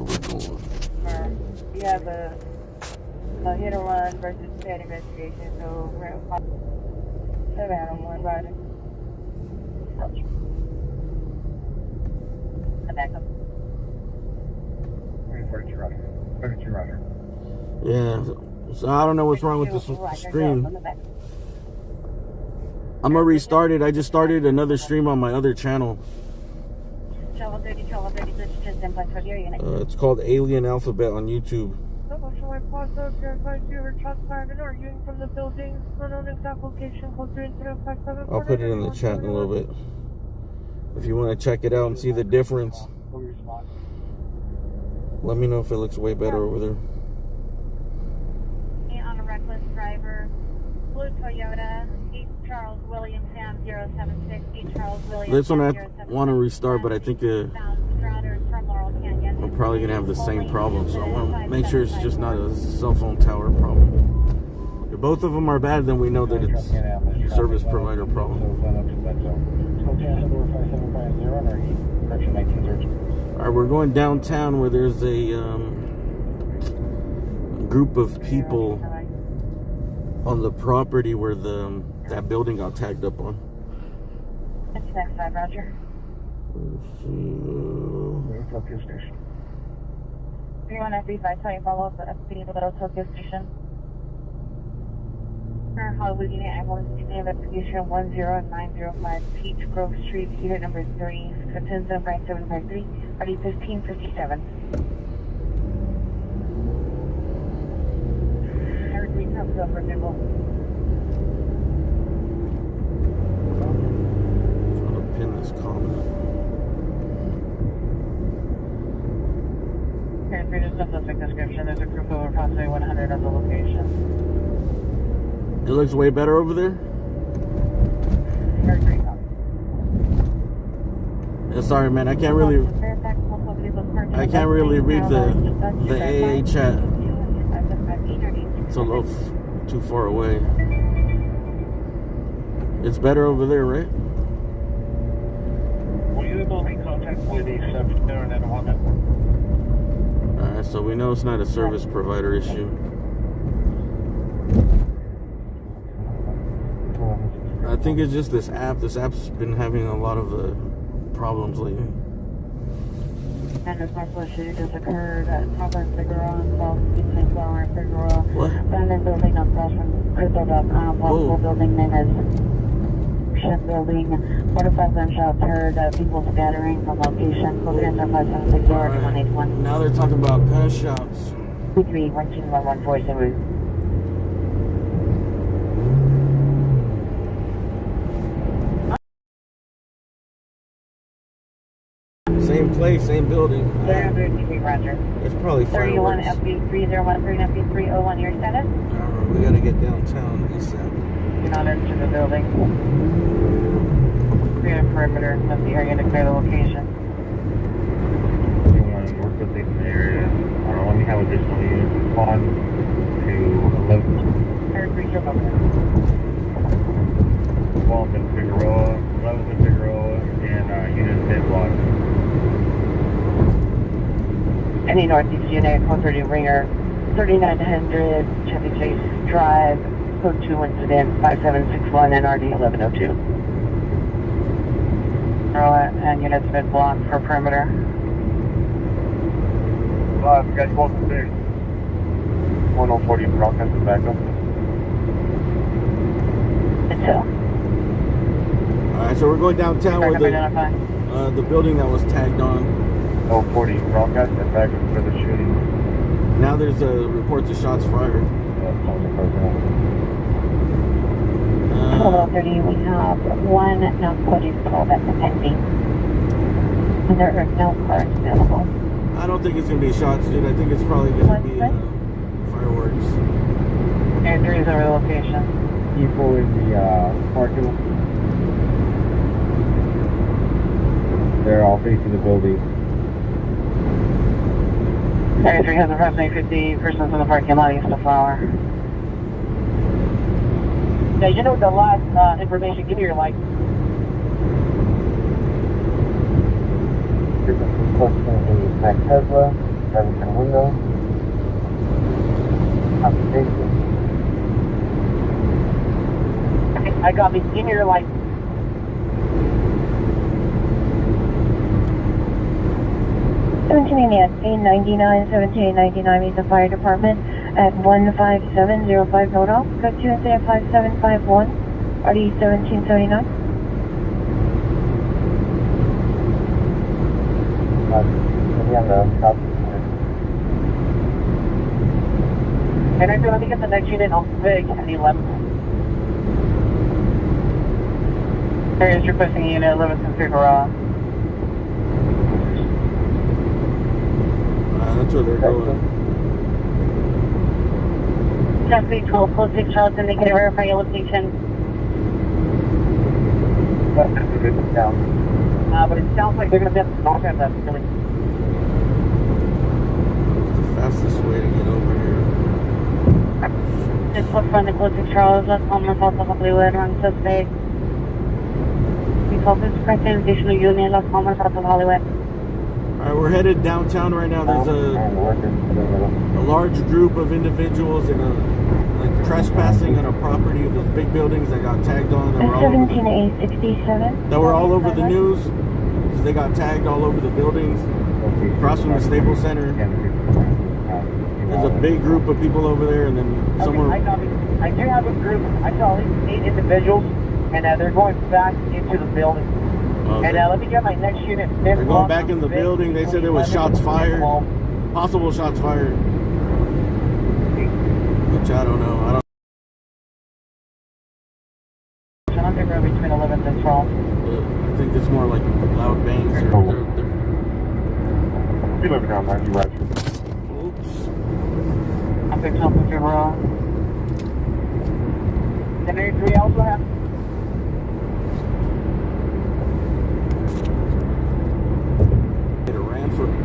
where we're going. You have a hit and run versus pad investigation, so we're going to 7-1 rider. Back up. 42 Roger. 32 Roger. Yeah, so I don't know what's wrong with this stream. I'm gonna restart it. I just started another stream on my other channel. It's called Alien Alphabet on YouTube. I'll put it in the chat in a little bit. If you want to check it out and see the difference, let me know if it looks way better over there. On a reckless driver, blue Toyota, East Charles William Sam 076, East Charles William. This one I want to restart, but I think we're probably going to have the same problem. So I want to make sure it's just not a cell phone tower problem. If both of them are bad, then we know that it's a service provider problem. Alright, we're going downtown where there's a group of people on the property where that building got tagged up on. That's next side, Roger. Tokyo Station. 31 FB5, tell you follow up at FB Little Tokyo Station. Hollywood Unit Ambulance Investigation 10905 Peach Grove Street, unit number 3, Captain Zone Branch 753, RD 1557. Everything comes up for Nimble. Trying to pin this comment. Okay, for just a suspect description, there's a group of approximately 100 on the location. It looks way better over there. Yeah, sorry, man. I can't really read the AA chat. It's a little too far away. It's better over there, right? Were you able to make contact with the subject there and then on network? Alright, so we know it's not a service provider issue. I think it's just this app. This app's been having a lot of problems lately. And this Northwest shooting just occurred at Top and Figueroa and South between Flower and Figueroa. What? Abandoned building across from Crypto.com. Possible building name is Ship Building. 4 to 5 gunshots heard. People scattering from location. Close answer 576 181. Now they're talking about gunshots. 23 12147. Same place, same building. 300 Roger. It's probably 31 fireworks. FB3013 FB301, your status? We gotta get downtown ASAP. You're not into the building. Clear the perimeter of the area to clear the location. You want to work with the area. Let me have additional units respond to 11. Third breach of open. 12 in Figueroa, 11 in Figueroa, and unit 10 block. Any Northeast unit, 430 Ringer, 3900 Chevy Chase Drive, code 2 incident, 5761, NRD 1102. And units mid-block for perimeter. You guys both in there. 1040 broadcast and backup. It's so. Alright, so we're going downtown where Identify. the building that was tagged on. 040 broadcast and backup for the shooting. Now there's reports of shots fired. Total 30, we have one narcotics call that's pending. And there are no cars available. I don't think it's gonna be shots, dude. I think it's probably gonna be fireworks. Andrews over the location. People in the parking lot. They're all facing the building. 33 has approximately 50 persons in the parking lot east of Flower. Yeah, you know the last information. Give me your light. Here's a question in Tesla. Everton window. Application. I got me. Give me your light. $17.99, $17.99 meet the fire department at 15705 Nodal. Cut to and say 5751, RD 1779. And I let me get the next unit on Big and 11. Here's requesting unit 11 Century Garage. That's where they're going. Traffic 12, close 6 Charles, indicator, verify your location. But it sounds like they're going to be at the north end of that building. What's the fastest way to get over here? Just look from the close 6 Charles, Las Palmas, south of Hollywood, wrong suspect. We focus, correcting additional unit, Las Palmas, south of Hollywood. Alright, we're headed downtown right now. There's a large group of individuals in like trespassing on a property of those big buildings that got tagged on. That were all over 17-867. that were all over the news because they got tagged all over the buildings across from the Staples Center. There's a big group of people over there, and then somewhere. I do have a group. I saw at least 8 individuals, and they're going back into the building. And let me get my next unit. They're going back in the building. They said there was shots fired, possible shots fired, which I don't know. I think we're between 11th and 12th. I think it's more like loud bangs. You live down there, you right? Oops. I picked something for wrong. And there 3 also have.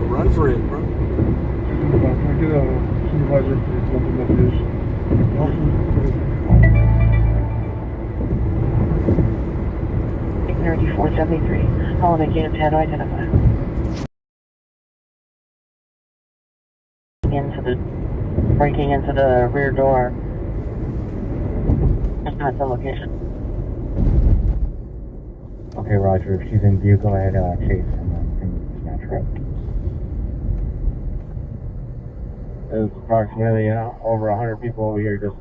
Run for it, bro. Can I get a supervisor for something that is 3473. Holiday units had to identify. Breaking into the rear door. That's not the location. Okay, Roger. If she's in view, go ahead, chase and snatch her up. There's approximately over 100 people over here just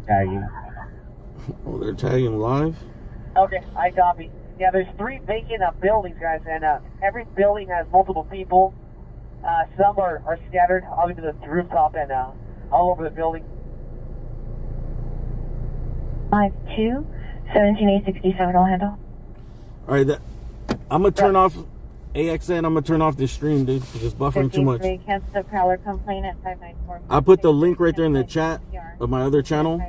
tagging. Oh, they're tagging live? Okay, I copy. Yeah, there's 3 vacant buildings, guys, and every building has multiple people. Some are scattered onto the rooftop and all over the building. 52, 17867, I'll handle. Alright, I'm gonna turn off AXN. I'm gonna turn off this stream, dude, because it's buffering too much. Cancel the prowler complaint at 594. I put the link right there in the chat of my other channel.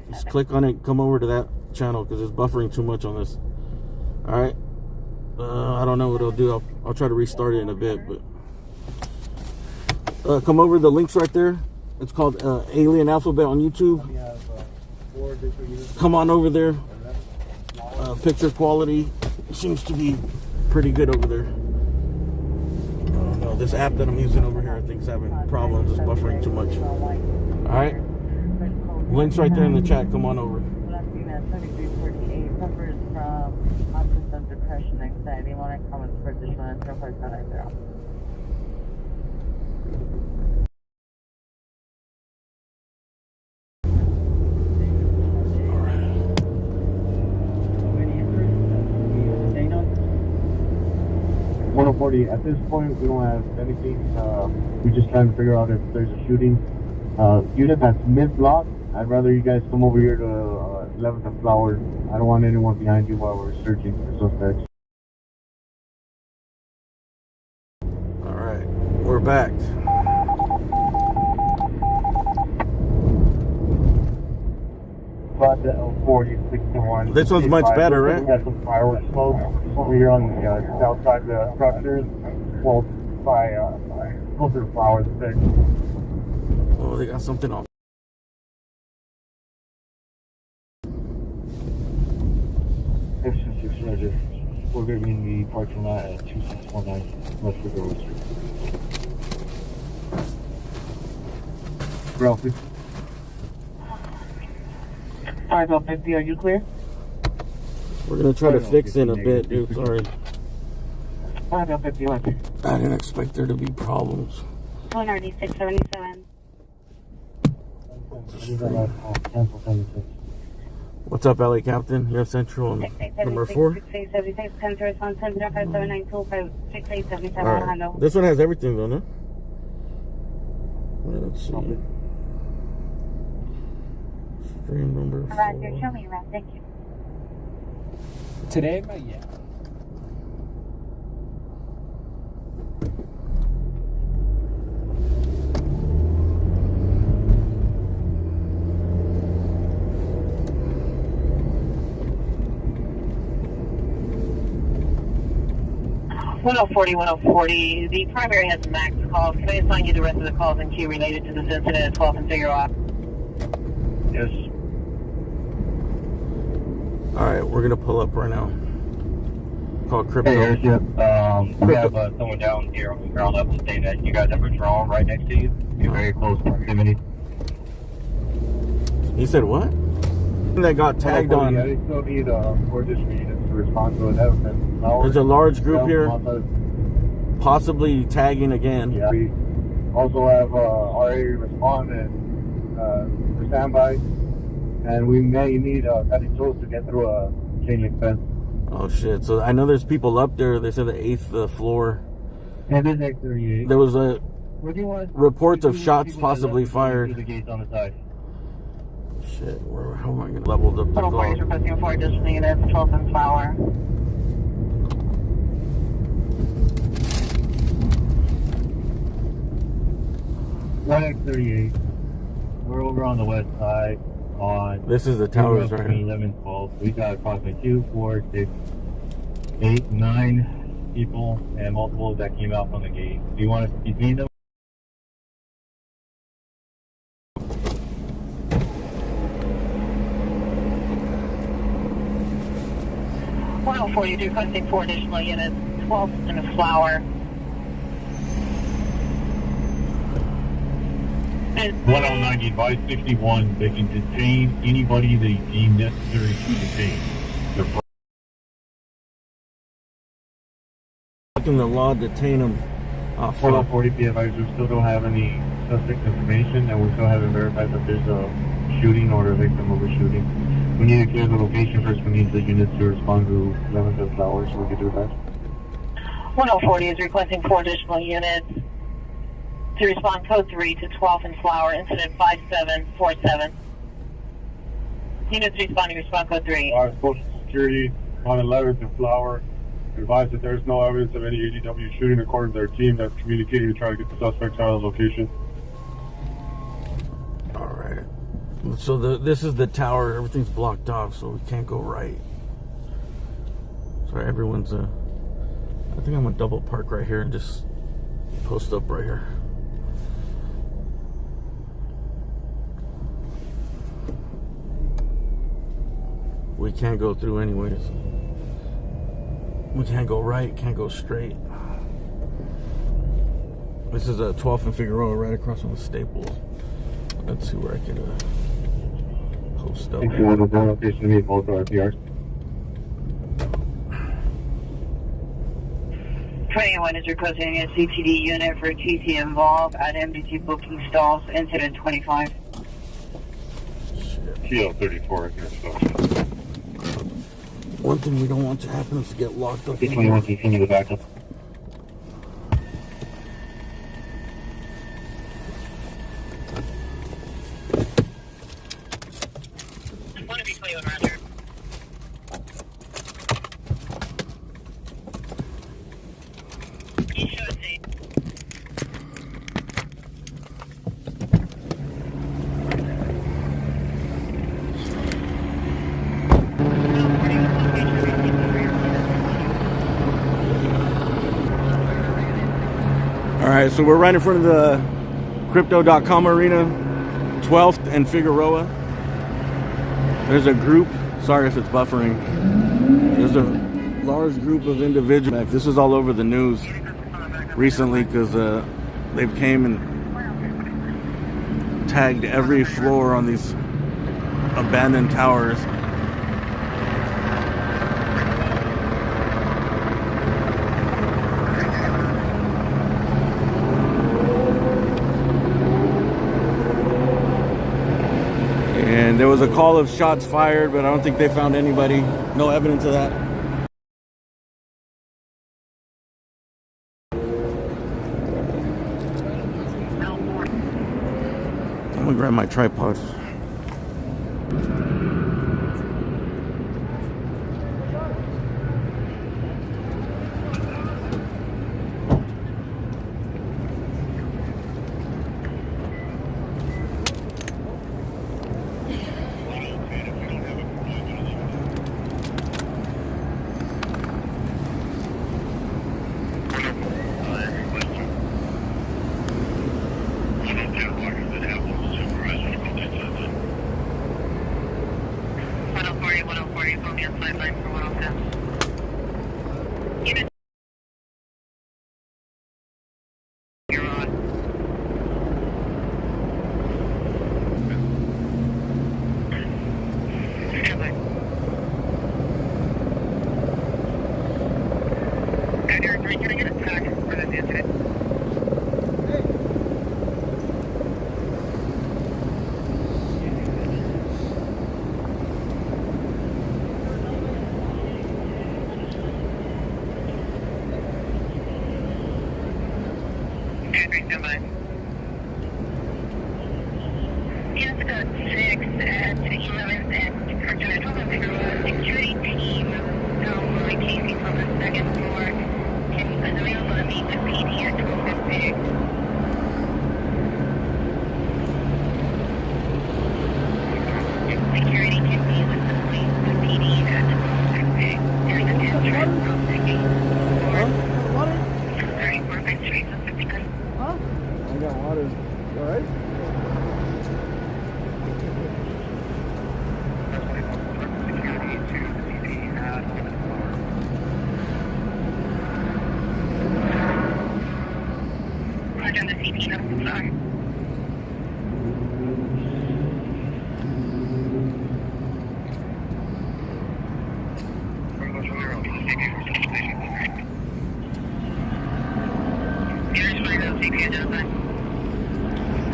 Just click on it, come over to that channel because it's buffering too much on this. Alright. I don't know what it'll do. I'll try to restart it in a bit, but come over to the links right there. It's called Alien Alphabet on YouTube. Come on over there. Picture quality seems to be pretty good over there. I don't know. This app that I'm using over here, I think is having problems. It's buffering too much. Alright. Links right there in the chat. Come on over. Suffers from autism, depression, anxiety, one common for additional interface on there. At this point, we don't have anything. We're just trying to figure out if there's a shooting. Unit that's mid-block, I'd rather you guys come over here to 11th and Flower. I don't want anyone behind you while we're searching for suspects. Alright, we're back. But 4061. This one's much better, right? We got some fireworks smoke over here on the south side of the structures. Well, by closer to Flowers. Oh, they got something off. This is 600. We're going to be in the parking lot at 2619 West River Street. Ralphie. 50, are you clear? We're gonna try to fix in a bit, dude. Sorry. 50, left. I didn't expect there to be problems. 19677. Cancel 76. What's up, LA Captain? You have Central and number 4? 6876, 10 to respond, 10-5792, 6877, Alright. handle. This one has everything though, no? Let's see. Stream number 4. Roger, show me around, thank you. Today, but yeah. One 1040. The primary has max calls. Can I assign you the rest of the calls in queue related to this incident at 12 and Figueroa? Yes. Alright, we're gonna pull up right now. Call Crypto. Hey, Airship. We have someone down here on the ground level saying that you guys have a drone right next to you. You're very close proximity. He said what? That got tagged Yeah, on. they still need 4 additional units to respond to it. That was There's a large group here, possibly tagging again. Yeah, we also have RA respond and for standby, and we may need cutting tools to get through a chain link fence. Oh shit! So I know there's people up there. They said the 8th floor. And then X38. There was a What do you want? reports of shots possibly fired. The gates on the side. Shit, how am I gonna level up the call? Requesting 4 additional units, 12 and Flower. One X38. We're over on the west side on This is the towers right between here. 11 and 12. We got approximately 2, 4, 6, 8, 9 people and multiples that came out from the gate. Do you want to detain them? One 1040, requesting 4 additional units, 12 and a Flower. And 190 by 61. They can detain anybody they deem necessary to detain. They're Can the law detain them? Oh, fuck. 40 PFIs, we still don't have any suspect information, and we still haven't verified that there's a shooting or a victim of a shooting. We need to clear the location first. We need the units to respond to 11th and Flowers, so we can do that. 1040 is requesting 4 additional units to respond code 3 to 12 and Flower, incident 5747. Units responding, respond code 3. Our Social Security on 11th and Flower advised that there's no evidence of any ADW shooting according to their team that's communicating to try to get the suspects out of the location. All right. So this is the tower. Everything's blocked off, so we can't go right. Sorry, everyone's. I think I'm gonna double park right here and just post up right here. We can't go through anyways. We can't go right, can't go straight. This is a 12th and Figueroa right across from the Staples. Let's see where I can post up. 61 with one location to meet both RPRs. 21 is requesting a CTD unit for TC involved at MDT booking stalls, incident 25. TL 34 here, so. One thing we don't want to happen is to get locked up. 21 continue the backup. Want to be clear, Roger. All right, so we're right in front of the Crypto.com arena, 12th and Figueroa. There's a group, sorry if it's buffering. There's a large group of individuals. This is all over the news recently because they've came and tagged every floor on these abandoned towers. And there was a call of shots fired, but I don't think they found anybody. No evidence of that. I'm gonna grab my tripod.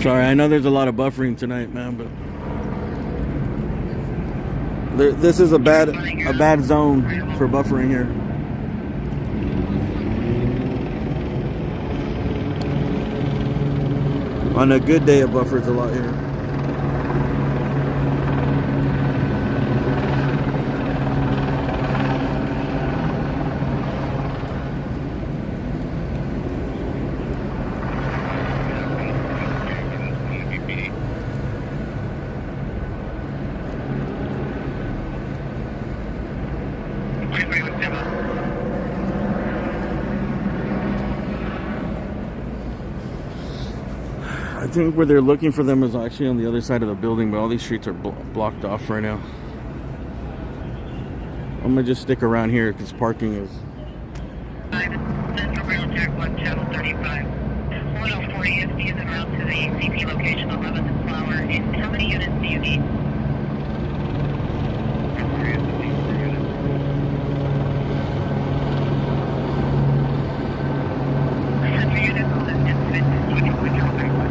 Sorry, I know there's a lot of buffering tonight, man, but this is a bad zone for buffering here. On a good day, it buffers a lot here. I think where they're looking for them is actually on the other side of the building, but all these streets are blocked off right now. I'm gonna just stick around here because parking is... Central Rail Jack 1, Channel 35. 104 EST is en route to the CP location 11th and Flower. And how many units do you need? Central units on this incident is 20.031.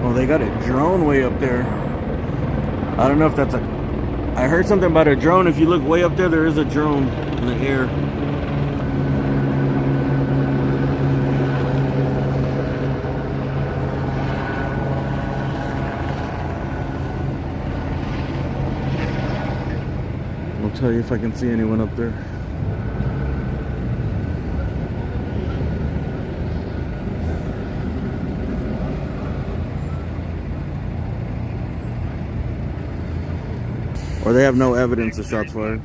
Oh, they got a drone way up there. I don't know if that's a... I heard something about a drone. If you look way up there, there is a drone in the air. I'll tell you if I can see anyone up there. Or they have no evidence of shots fired.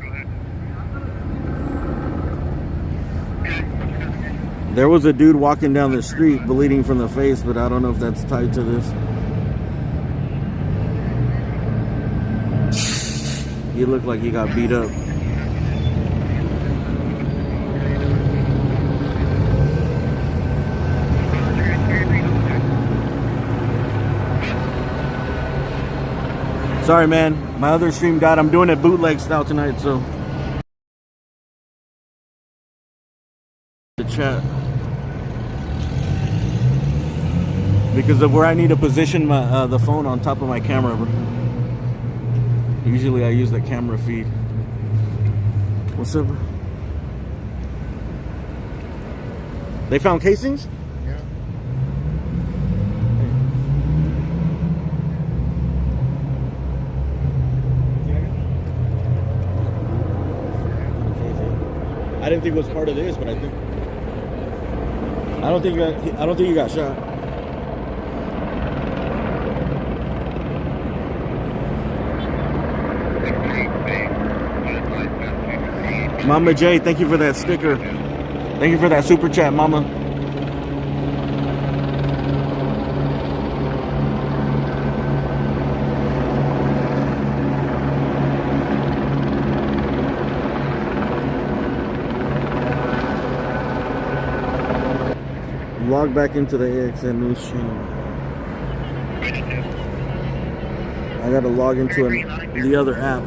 There was a dude walking down the street bleeding from the face, but I don't know if that's tied to this. He looked like he got beat up. Sorry, man. My other stream died. I'm doing it bootleg style tonight, so. The chat. Because of where I need to position my the phone on top of my camera. Usually I use the camera feed. What's up? They found casings? Yeah. I didn't think it was part of this, but I think. I don't think you got shot. Mama J, thank you for that sticker. Thank you for that super chat, Mama. Log back into the AXN News channel. I gotta log into the other app.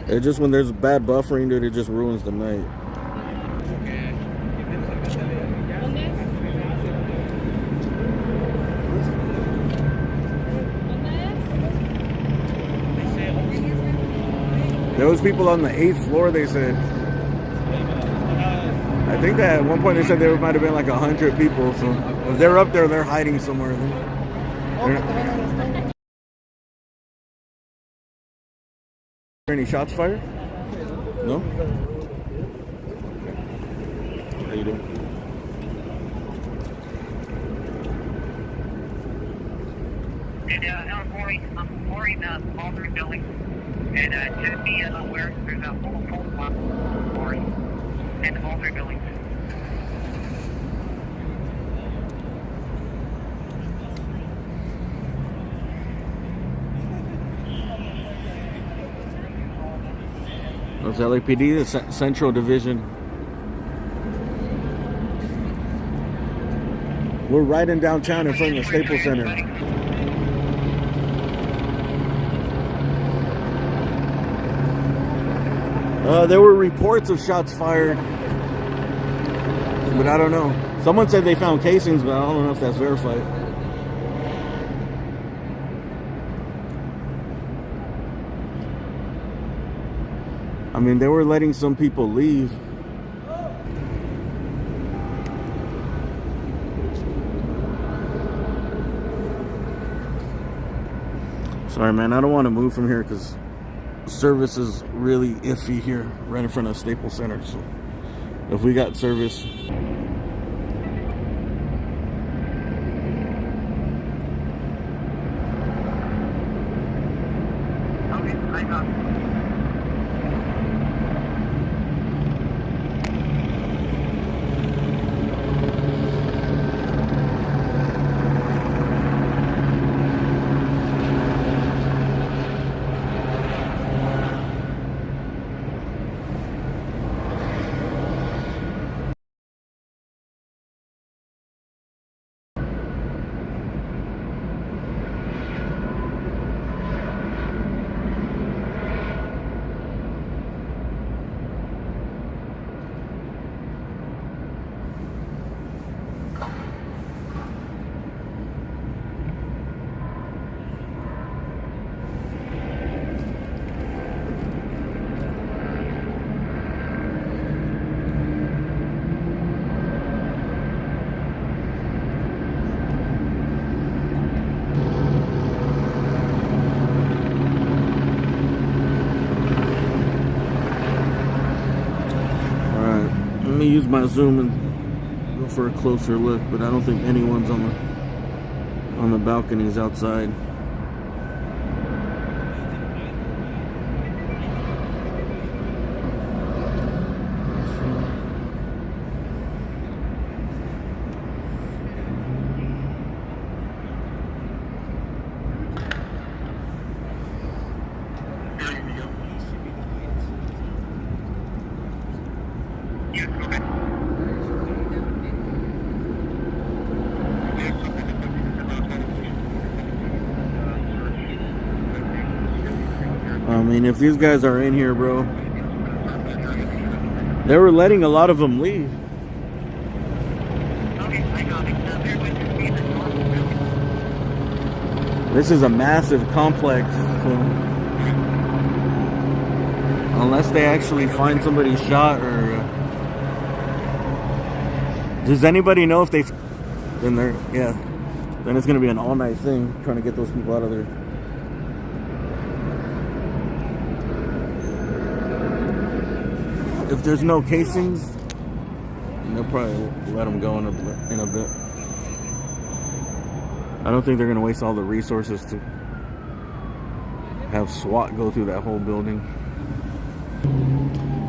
It just, when there's bad buffering, dude, it just ruins the night. There was people on the 8th floor, they said. I think that at one point they said there might have been like 100 people. So if they're up there, they're hiding somewhere. Any shots fired? No? How you doing? And I'm pouring all three buildings. And to be aware, there's a full block pouring in all three buildings. That's LAPD, the Central Division. We're right in downtown in front of the Staples Center. There were reports of shots fired, but I don't know. Someone said they found casings, but I don't know if that's verified. I mean, they were letting some people leave. Sorry, man, I don't want to move from here because service is really iffy here, right in front of Staples Center. So if we got service. Okay, I got it. me use my zoom and go for a closer look, but I don't think anyone's on the balconies outside. I mean, if these guys are in here, bro, they were letting a lot of them leave. This is a massive complex, so unless they actually find somebody shot or does anybody know if they've been there? Yeah, then it's gonna be an all-night thing trying to get those people out of there. If there's no casings, they'll probably let them go in a bit. I don't think they're going to waste all the resources to have SWAT go through that whole building.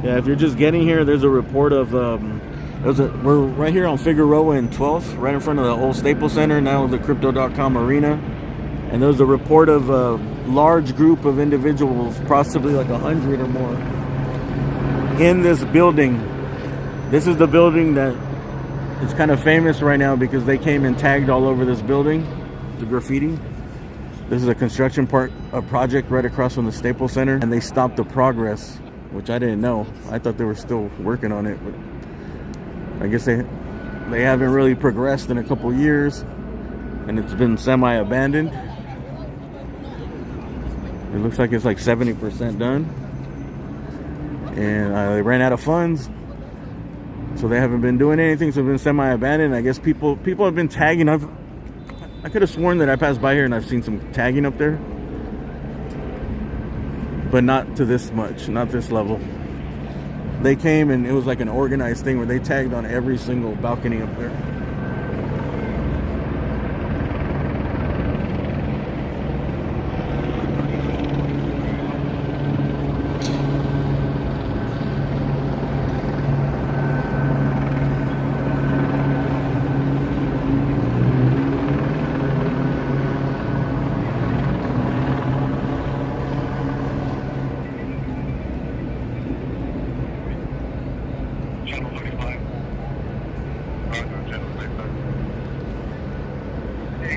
Yeah, if you're just getting here, there's a report of we're right here on Figueroa and 12th, right in front of the old Staples Center, now the Crypto.com Arena. And there's a report of a large group of individuals, possibly like 100 or more, in this building. This is the building that is kind of famous right now because they came and tagged all over this building, the graffiti. This is a construction project right across from the Staples Center, and they stopped the progress, which I didn't know. I thought they were still working on it, but I guess they haven't really progressed in a couple years, and it's been semi-abandoned. It looks like it's like 70% done. And they ran out of funds, so they haven't been doing anything. So it's been semi-abandoned. I guess people have been tagging. I could have sworn that I passed by here and I've seen some tagging up there, but not to this much, not this level. They came and it was like an organized thing where they tagged on every single balcony up there.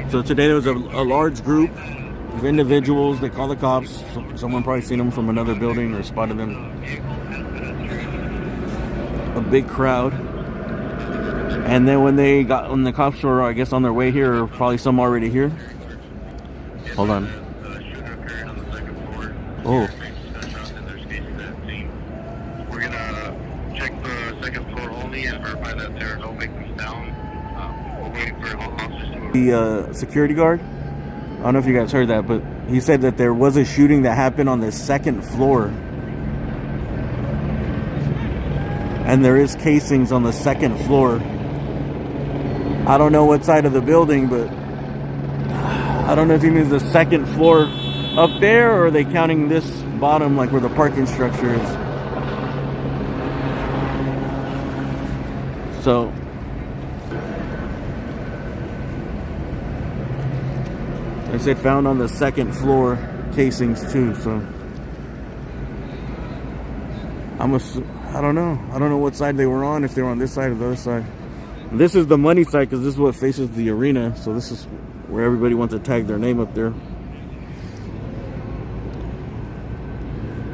So today there was a large group of individuals. They called the cops. Someone probably seen them from another building or spotted them. A big crowd. And then when the cops were, I guess, on their way here, or probably some already here. Hold on. Oh. We're gonna check the second floor only and verify that there are no victims down. We're waiting for officers to... The security guard, I don't know if you guys heard that, but he said that there was a shooting that happened on the second floor, and there is casings on the second floor. I don't know what side of the building, but I don't know if he means the second floor up there, or are they counting this bottom, like where the parking structure is. So I said found on the second floor casings too, so I don't know what side they were on, if they were on this side or the other side. This is the money side because this is what faces the arena, so this is where everybody wants to tag their name up there.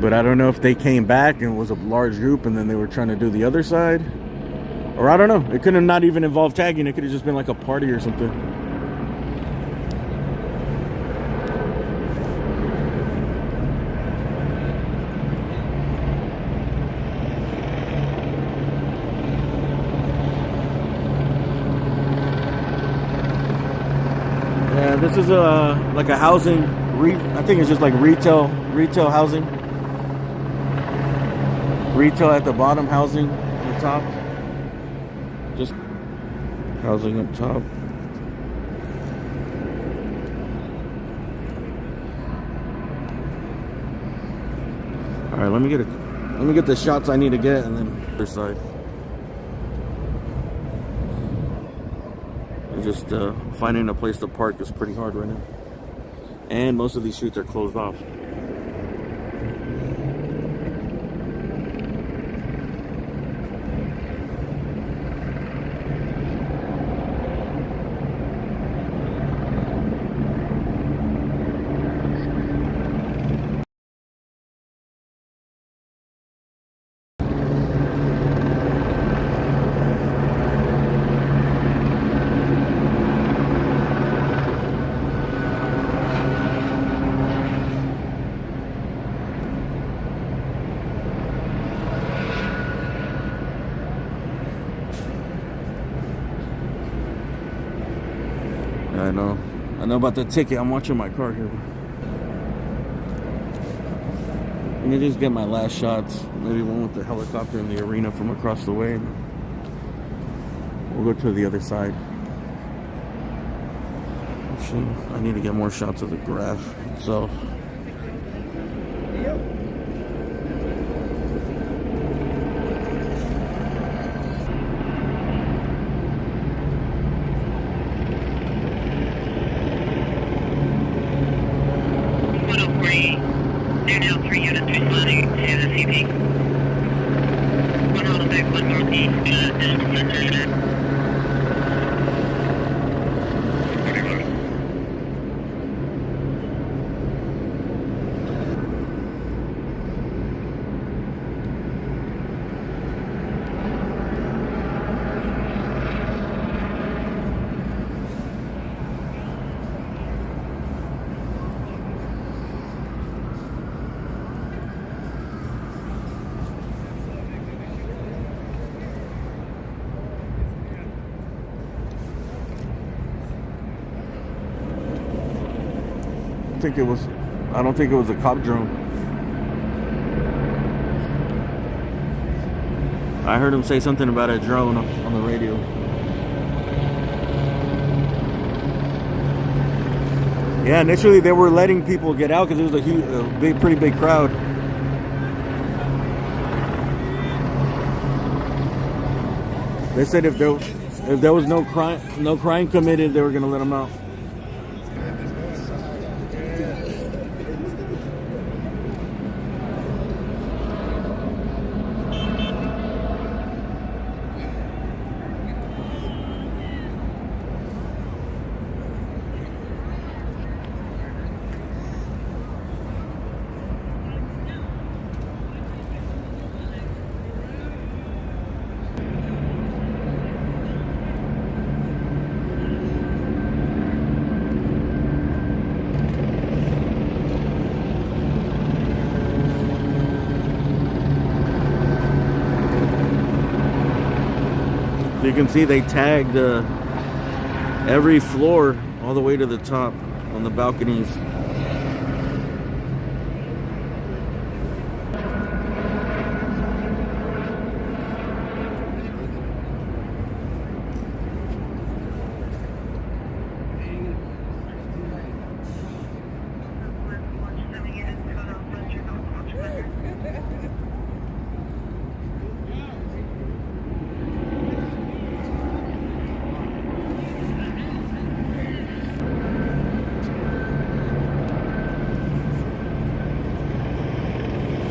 But I don't know if they came back and it was a large group and then they were trying to do the other side, or I don't know, it could have not even involved tagging. It could have just been like a party or something. Yeah, this is like a housing, I think it's just like retail housing. Retail at the bottom, housing at the top. Housing up top. All right, let me get the shots I need to get, and then other side. Just finding a place to park is pretty hard right now, and most of these streets are closed off. I know about the ticket. I'm watching my car here. Let me just get my last shots. Maybe one with the helicopter in the arena from across the way. We'll go to the other side. Actually, I need to get more shots of the graph. So. I don't think it was a cop drone. I heard him say something about a drone on the radio. Yeah, initially they were letting people get out because it was a pretty big crowd. They said if there was no crime committed, they were gonna let them out. You can see they tagged every floor all the way to the top on the balconies.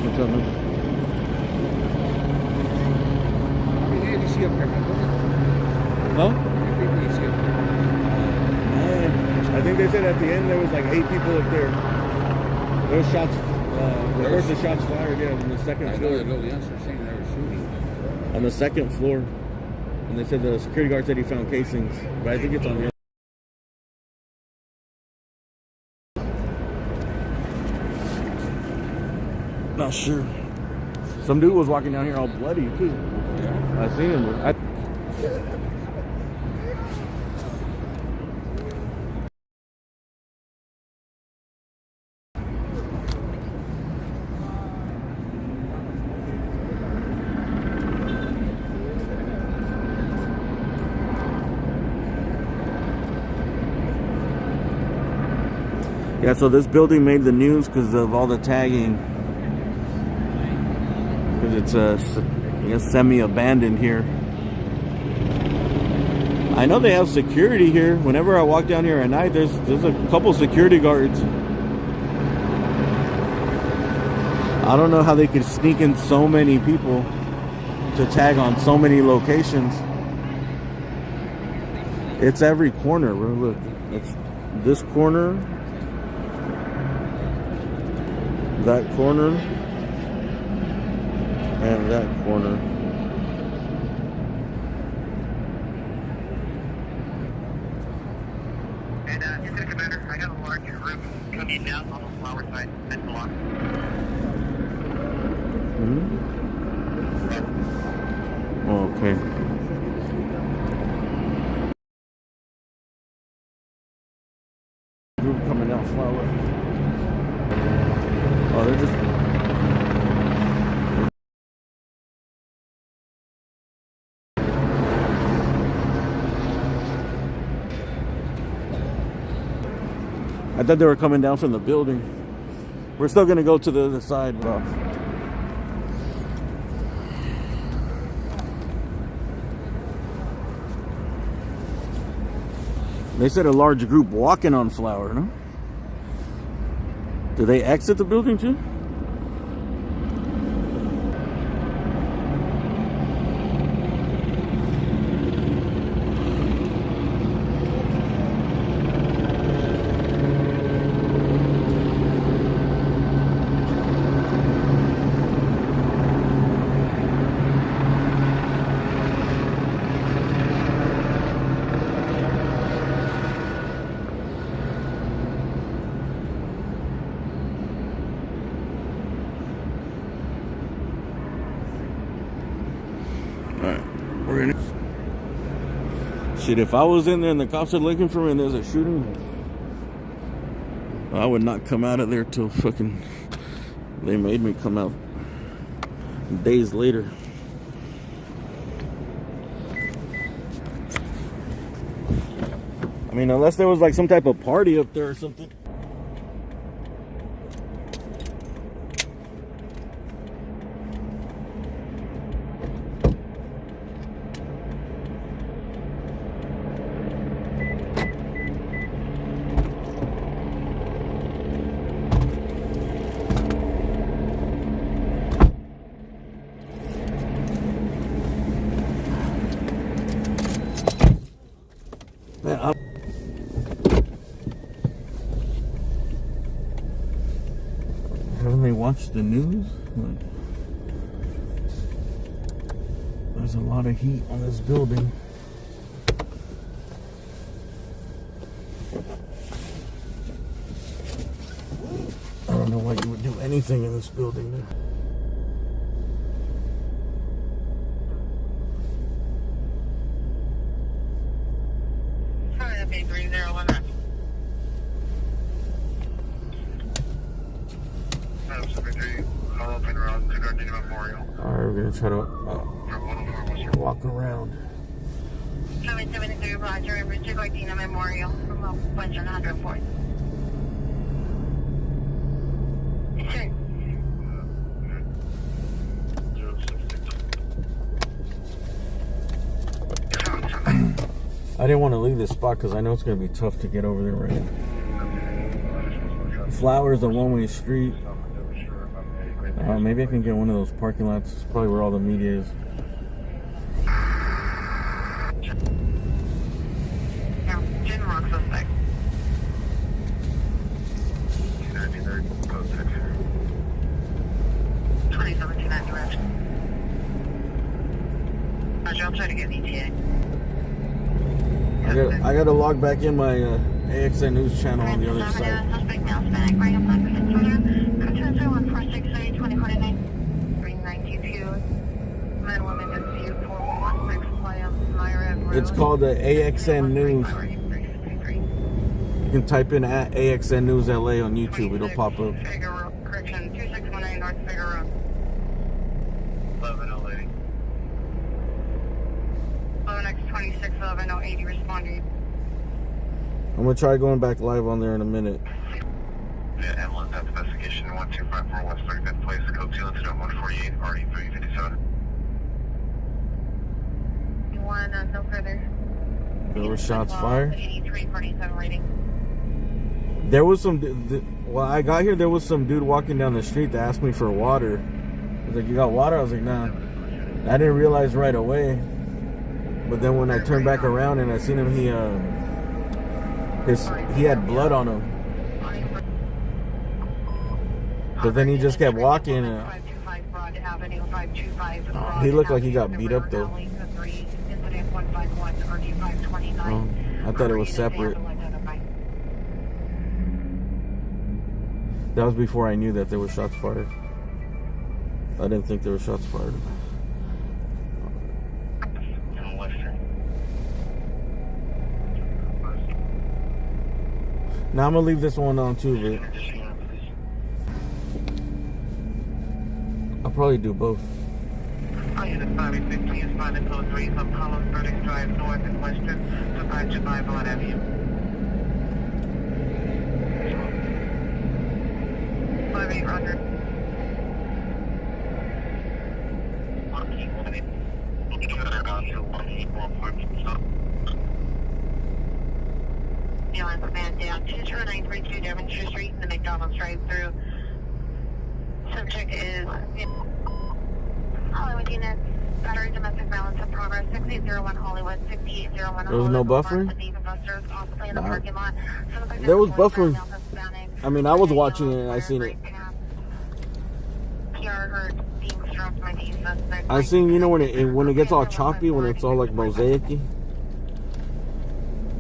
What's up, man? Huh? I think they said at the end there was like 8 people up there. There was shots, reports of shots fired, yeah, on the second floor. On the second floor. And they said the security guard said he found casings, but I think it's on the not sure. Some dude was walking down here all bloody too. Yeah. I seen him. Yeah, so this building made the news because of all the tagging. Because it's I guess semi-abandoned here. I know they have security here. Whenever I walk down here at night, there's a couple security guards. I don't know how they could sneak in so many people to tag on so many locations. It's every corner, bro. Look, it's this corner, that corner, and that corner. And, Lieutenant Commander, I got a large group coming down on the flower side. That's blocked. Okay. Group coming down flower. Oh, they're just. I thought they were coming down from the building. We're still gonna go to the other side, bro. They said a large group walking on Flower, no? Do they exit the building too? Shit, if I was in there and the cops are looking for me and there's a shooting, I would not come out of there till fucking they made me come out days later. I mean, unless there was like some type of party up there or something. Man, haven't they watched the news? Like, there's a lot of heat on this building. I don't know why you would do anything in this building there. Sorry, that'd be 3019. I'll open around to Gardenia Memorial. Alright, we're gonna try to walk around. 773 Roger, Richard Gardenia Memorial from 104th. Sure. I didn't want to leave this spot because I know it's gonna be tough to get over there right now. Flowers, a one-way street. Maybe I can get one of those parking lots. It's probably where all the media is. No, Gin Rock suspect. 2729 direction. Roger, I'll try to get an ETA. I gotta log back in my AXN News channel on the other side. Suspect now Hispanic, right on 146A, 2049. 3922. Men, women, dispute 4116 Playa Myra Road. It's called the AXN News. You can type in at AXN News LA on YouTube. It'll pop up. Figure, correction, 2619 North Figure Road. 1108. 11X26 1180 responding. I'm gonna try going back live on there in a minute. Unit ambulance at investigation 1254 West 35th Place, code 2 incident 148, RE357. No further. There were shots fired. 8347 rating. There was some. Well, I got here. There was some dude walking down the street that asked me for water. He was like, "You got water?" I was like, "Nah." I didn't realize right away. But then when I turned back around and I seen him, he had blood on him. But then he just kept walking. And, he looked like he got beat up though. Oh, I thought it was separate. That was before I knew that there were shots fired. I didn't think there were shots fired. Now I'm gonna leave this one on too, but I'll probably do both. Unit 515 is finding code 3 from Column Vertex Drive North and Western to July Broad Avenue. 58 Roger. Airline command down 20932 Devonshire Street in the McDonald's drive-through. Subject is Hollywood unit, battery domestic violence in progress, 6801 Hollywood, 6801 There was no buffering? Nah. There was buffering. I mean, I was watching it and I seen it. I seen, you know, when it gets all choppy, when it's all like mosaic-y.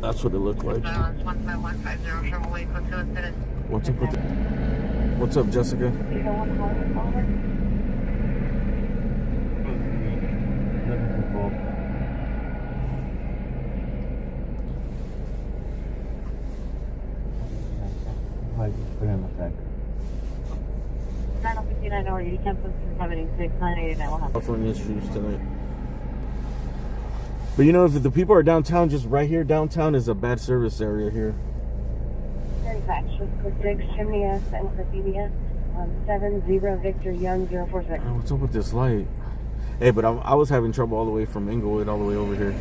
That's what it looked like. What's up with the, what's up, Jessica? Put in effect. 959 or you can post 786 989 will have. Buffering issues tonight. But you know, if the people are downtown, just right here, downtown is a bad service area here. Manufactured for 6 Chimney S and Cordelia 70 Victor Young 046. What's up with this light? Hey, but I was having trouble all the way from Inglewood all the way over here.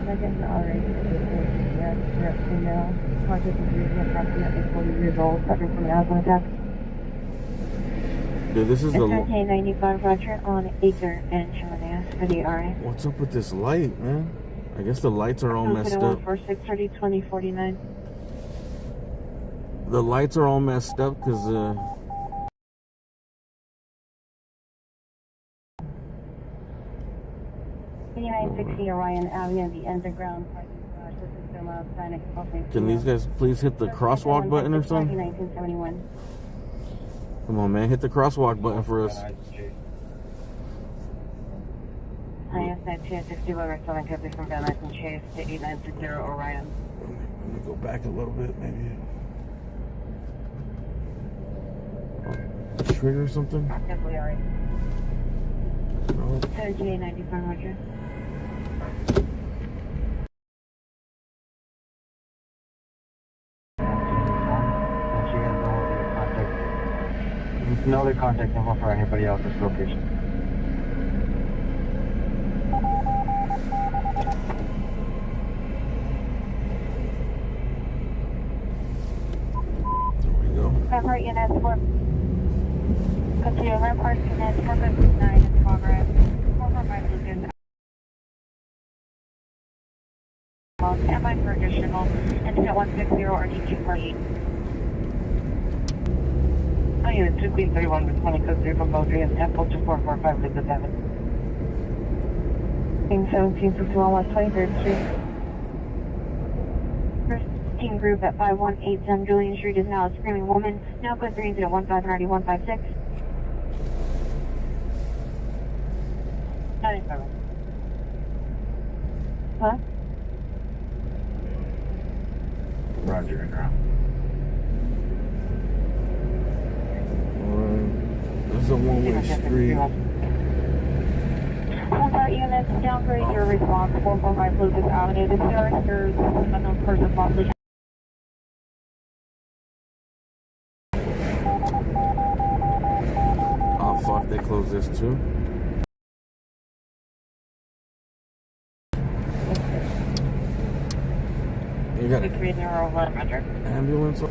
Second, already female, conscious and breathing, approximately 40 years old, suffering from an asthma attack. Dude, this is the. SRK-95 Roger on Acre and Chimney for the RA. What's up with this light, man? I guess the lights are all messed up. For 630 2049. The lights are all messed up because 5960 Orion Avenue, the underground parking garage. This is still outside. Can these guys please hit the crosswalk button or something? 1971. Come on, man, hit the crosswalk button for us. ISI 260 over Southern Coast from Van Nuys and Chase to 8960 Orion. Let me go back a little bit, maybe. A trigger or something? Definitely alright. No. 3895 Roger. No other contact info for anybody else at this location. There we go. Rampart units 4. Continue, Rampart units 459 in progress. 445 Lucas. Stand by for additional. Incident 160 RD248. Unit 2 Queen 31 with 20 code 3 from Beaudry and Temple to 445 Lucas Avenue. Team 1761 West 23rd Street. First team group at 5187 Julian Street is now a screaming woman. Now code 3 incident 1599156. 97. Huh? Roger, and around. Alright. This is a one-way street. Combat units, downgrade your response 445 Lucas Avenue. The directors, unknown person possibly. Oh fuck, they closed this too. You got an 301, Roger. ambulance?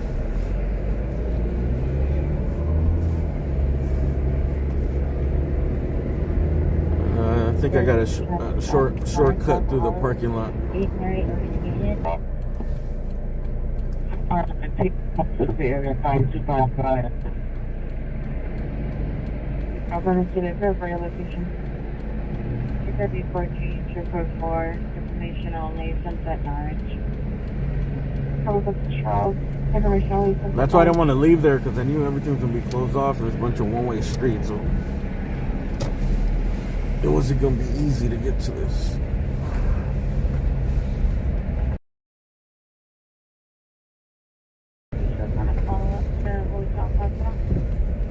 I think I got a shortcut through the parking lot. 898 I'll run into the appropriate location. Your W4G, your code 4, information only, Sunset Norwich. Public Charles, information only, Sunset. That's why I didn't want to leave there because I knew everything was going to be closed off. There's a bunch of one-way streets, so it wasn't going to be easy to get to this.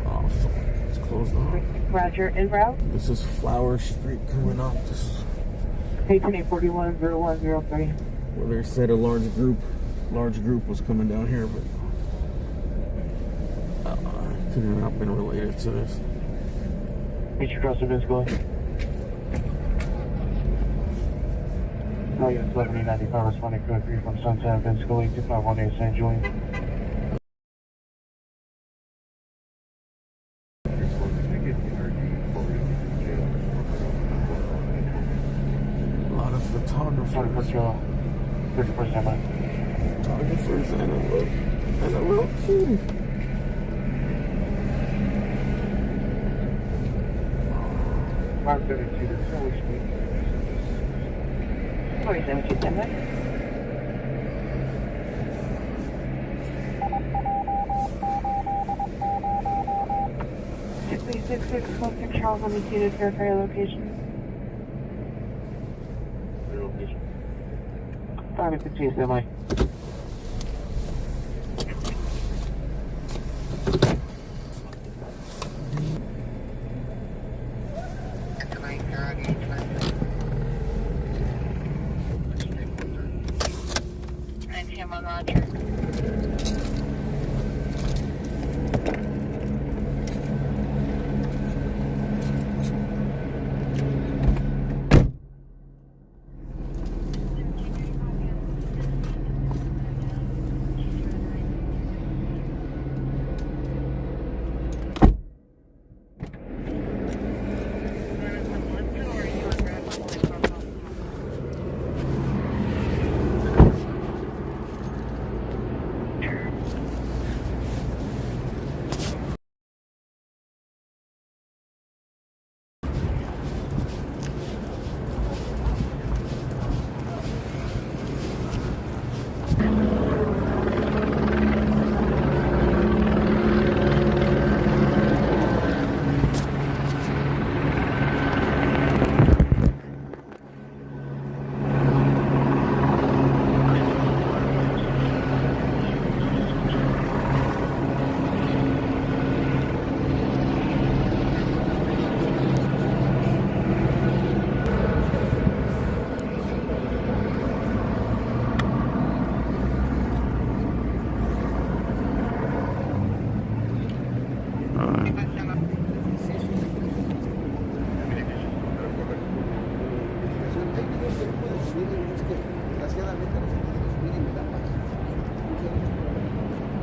Oh, fuck. It's closed off. Roger, en route. This is Flower Street coming up. This is 828-410103. where they said a large group was coming down here, but it could have not been related to this. Meet you across the Vince Oh, yeah, 1195 responding code 3 from Sunset Vince Gully 2518 St. Julian. A lot of photographers and a little kid. 532 to Philly Street. 4727. Close Charles, let me see this verify location. Your location. 515 semi.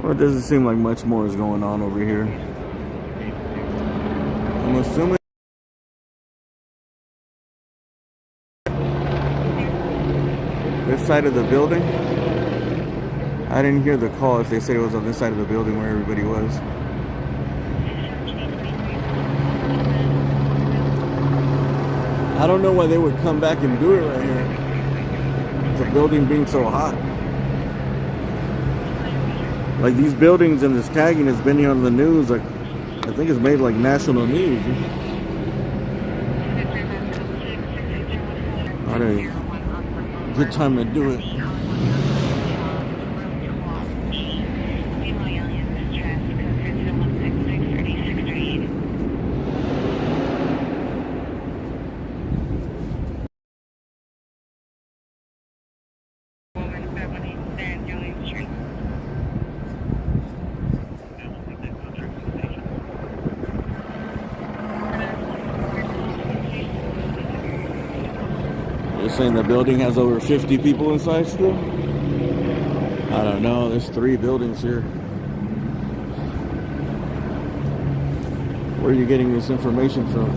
Well, it doesn't seem like much more is going on over here. I'm assuming this side of the building. I didn't hear the call if they said it was on this side of the building where everybody was. I don't know why they would come back and do it right here. The building being so hot. Like these buildings and this tagging has been on the news. Like I think it's made like national news. Are they good time to do it. They're saying the building has over 50 people inside still? I don't know. There's 3 buildings here. Where are you getting this information from?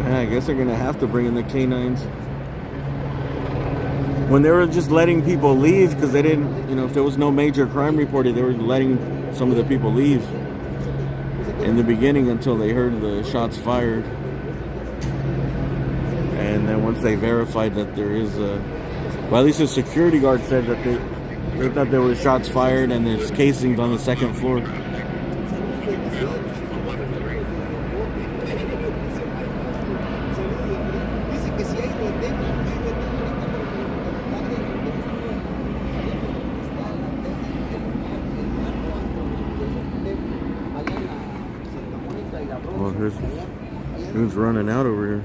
I guess they're gonna have to bring in the canines. When they were just letting people leave because they didn't, you know, if there was no major crime reported, they were letting some of the people leave in the beginning until they heard the shots fired. And then once they verified that there is well, at least the security guard said that they thought there were shots fired and there's casings on the second floor. Well, who's running out over here?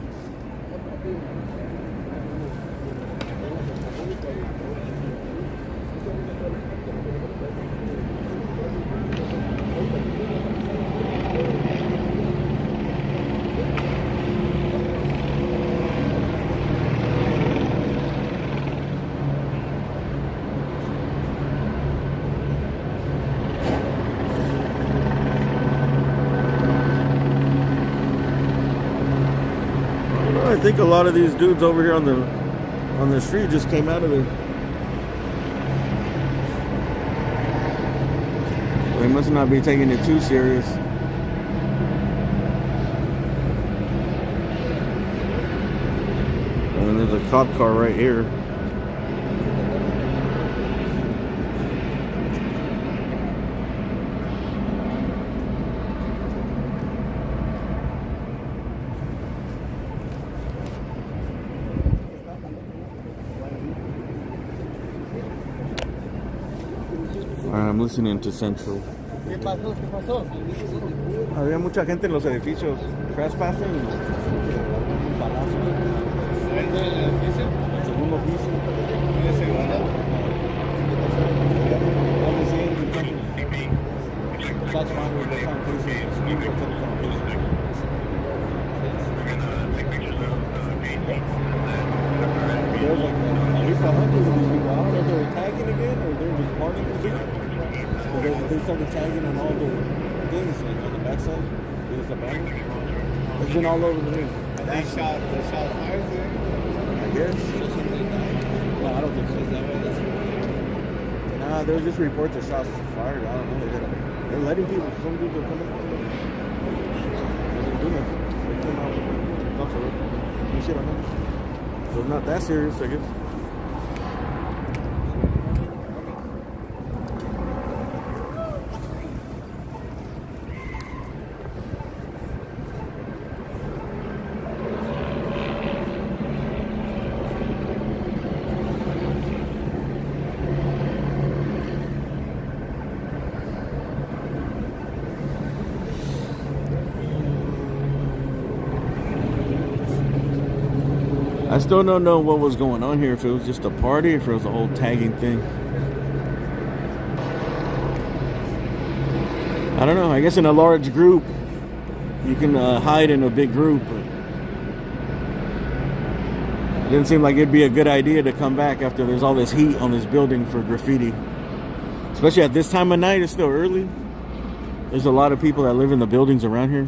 I think a lot of these dudes over here on the street just came out of there. They must not be taking it too serious. And there's a cop car right here. I'm listening to Central. ¿Qué pasó? ¿Qué pasó? Había mucha gente en los edificios. Trespassing. Balazos. ¿Dentro del edificio? El segundo piso. ¿En el segundo? Shots fired. They found cases. We were found cases. There was like at least 100 of these people. I don't know if they were tagging again or they were just partying again. They started tagging on all the things, like on the backside. There's the banner. It's been all over the news. They shot fire there? I guess. No, I don't think so. Nah, there were just reports of shots fired. I don't know. They're letting people. Some people are coming out. They're doing it. They came out with nothing. You see what I mean? So it's not that serious, I guess. I still don't know what was going on here, if it was just a party, if it was a whole tagging thing. I don't know. I guess in a large group, you can hide in a big group. But it didn't seem like it'd be a good idea to come back after there's all this heat on this building for graffiti. Especially at this time of night, it's still early. There's a lot of people that live in the buildings around here.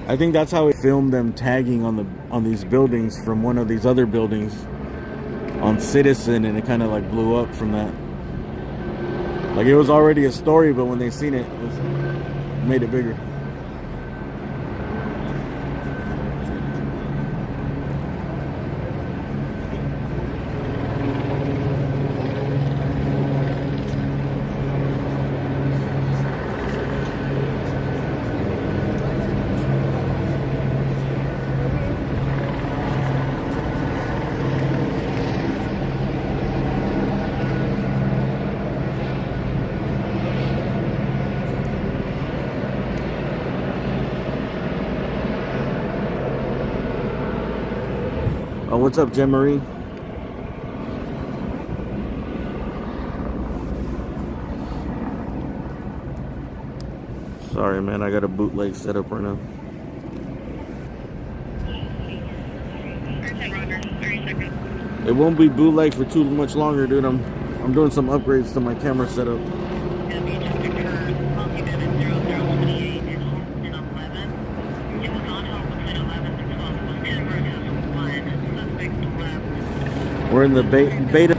I think that's how it filmed them tagging on these buildings from one of these other buildings on Citizen, and it kind of like blew up from that. Like it was already a story, but when they seen it, it made it bigger. Oh, what's up, Jen Marie? Sorry, man, I got a bootleg set up right now. It won't be bootleg for too much longer, dude. I'm doing some upgrades to my camera setup. We're in the beta.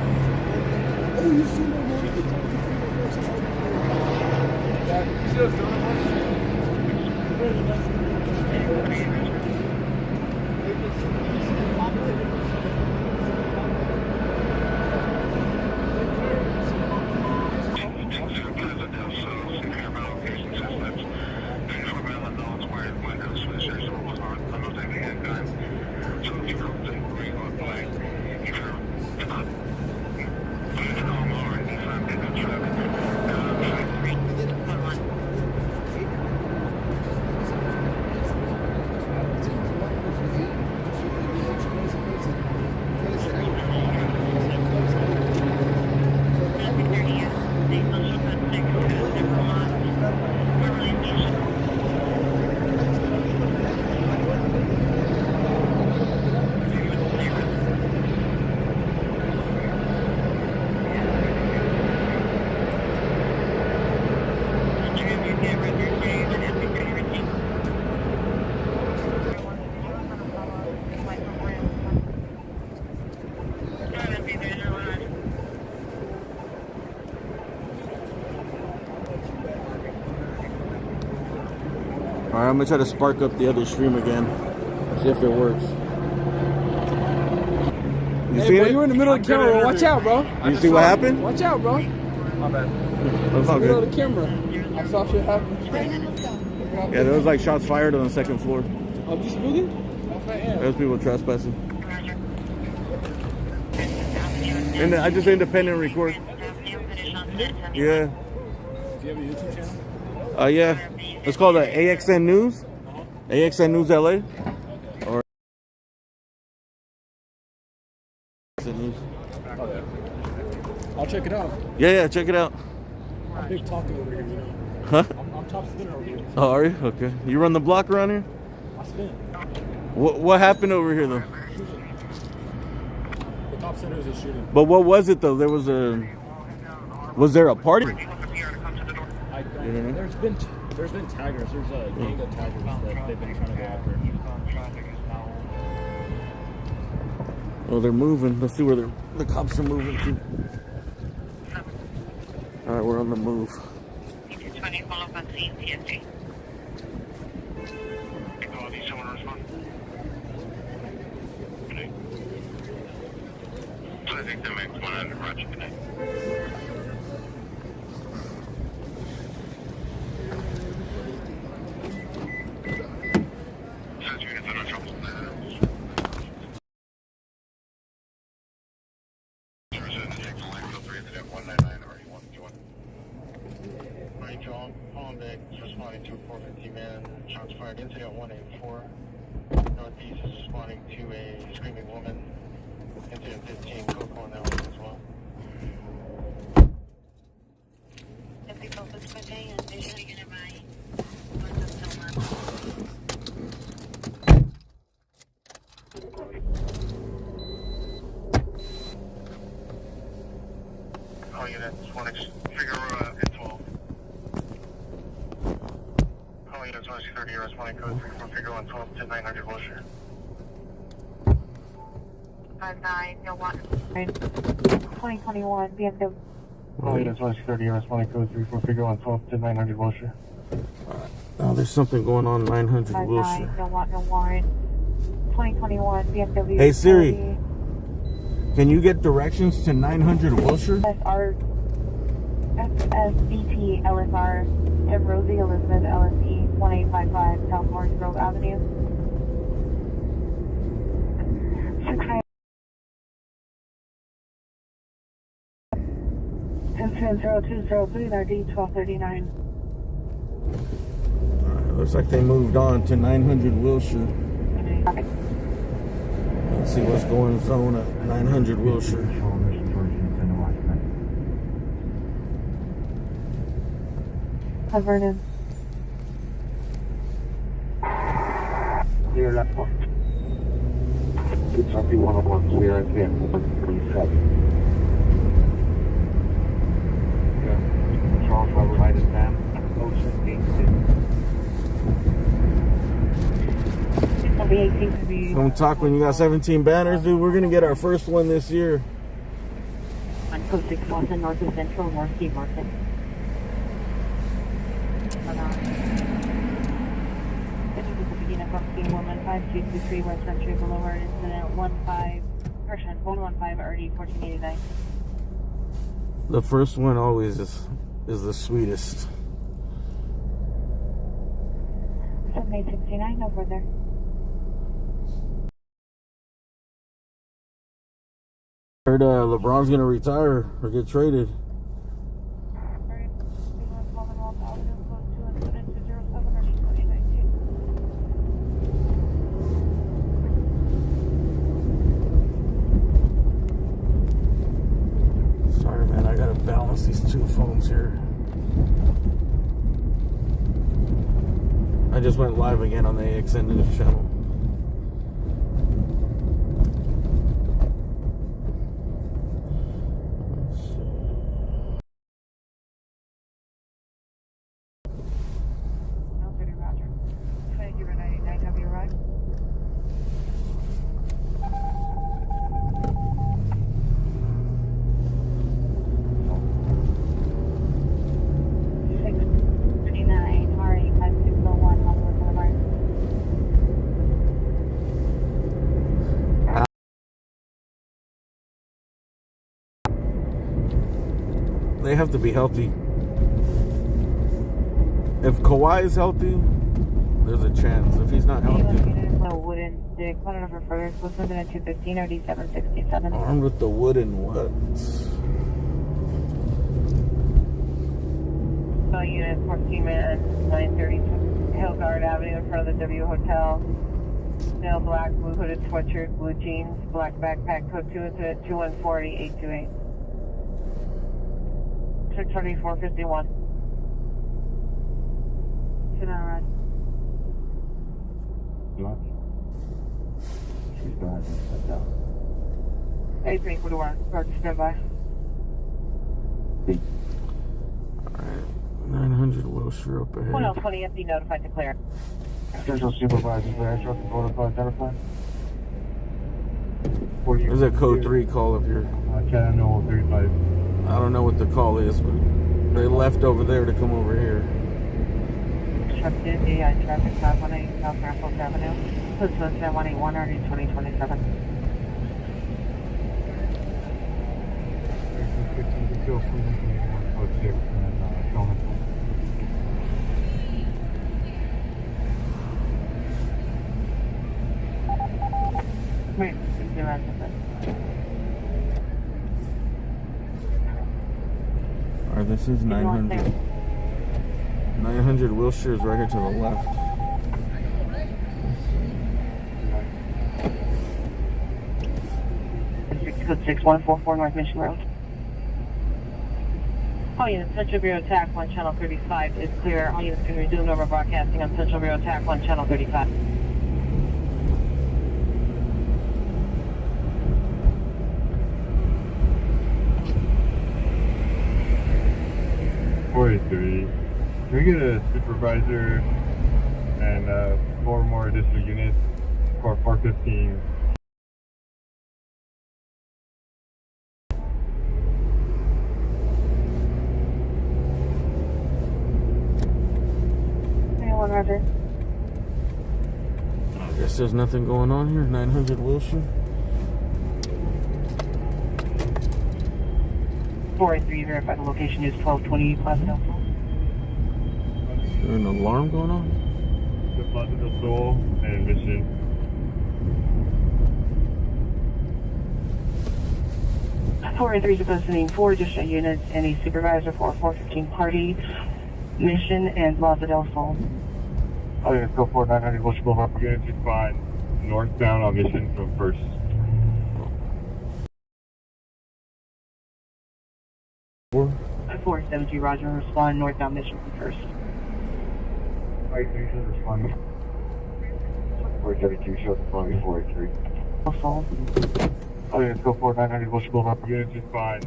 Alright, I'm gonna try to spark up the other stream again. See if it works. You see it? You're in the middle of the camera, bro. Watch out, bro. You see what happened? Watch out, bro. My bad. That's all In the middle good. of the camera. I saw shit happen. Yeah, there was like shots fired on the second floor. I'm just moving. There's people trespassing. And I just independent record. Yeah. Do you have a YouTube channel? Yeah. It's called AXN News. AXN News LA. Or AXN News. I'll check it out. Yeah, check it out. I'm big talking over here, you know. Huh? I'm top spinner over here. Oh, are you? Okay. You run the block around here? I spin. What happened over here though? The top center is just shooting. But what was it though? Was there a party? I don't know. There's been taggers. There's a gang of taggers that they've been trying to go after. Well, they're moving. Let's see where the cops are moving to. All right, we're on the move. 20 follow up on scene, TSA. I think that makes 100 Roger, good night. John, calling back, responding to a 450 man, shots fired, incident 184, North Northeast is responding to a screaming woman. Incident 15, code 4 now as well. All units, 1 Figueroa and 12. All units, 1 security, responding code 3 from Figueroa and 12 to 900 Wilshire. 2021 BMW. All units, 1 security, responding code 3 from Figueroa and 12 to 900 Wilshire. Oh, there's something going on 900 Wilshire. No warrant. 2021 BMW. Hey Siri, can you get directions to 900 Wilshire? SR SSBT LSR M. Rosie Elizabeth LSE 1855 South Orange Grove Avenue. 100203 ID 1239. Alright, looks like they moved on to 900 Wilshire. Let's see what's going on at 900 Wilshire. Hi Vernon. Clear left one. It's RP 101, clear at the end, 137. Charles Robert Light is down. Ocean 18. Don't talk when you got 17 banners, dude. We're gonna get our first one this year. On Code 6 Boston, North of Central, North Key Market. Beginning of 115 West Century Boulevard, incident 115 RD 1489. The first one always is the sweetest. 7869 over there. Heard LeBron's gonna retire or get traded. Sorry, man, I gotta balance these two phones here. I just went live again on the AXN News channel. They have to be healthy. If Kawhi is healthy, there's a chance. If he's not healthy, wooden stick, one number further, close within 215 RD 767. armed with the wooden what? Unit 14 man 930 Hillguard Avenue in front of the W Hotel. Male black, blue hooded sweatshirt, blue jeans, black backpack, code 2 incident 2140828. 63451. Sit down, Rod. Lunch. She's bad. Sit down. 8341. Park standby. Alright, 900 Wilshire up ahead. 1020 empty, notified to clear. Central Supervisor, the air truck protocol identified. There's a code 3 call up here. Channel 35. I don't know what the call is, but they left over there to come over here. Truck duty, traffic 518 South Raffles Avenue. Code 181 RD 2027. Wait, Alright, this is 900. 900 Wilshire is right here to the left. code 6144 North Mission Road. All units, Central Bureau TAC 1, Channel 35 is clear. All units can resume normal broadcasting on Central Bureau TAC 1, Channel 35. Can we get a supervisor and 4 more additional units for 415? Roger. I guess there's nothing going on here. 900 Wilshire. 483, verify the location is 1220 Plaza Del Sol. Is there an alarm going on? The Plaza del Sol and Mission. Four and 3 supposed to name 4 additional units and a supervisor for 415 Party, Mission, and Plaza del Sol. Oh, yeah, go for 900 Wilshire Boulevard. Units respond northbound on Mission from First. 470, Roger, respond northbound Mission from First. 483 shows responding. 432 shows responding 483. Del Sol. Oh, yeah, go for 900 Wilshire Boulevard. Units respond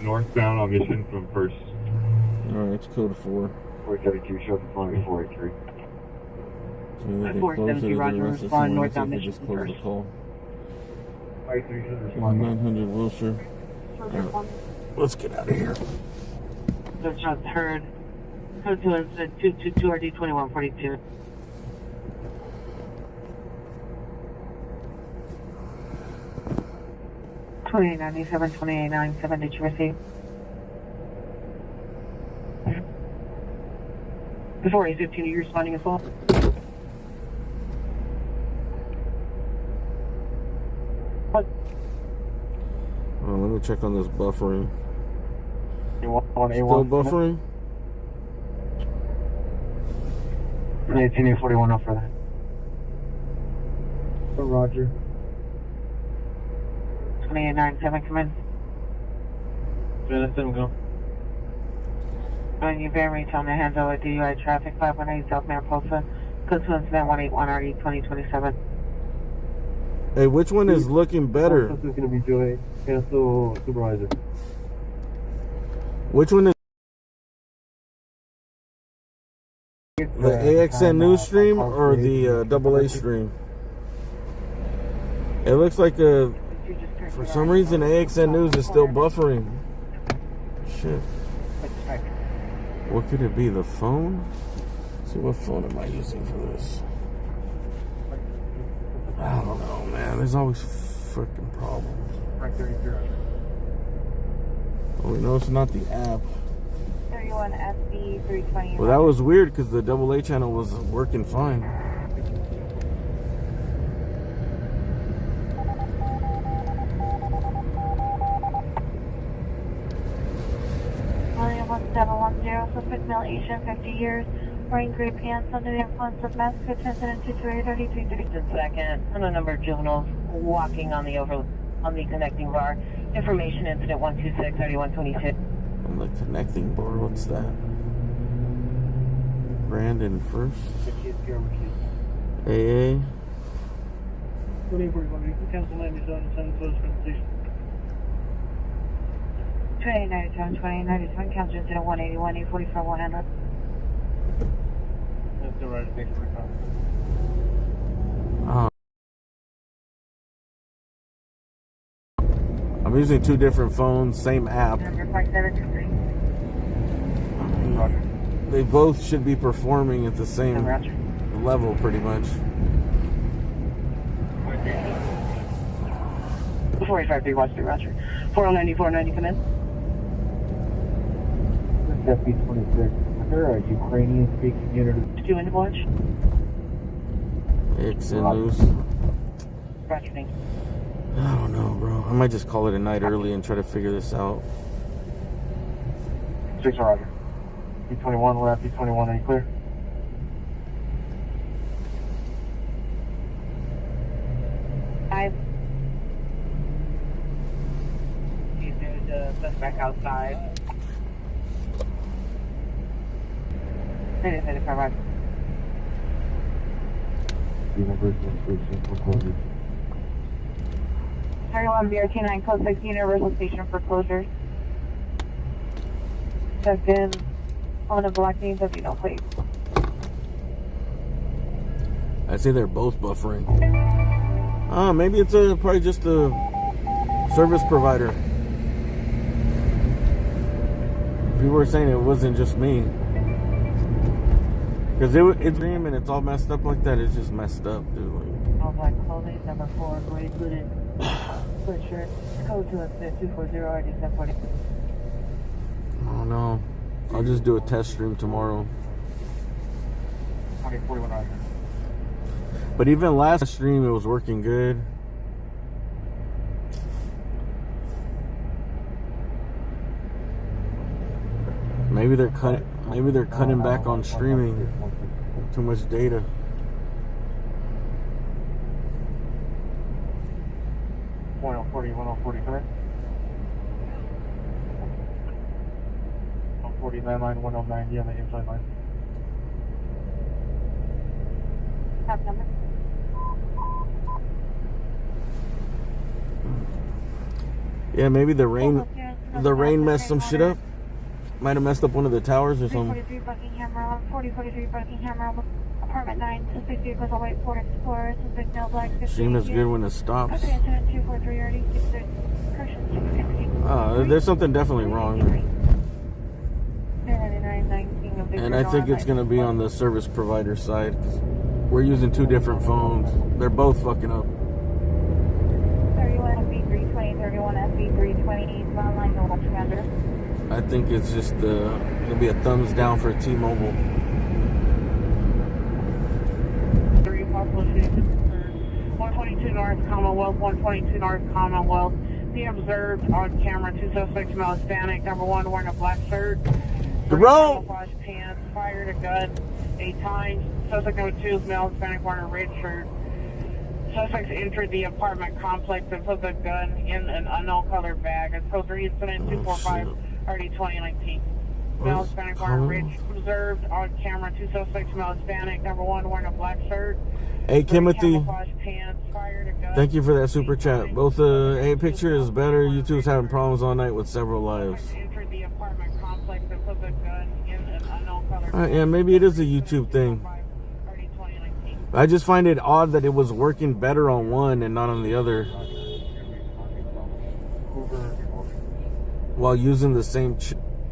northbound on Mission from First. Alright, it's code 4. 432 shows responding 483. So either they 470, close it or Roger, the rest of respond someone else northbound could Mission just close the first. call. 483 shows responding. 900 Wilshire. Let's get out of here. That's not heard. Code 2 is 222 RD 2142. $28.97, $28.97, did you receive? Before 815, are you responding as well? What? Let me check on this buffering. A1, Still buffering? 1841 up for that. So Roger. 2897, come in. Yeah, that's him go. When you bear me, tell me hands over DUI traffic 518 South Mariposa. Code 2 incident 181 RD 2027. Hey, which one is looking better? This is going to be Joey. Cancel supervisor. Which one is the AXN news stream or the AA stream? It looks like for some reason AXN news is still buffering. Shit. What could it be? The phone? Let's see, what phone am I using for this? I don't know, man. There's always freaking problems. Oh, we know it's not the app. 31 SB 320. Well, that was weird because the AA channel was working fine. William 1710, suspect male, Asian, 50 years, wearing gray pants under the influence of meth, could incident to 233. Just a second. On a number of juveniles walking on the connecting bar. Information incident 126 3122. On the connecting board, what's that? Brandon first. AA. 2897, 2897, counter incident 181, 844 100. That's the right thing for the car. I'm using 2 different phones, same app. Number 5723. They both should be performing at the same level, pretty much. 4853 Watch 3 Roger. 4090 490 come in. FB26. Is there a Ukrainian speaking unit? 2 into watch. AXN news. Roger, thank you. I don't know, bro. I might just call it a night early and try to figure this out. 6 Roger. B21, we're at B21. Are you clear? suspect outside. It is 85. For closure. 31 BRT9 code 6 Universal Station for closure. Checked in on a black BMW plate. I say they're both buffering. Maybe it's probably just a service provider. People were saying it wasn't just me. Because it's dream and it's all messed up like that. It's just messed up, dude. Like, All black clothing, number 4, gray hooded sweatshirt, code to assist 240 ID 740. oh no. I'll just do a test stream tomorrow. 41 right. But even last stream, it was working good. Maybe they're cutting back on streaming. Too much data. Point 40, 1045. 140 landline 1090 on the inside line. Have number. Yeah, maybe the rain messed some shit up. Might have messed up one of the towers or something. 343 Buckingham Road, 4043 Buckingham Road, apartment 9, suspect vehicles await Ford Explorer, suspect no black. Stream is good when it stops. Okay, incident 243 already, There's something definitely wrong. 9919 And I think it's going to be on the service provider side. 'Cause we're using two different phones. They're both fucking up. 31 FB320, 31 FB320, online no watch commander. I think it's just it'll be a thumbs down for T-Mobile. 3 possible shootings. 122 North Commonwealth, 122 North Commonwealth. The observed on camera 2 suspects, male Hispanic. Number 1 wearing a black shirt. Jerome! Camouflage pants, fired a gun 8 times. Suspect number 2 is male Hispanic wearing a red shirt. Suspects entered the apartment complex and put the gun in an unknown color bag. It's code 3 incident 245 RD 2019. Male Hispanic wearing a red observed on camera 2 suspects, male Hispanic. Number 1 wearing a black shirt. Hey, Timothy. Camouflage pants, fired a gun. Thank you for that super chat. Both A picture is better. YouTube's having problems all night with several lives. Entered the apartment complex and put the gun in an unknown color. Yeah, maybe it is a YouTube thing. I just find it odd that it was working better on one and not on the other, while using the same,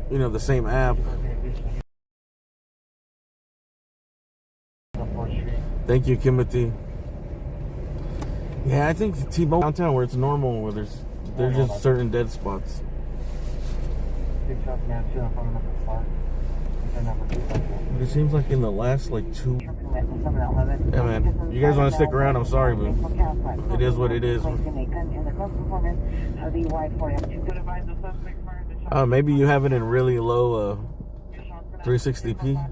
the same app. Thank you, Timothy. Yeah, I think T-Mobile downtown where it's normal, where there's just certain dead spots. But it seems like in the last 2. Yeah, man. You guys want to stick around? I'm sorry, but it is what it is. Maybe you have it in really low 360p.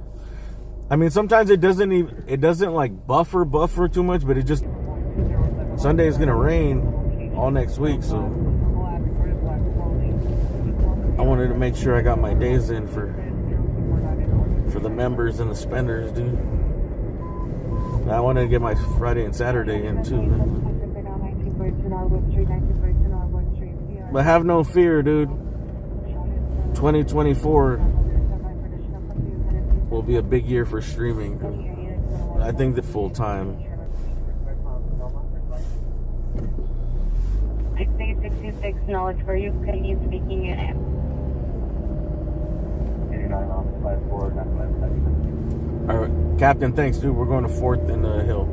I mean, sometimes it doesn't like buffer too much, but it just Sunday is gonna rain all next week, so I wanted to make sure I got my days in for the members and the spenders, dude. I wanted to get my Friday and Saturday in too, man. But have no fear, dude. 2024 will be a big year for streaming, dude. I think that full time. 6866 knowledge for you. Canadian speaking in. 89 on 54, 95. All right, Captain, thanks, dude. We're going to 4th and Hill.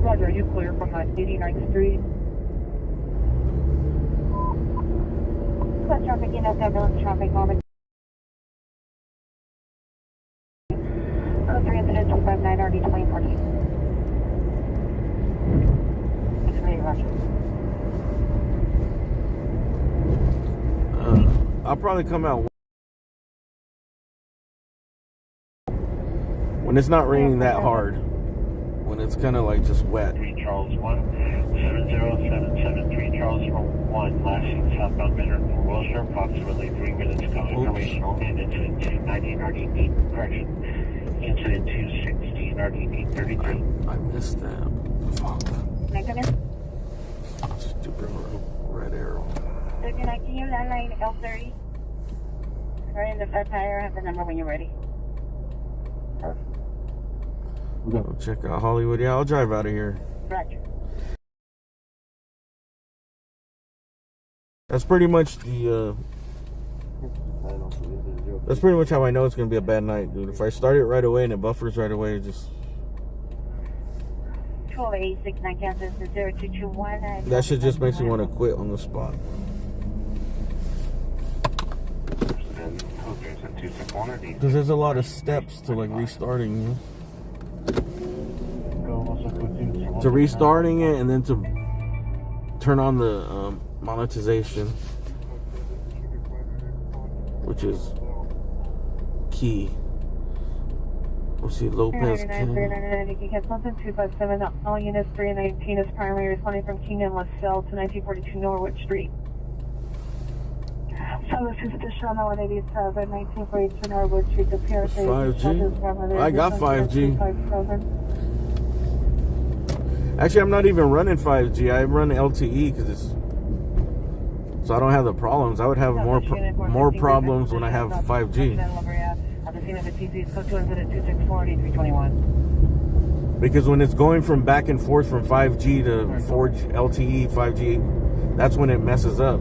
Roger, are you clear from 89th Street? Plus traffic in ambulance traffic moment. 03 incident 259 RD 2014. I'll probably come out when it's not raining that hard, when it's kind of like just wet. Charles 1, 70773 Charles 1, lashing southbound Manor for Wilshire, approximately 3 minutes ago. Information only, and incident 219 RD8, correction, incident 216 RD833. I missed that. Fuck. Can I come in? Stupid red arrow. So can I give you landline L30? Right in the flat tire. I have the number when you're ready. Go check out Hollywood. Yeah, I'll drive out of here. Roger. That's pretty much the. That's pretty much how I know it's gonna be a bad night, dude. If I start it right away and it buffers right away, it just. 12-869 Kansas 0221. That shit just makes me want to quit on the spot. Because there's a lot of steps to like restarting, you know? To restarting it and then to turn on the monetization, which is key. We'll see Lopez. All units 319 is primary responding from Kingdom LaSalle to 1942 Norwood Street. So this is Fisher on the 187, 1942 Norwood Street. The PRC 5G. I got 5G. Actually, I'm not even running 5G. I run LTE because it's so I don't have the problems. I would have more problems when I have 5G. Because when it's going from back and forth from 5G to 4G, LTE, 5G, that's when it messes up.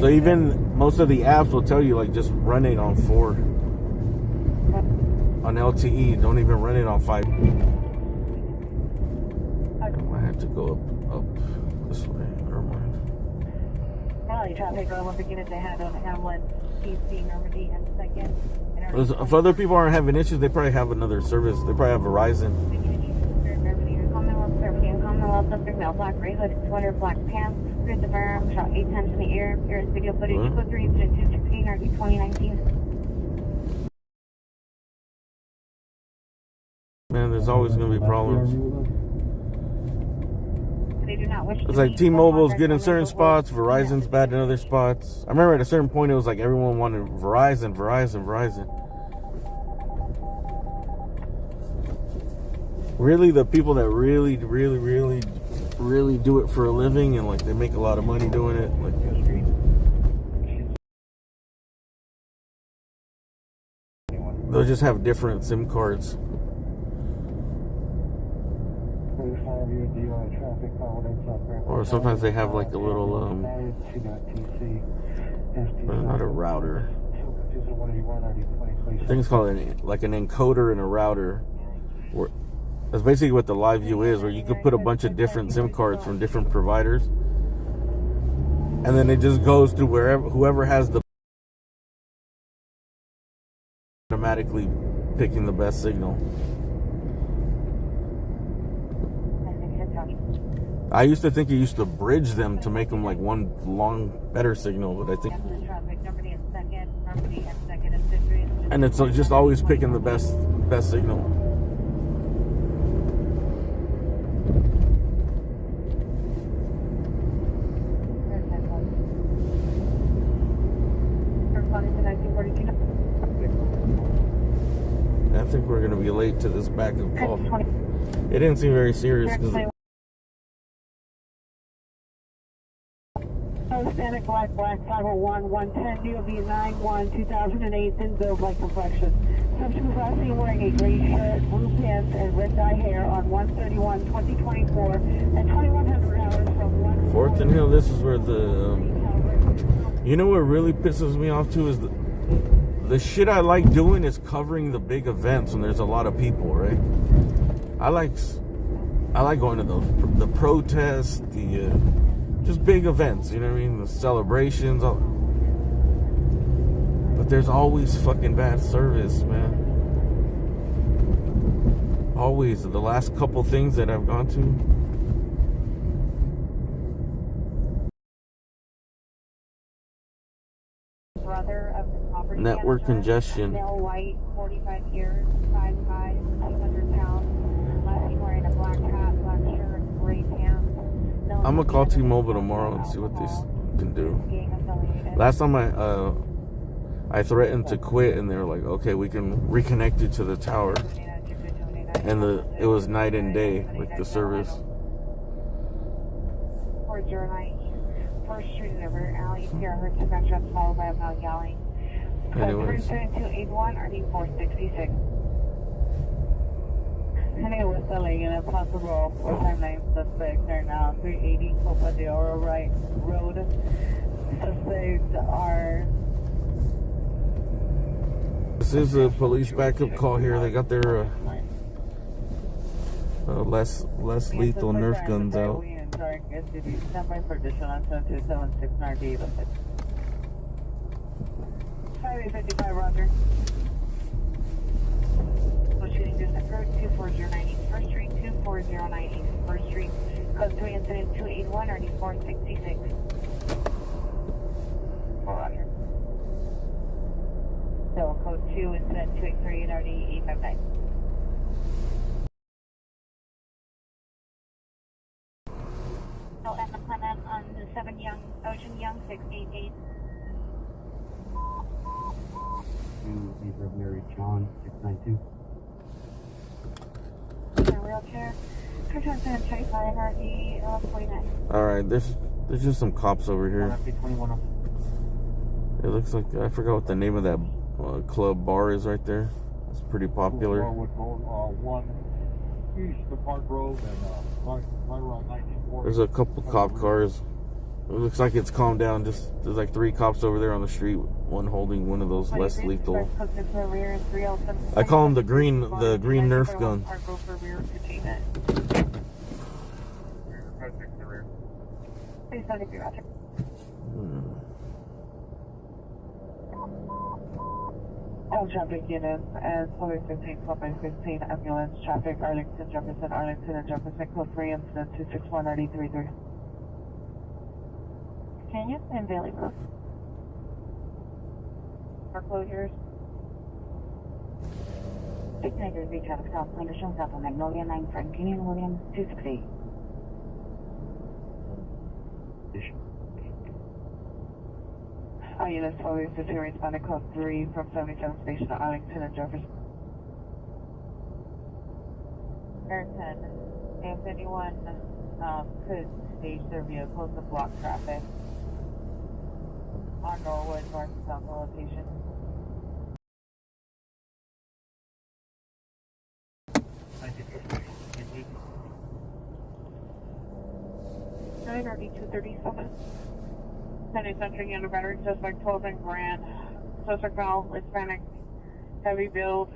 So even most of the apps will tell you like just run it on 4 on LTE. Don't even run it on 5. I had to go up this way. Never mind. Valley traffic over beginning to head on Hamlin, PC, Normandy, and second. If other people aren't having issues, they probably have another service. They probably have Verizon. Commonwealth District Mail, black bracelet, sweater, black pants, grid the firearm, shot 8 times in the air. Here is video footage, clip 3, 216, RD 2019. Man, there's always going to be problems. They do not wish It's like T-Mobile's good in certain spots, Verizon's bad in other spots. I remember at a certain point it was like everyone wanted Verizon. Really, the people that really do it for a living and like they make a lot of money doing it, like they'll just have different SIM cards. Or sometimes they have like a little not a router. I think it's called like an encoder and a router. That's basically what the live view is, where you could put a bunch of different SIM cards from different providers, and then it just goes to whoever has the automatically picking the best signal. I used to think you used to bridge them to make them like one long, better signal, but I think, and it's just always picking the best signal. I think we're going to be late to this backup call. It didn't seem very serious. Hispanic black 501 110 DOV 91 2008 thin build like complexion. Subject was last seen wearing a gray shirt, blue pants, and red dye hair on 1/31/2024 at 2100 hours from 1. 4th and Hill. This is where the you know what really pisses me off too is the shit I like doing is covering the big events when there's a lot of people, right? I like going to the protests, the just big events, you know what I mean? The celebrations. But there's always fucking bad service, man. Always. The last couple things that I've gone to. Brother of the property Network manager, congestion. Male white, 45 years, 5'5", 200 pounds. Last seen wearing a black hat, black shirt, I'm gonna call T-Mobile tomorrow and see what they can do. Last time I threatened to quit, and they were like, "Okay, we can reconnect you to the tower." And it was night and day, like the service. 409 First Street, River Alley, Sierra Hertz, Metro, followed by Mount Galley. Anyways. 37281, RD 466. Anyway, selling in a possible full-time name suspects are now 380 Copa de Oro Right Road. Suspects are... This is a police backup call here. They got their less lethal Nerf guns out. Standby for additional 7276 RD. 5855, Roger. Shooting just occurred 24090 First Street, 24090 First Street, code 3 incident 281 RD 466. Roger. So code 2 incident 283 RD 859. Oh, and McLennan on the 7 Young, Ocean Young 688. Beaver Mary John 692. Wheelchair. Control center 25 RD 49. All right, there's just some cops over here. It looks like I forgot what the name of that club bar is right there. It's pretty popular. One east of Park Road and right around 1940. There's a couple cop cars. It looks like it's calmed down. Just there's like 3 cops over there on the street. One holding one of those less lethal. I call them the green Nerf gun. All traffic units and 15, 15 ambulance traffic, Arlington, and Jefferson, code 3 incident 261 RD33. Virginia and Bailey Road. Foreclosures. 693 Beach traffic stop, Linger shows up on Magnolia 9 Frank Union Williams 268. Units 1252 responded code 3 from 77 station to Arlington and Jefferson. Ayrton, if anyone could stage their vehicles to block traffic on Norwood, north and south location. Nine RD 237. Penny entering into battery, suspect 12 and Grand. Suspect male, Hispanic, heavy build,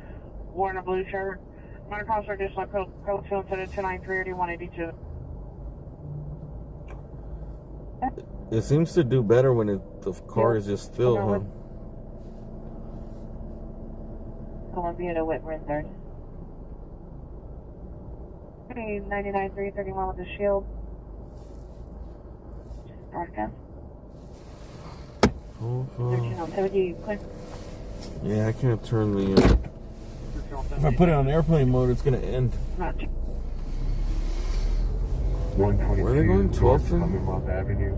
wore in a blue shirt. Monocross additional code 2 incident 293 RD 182. It seems to do better when the car is just filled, huh? Columbia to Whitmer 3rd. 99 331 with the shield. Northbound. Yeah, I can't turn the. If I put it on airplane mode, it's gonna end. Where are they going? 12th? Commonwealth Avenue.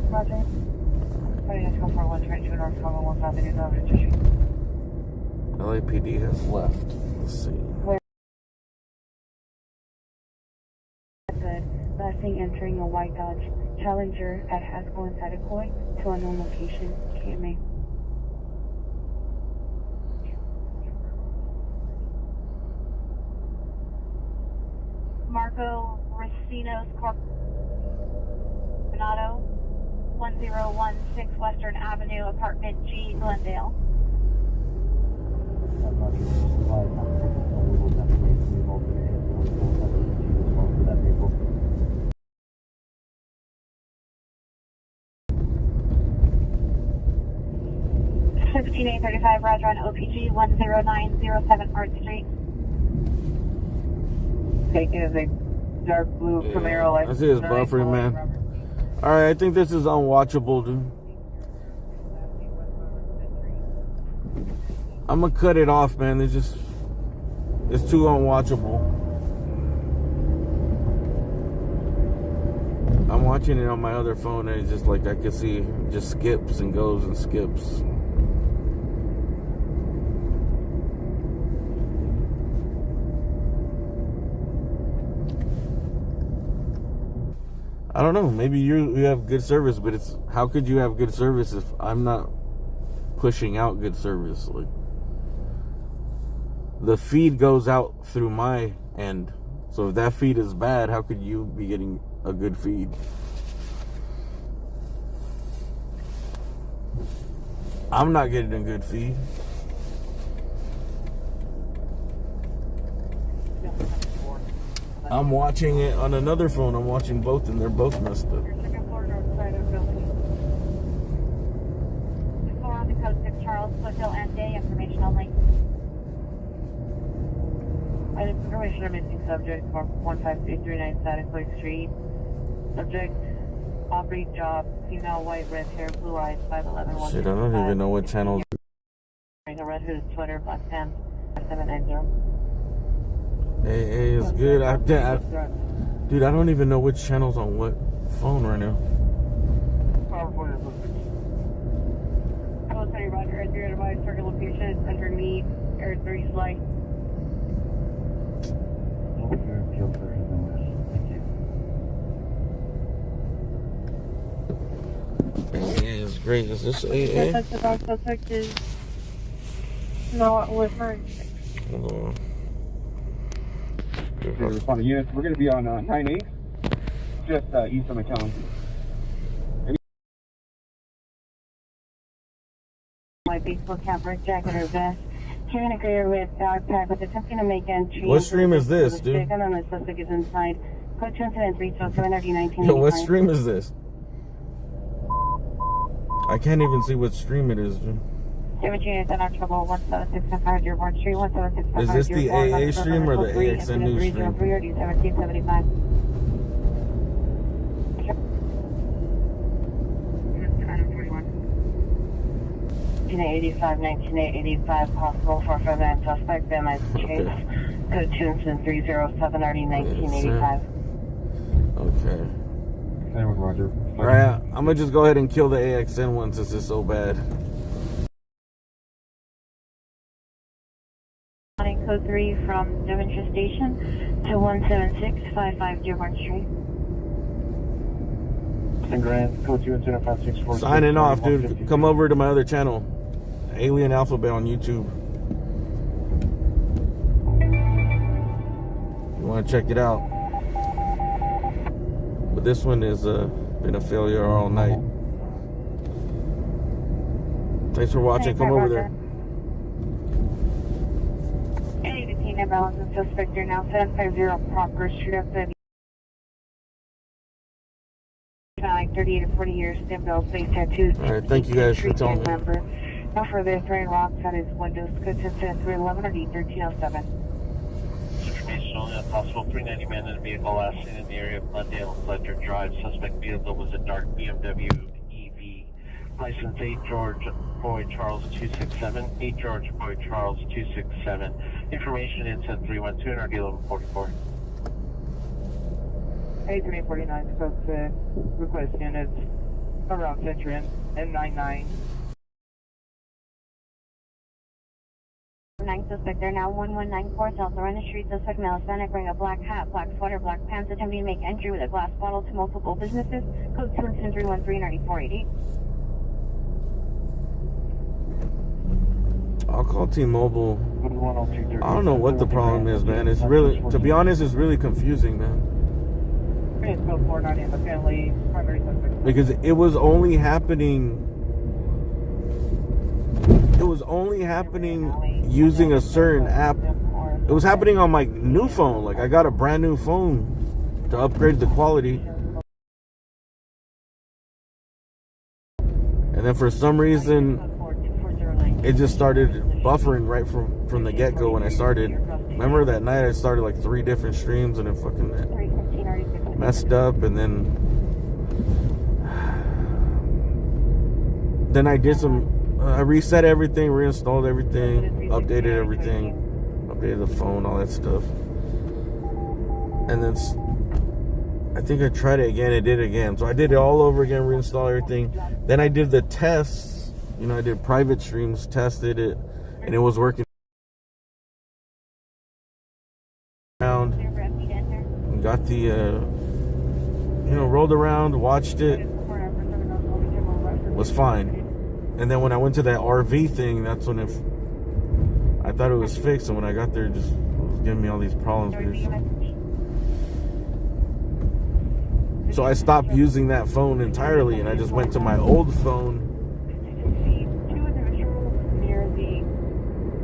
Roger. Let's go for 122 North Commonwealth Avenue. LAPD has left. Let's see. Last thing entering a white Dodge Challenger at Haskell and Satakoy to a known location, KMA. Marco Racino's Coronado, 1016 Western Avenue, Apartment G, Glendale. I'm not sure if it's live. We will have to wait for the involved in it. We'll have to that vehicle. 16835 Roger on OPG 10907 Art Street. Taking is a dark blue Camaro. I see it's buffering, man. Alright, I think this is unwatchable, dude. I'm gonna cut it off, man. It's too unwatchable. watching it on my other phone, and it's just like I could see just skips and goes and skips. I don't know. Maybe you have good service, but it's how could you have good service if I'm not pushing out good service? Like the feed goes out through my end, so if that feed is bad, how could you be getting a good feed? I'm not getting a good feed. I'm watching it on another phone. I'm watching both, and they're both messed up. Second floor north side of building. Floor on the code 6 Charles, Foothill, and Day, information only. Information are missing subject for 15339 Static Lake Street. Subject, Aubrey job, female, white, red hair, blue eyes, 5'11". Shit, I don't even know what channels. Wearing a red hooded sweater, black pants, 790. Hey, it's good. Dude, I don't even know which channel's on what phone right now. Code 30 Roger, at your advice, target location is underneath Air 3 Slight. Hey, it's great. Is this AA? That's about suspect is not with her. Hold on. Responding units. We're going to be on 9-8, just east of McAllen. My baseball cap, red jacket, or vest. Carrying a gray red backpack with attempting to make entry. What stream is this, dude? Second on the suspect is inside. Code 2 incident 3, so 719. Yo, what stream is this? I can't even see what stream it is, dude. 17 units in our trouble, 17655 Dearborn Street, 17655 Is this the AA stream or the AXN news stream? 1775. 1985, 1985, possible for further suspect, then I chase. Code 2 incident 307, already 1985. Okay. Anyone, Roger. Alright, I'm gonna just go ahead and kill the AXN one since it's so bad. Code 3 from Devonshire Station to 17655 Dearborn Street. Grand, code 2 incident 564. Signing off, dude. Come over to my other channel, Alien Alphabet on YouTube. You want to check it out. But this one has been a failure all night. Thanks for watching. Come over there. Any detained imbalance and suspect are now 750 Proctor Street outside. Like 38 to 40 years, stem bells, face tattoos. Alright, thank you guys for telling me. Member. No further throwing rocks at his windows. Code 311 or D1307. Information only on possible 390 man in a vehicle last seen in the area of Glendale and Fletcher Drive. Suspect vehicle was a dark BMW EV. License 8 George Boy Charles 267. 8 George Boy Charles 267. Information inset 312 and RD 1144. 8349 code 6. Request units around Century and 99. 9 suspect, they're now 1194 South Lorena Street. Suspect male Hispanic wearing a black hat, black sweater, black pants, attempting to make entry with a glass bottle to multiple businesses. Code 21313 9488. I'll call T-Mobile. I don't know what the problem is, man. It's really, to be honest, it's really confusing, man. It's code 490 the family primary suspect. Because it was only happening using a certain app. It was happening on my new phone. Like, I got a brand new phone to upgrade the quality. And then for some reason, it just started buffering right from the get-go when I started. Remember that night I started like 3 different streams and it fucking messed up, and then I did some I reset everything, reinstalled everything, updated everything, updated the phone, all that stuff. And then I think I tried it again. It did it again. So I did it all over again, reinstall everything. Then I did the tests. You know, I did private streams, tested it, and it was working. Around, got the, rolled around, watched it, was fine. And then when I went to that RV thing, that's when I thought it was fixed. And when I got there, it just was giving me all these problems. So I stopped using that phone entirely, and I just went to my old phone,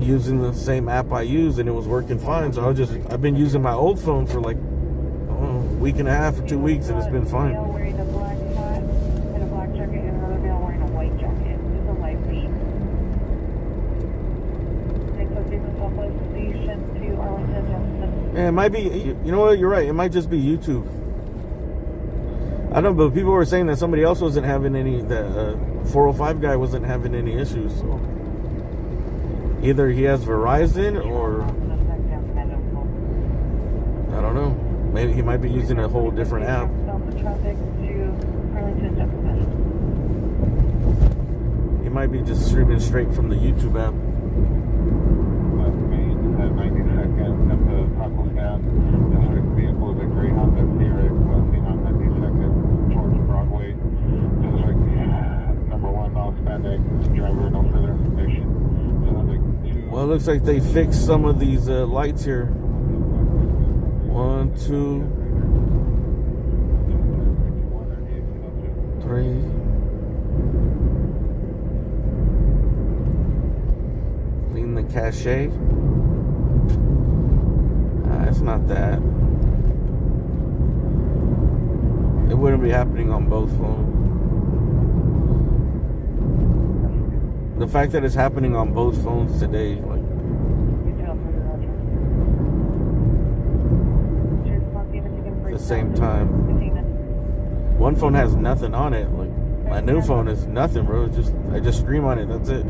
using the same app I use, and it was working fine. So I've been using my old phone for like a week and a half or 2 weeks, and it's been fine. Yeah, it might be, you know what, you're right, it might just be YouTube. I don't know, but people were saying that somebody else wasn't having any, the 405 guy wasn't having any issues. So either he has Verizon or, I don't know, maybe he might be using a whole different app. He might be just streaming straight from the YouTube app. Well, it looks like they fixed some of these lights here. 1, 2, 3. Clean the cache. It's not that. It wouldn't be happening on both phones. The fact that it's happening on both phones today, like, at the same time. One phone has nothing on it. Like, my new phone is nothing, bro. I just stream on it. That's it.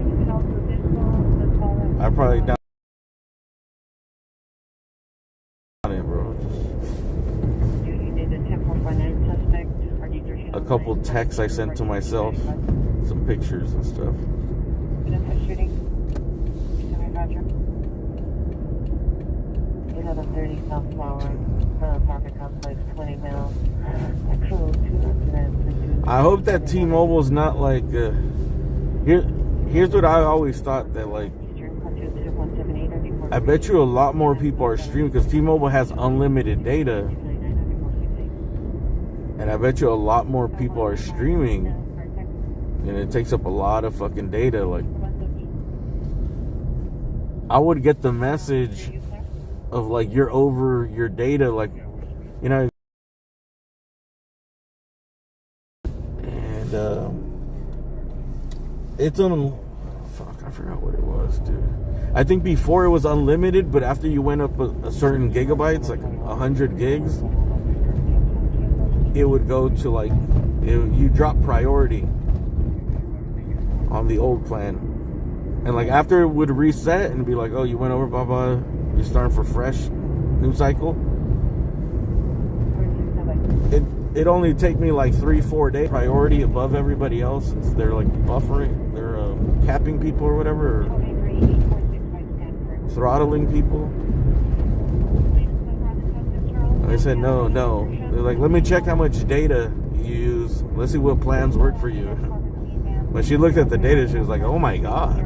I probably down on it, bro. A couple texts I sent to myself, some pictures and stuff. Another 30 Sunflower, apartment complex, 20 mil. I hope that T-Mobile's not like, here's what I always thought, that like, I bet you a lot more people are streaming, because T-Mobile has unlimited data, and I bet you a lot more people are streaming, and it takes up a lot of fucking data. Like, I would get the message of like, you're over your data, like, you know, and it's on, fuck, I forgot what it was, dude. I think before it was unlimited, but after you went up a certain gigabytes, like 100 gigs, it would go to like, you drop priority on the old plan, and like after it would reset and be like, oh, you went over, blah blah, you're starting for fresh new cycle. It only take me like 3-4 days priority above everybody else, since they're like buffering, they're capping people or whatever, or throttling people. And I said no. They're like, let me check how much data you use. Let's see what plans work for you. But she looked at the data, she was like, oh my god.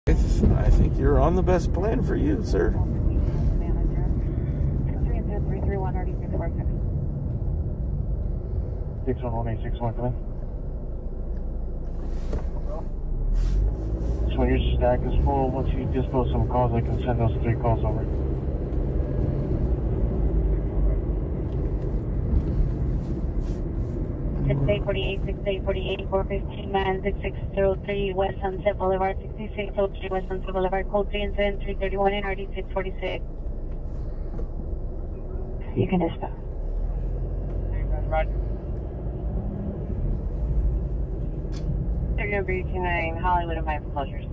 I think you're on the best plan for you, sir. 611-861, come in. So your stack is full. Once you dispose some calls, I can send those 3 calls over. Six eight 415 man 6603 West Sunset Boulevard, 6603 West Sunset Boulevard, code 3 and 331 NRD 646. You can dispatch. Roger. They're going to be 29 Hollywood and my pleasures.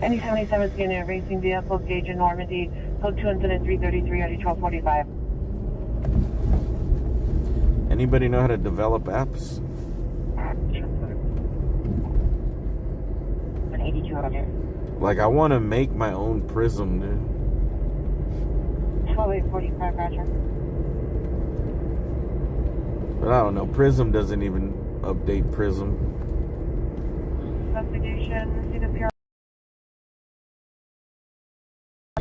Any 77 scanning a racing vehicle, gauge in Normandy, code 2 incident 333 at 1245. Anybody know how to develop apps? 182 Roger. Like, I want to make my own Prism, dude. 12845 Roger. But I don't know. Prism doesn't even update Prism. Investigation, see the PR.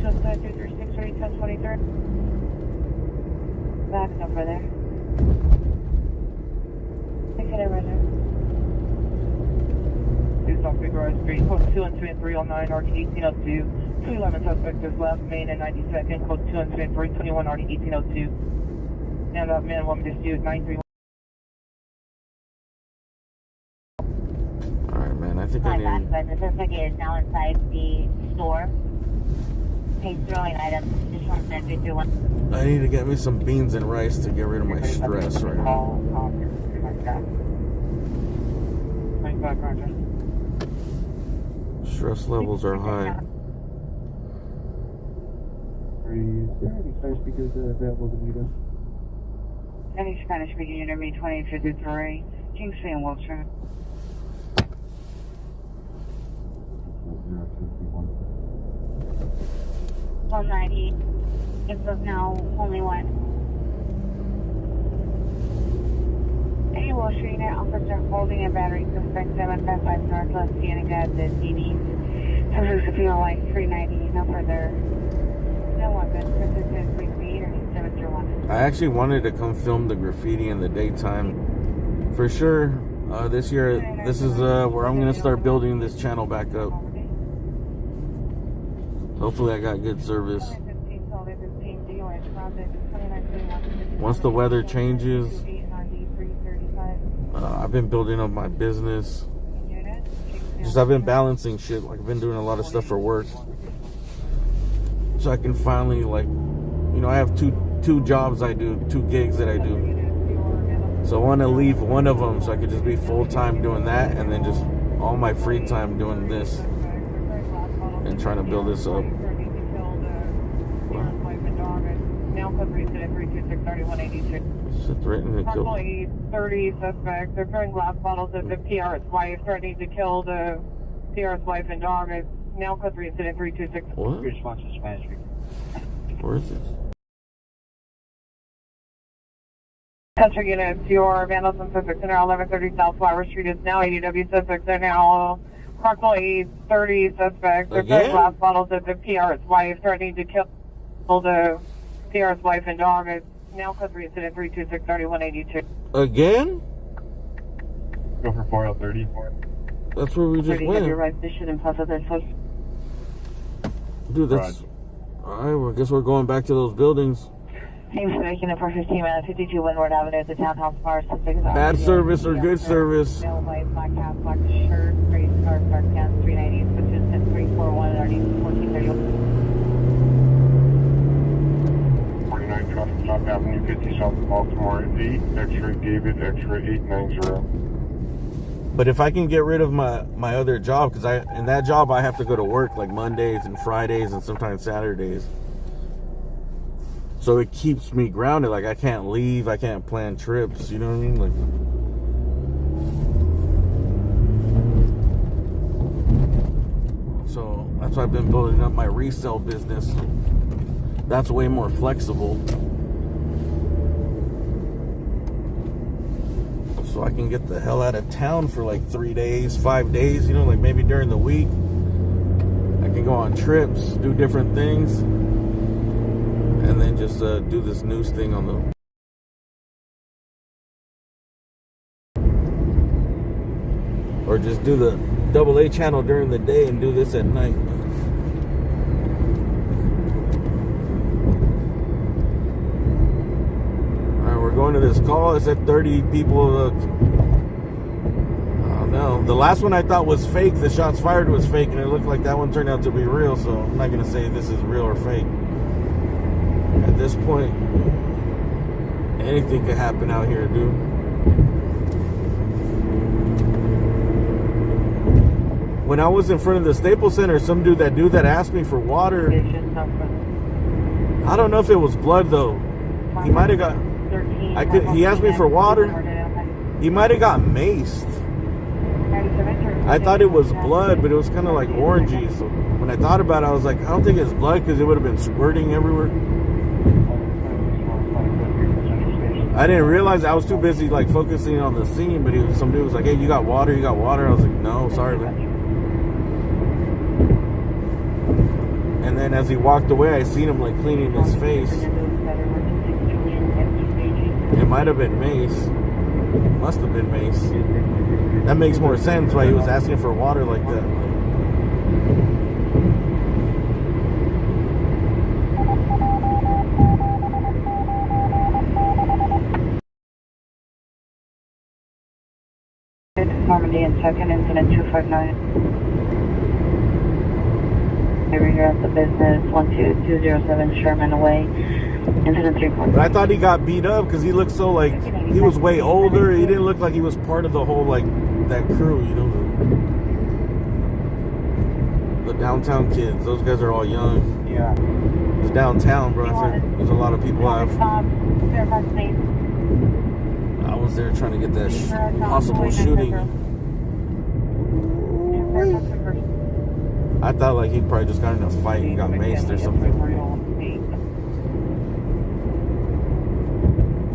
Just 236 ready, 1023. Back over there. Take it over there. East on Figueroa Street, code 2 incident 309, RT 1802. 211 suspect is left, main and 92nd, code 2 incident 321, RT 1802. Stand up, man, woman dispute 931. Alright, man. I think I Hi, need... guys. The suspect is now inside the store. He's throwing items. Just one minute, 331. I need to get me some beans and rice to get rid of my stress right now. Stress levels are high. Spanish speakers available to meet us? Any Spanish speaking unit, me 2053, Kingsley and Wilshire. 190. It was now only one. Any Wilshire unit, officer holding a battery suspect 755 Northwest Sienna at the DD. Suspects feel like 390, no further. No weapon, persistent 3 feet or 701. I actually wanted to come film the graffiti in the daytime. For sure, this year, this is where I'm going to start building this channel back up. Hopefully I got good service. Once the weather changes, I've been building up my business. Just I've been balancing shit. Like I've been doing a lot of stuff for work. So I can finally like, you know, I have two jobs I do, 2 gigs that I do. So I want to leave one of them so I could just be full-time doing that and then just all my free time doing this and trying to build this up. Threatening to kill. Approximately 30 suspects. They're throwing glass bottles at the PR's wife, threatening to kill the PR's wife and dog. It's now code 3 incident 326. What? Response to Spanish. Where is this? Country units, your vandalism suspects are now 1130 South Flower Street is now ADW suspects are now approximately 30 suspects. They're throwing glass bottles at the PR's wife, threatening to kill the PR's wife and dog. It's now code 3 incident 326 3182. Again? Go for 4030. That's where we just went. Your right position and plus other source. Dude, that's... Alright, well, I guess we're going back to those buildings. Team making it for 15 minutes, 52 Windward Avenue at the Townhouse Bar. Bad service or good service? Male white, black hat, black shirt, gray scarf, dark pants, 390, switches at 341, 1431. 49 traffic stop Avenue 50 South Baltimore 8, X-ray David, X-ray 890. But if I can get rid of my other job, because in that job I have to go to work like Mondays and Fridays and sometimes Saturdays. So it keeps me grounded. Like I can't leave, I can't plan trips. You know what I mean? Like, so that's why I've been building up my resale business. That's way more flexible. So I can get the hell out of town for like 3 days, 5 days, you know, like maybe during the week. I can go on trips, do different things, and then just do this news thing on the... Or just do the AA channel during the day and do this at night. Going to this call. It said 30 people. I don't know. The last one I thought was fake. The shots fired was fake, and it looked like that one turned out to be real. So I'm not gonna say this is real or fake. At this point, anything could happen out here, dude. when I was in front of the Staples Center, some dude that asked me for water. I don't know if it was blood though. He might have got. He asked me for water. He might have got maced. I thought it was blood, but it was kind of like orangey. So when I thought about it, I was like, I don't think it's blood because it would have been squirting everywhere. I didn't realize. I was too busy like focusing on the scene, but some dude was like, hey, you got water? You got water? I was like, no, sorry, man. And then as he walked away, I seen him like cleaning his face. It might have been mace. Must have been mace. That makes more sense why he was asking for water like that. Normandy and second incident 259. Over here at the business 12207 Sherman Way. Incident 340. But I thought he got beat up because he looked so like he was way older. He didn't look like he was part of the whole like that crew, you know. The downtown kids. Those guys are all young. Yeah. It's downtown, bro. There's a lot of people out. I was there trying to get that possible shooting. I thought like he probably just got in a fight and got maced or something.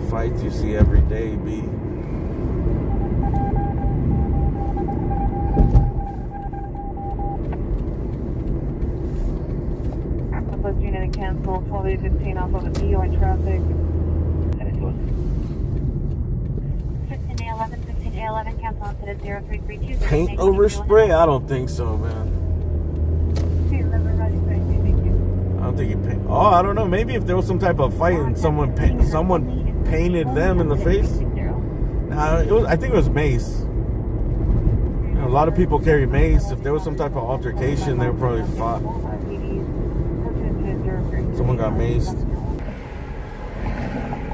Fights you see every day, B. Bus unit cancel 12:15 off of the PO in traffic. 15A11 cancel incident 0332. Paint over spray? I don't think so, man. I don't think he paint. Oh, I don't know. Maybe if there was some type of fight and someone painted them in the face. Nah, I think it was mace. You know, a lot of people carry mace. If there was some type of altercation, they were probably fought. Someone got maced.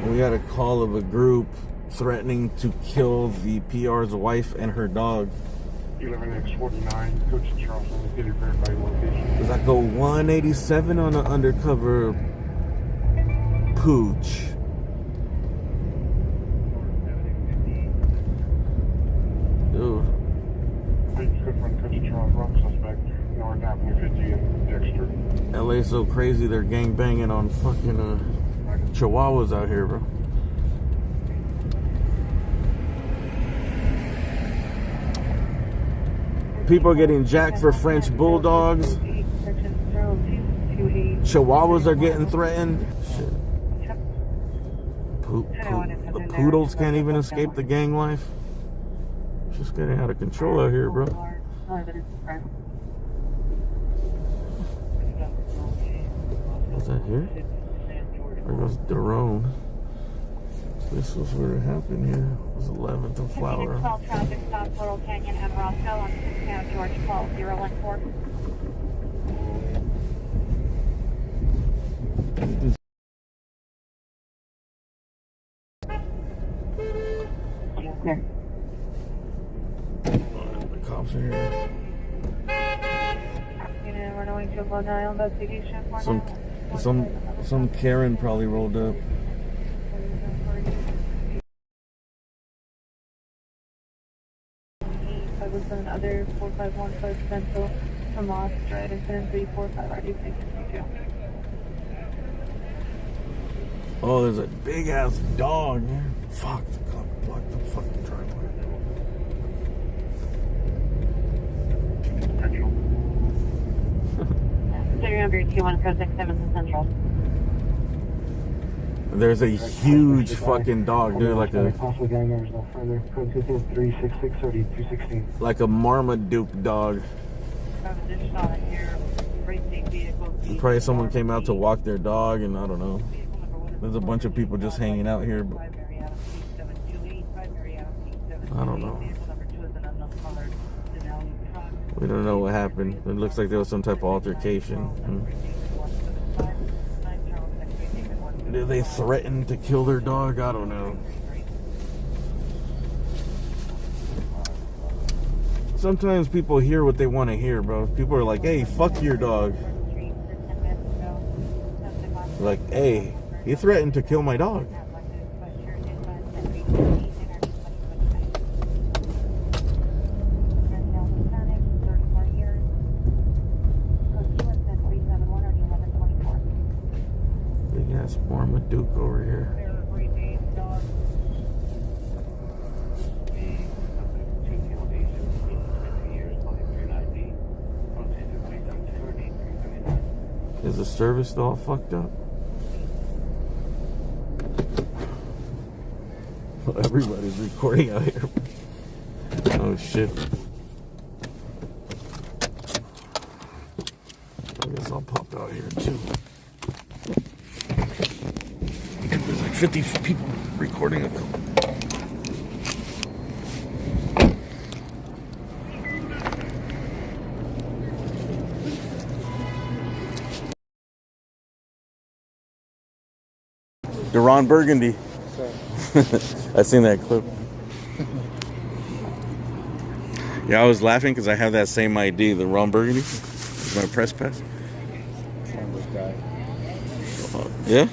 We got a call of a group threatening to kill the PR's wife and her dog. 11X49, Coach Charles, indicated verified location. Cause I go 187 on an undercover pooch. Dude. Coach Charles, rock suspect, North Avenue 50 in Dexter. LA so crazy, they're gang banging on fucking chihuahuas out here, bro. People getting jacked for French bulldogs. Chihuahuas are getting threatened. Shit. The poodles can't even escape the gang life. It's just getting out of control out here, bro. Is that here? There goes Daron. This was where it happened here. It was 11th and Flower. 12 traffic stop Laurel Canyon and Roscoe on Count George 12014. The cops are here. We're going to go now investigation for Some Karen probably rolled up. Other 4515 Central from Lost Drive incident 345 RD662. Oh, there's a big ass dog, man. Fuck, the cop blocked the fucking driveway. Central. 300-21-467 Central. There's a huge fucking dog, dude, like a Marmaduke dog. Probably someone came out to walk their dog, and I don't know. There's a bunch of people just hanging out here, but I don't know. We don't know what happened. It looks like there was some type of altercation. Did they threaten to kill their dog? I don't know. Sometimes people hear what they want to hear, bro. People are like, hey, fuck your dog. Like, hey, he threatened to kill my dog. Big ass Marmaduke over here. Is the service all fucked up? Well, everybody's recording out here. Oh shit. I guess I'll pop out here too. There's like 50 people recording of it. Ron Burgundy. I seen that clip. Yeah, I was laughing because I have that same ID, the Ron Burgundy. It's my press pass. Yeah?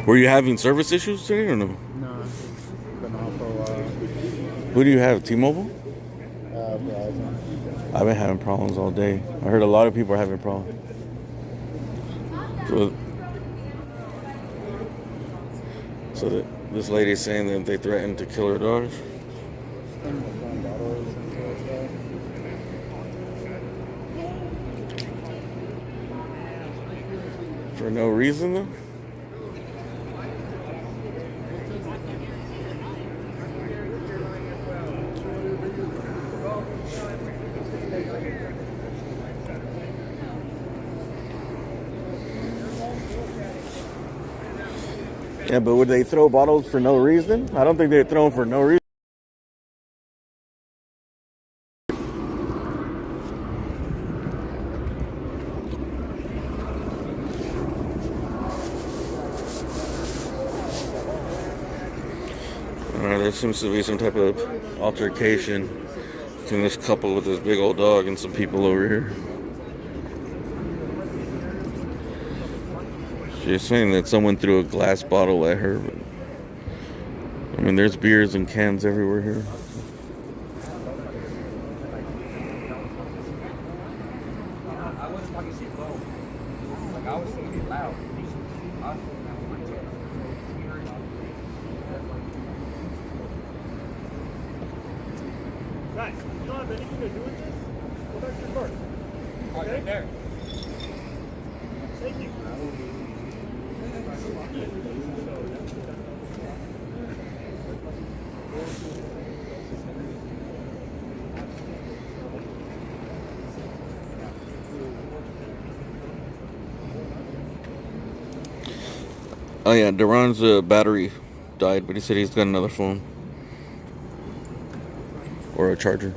Were you having service issues today or no? No, been off for a while. Who do you have? T-Mobile? Verizon. I've been having problems all day. I heard a lot of people are having problems. So this lady's saying that they threatened to kill her daughter. For no reason, though? Yeah, but would they throw bottles for no reason? I don't think they're throwing for no reason. There seems to be some type of altercation between this couple with this big old dog and some people over here. She's saying that someone threw a glass bottle at her. But, I mean, there's beers and cans everywhere here. Guys, you don't have anything to do with this? Go back to your car. Okay, there. Thank you. Oh yeah, Duran's battery died, but he said he's got another phone. Or a charger.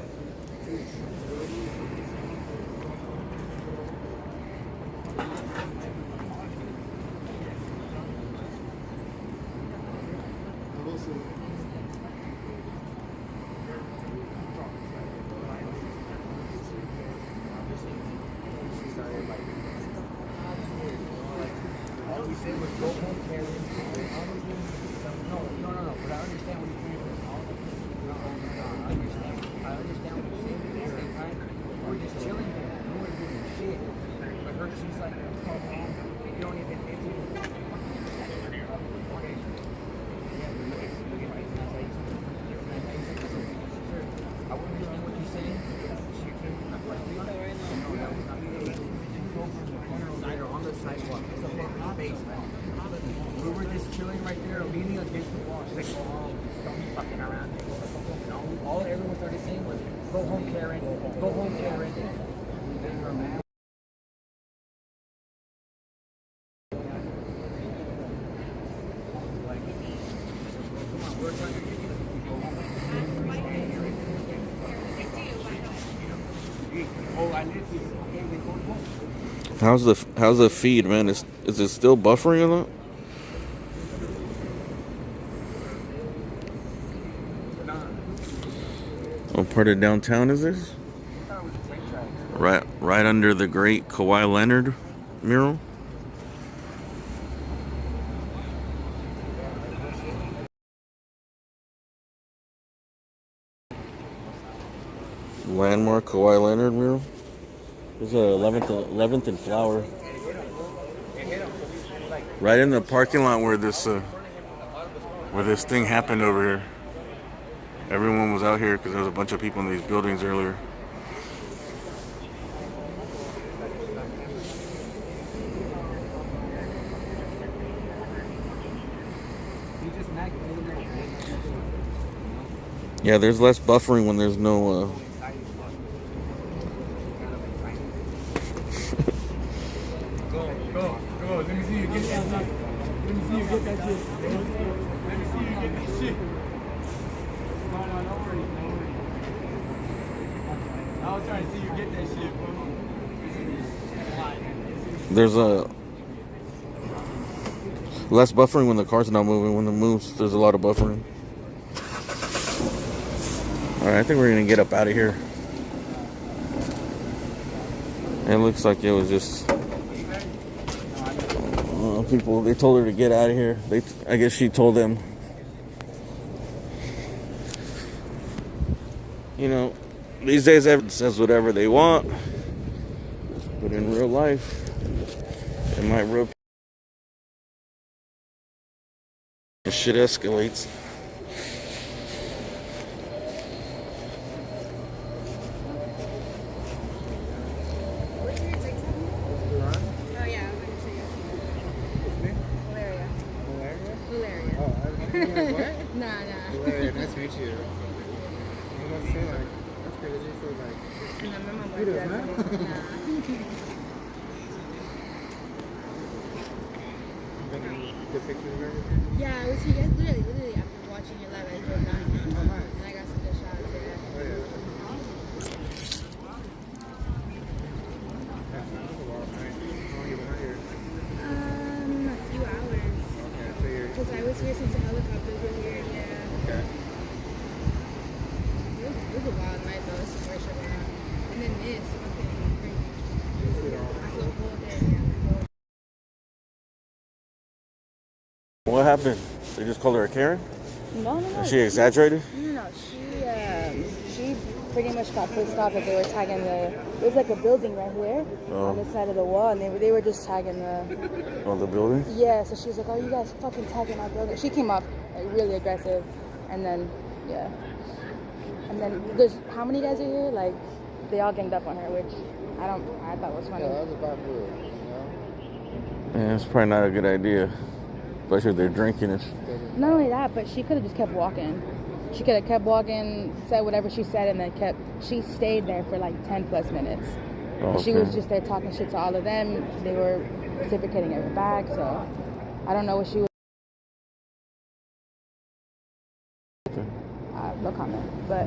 We were just chilling right there, leaning against the wall. She's like, go home, don't be fucking around. You know, all everyone started saying was, go home, Karen. Go home, Karen. How's the feed, man? Is it still buffering or not? What part of downtown is this? Right under the great Kawhi Leonard mural. Landmark Kawhi Leonard mural. There's a 11th and Flower. Right in the parking lot where this thing happened over here. Everyone was out here because there was a bunch of people in these buildings earlier. Yeah, there's less buffering when there's no Go. Let me see you get that shit. Let me see you get that shit. No, don't worry. I was trying to see you get that shit, bro. there's a less buffering when the car's not moving. When it moves, there's a lot of buffering. Alright, I think we're gonna get up out of here. It looks like it was just people. They told her to get out of here. I guess she told them. You know, these days everyone says whatever they want, but in real life, it might rip. Shit escalates. Nice to meet you. I was about to say, like, that's crazy. So, like, good as man. Good pictures of everything? Yeah, I was you guys literally after watching your live, I drove down here. Oh, nice. And I got some good shots, yeah. Oh, yeah. Yeah, that was a long night. How long you been out here? A few hours. Okay, so you're... Because I was here since the helicopters were here, yeah. Okay. It was a wild night though, it's super shut down. And then this, fucking crazy. I saw the whole day, yeah. What happened? They just called her a Karen? No. She exaggerated? No. She pretty much got pissed off that they were tagging it was like a building right here on the side of the wall, and they were just tagging the building? Yeah, so she was like, oh, you guys fucking tagging our building. She came up like really aggressive, and then there's how many guys are here? Like they all ganged up on her, which I thought was funny. Yeah, that was a bad move, you know? Yeah, it's probably not a good idea. Especially if they're drinking it. Not only that, but she could have just kept walking. She could have kept walking, said whatever she said, and then she stayed there for like 10 plus minutes. Okay. She was just there talking shit to all of them. They were reciprocating every bag, so I don't know what she was. No comment. But,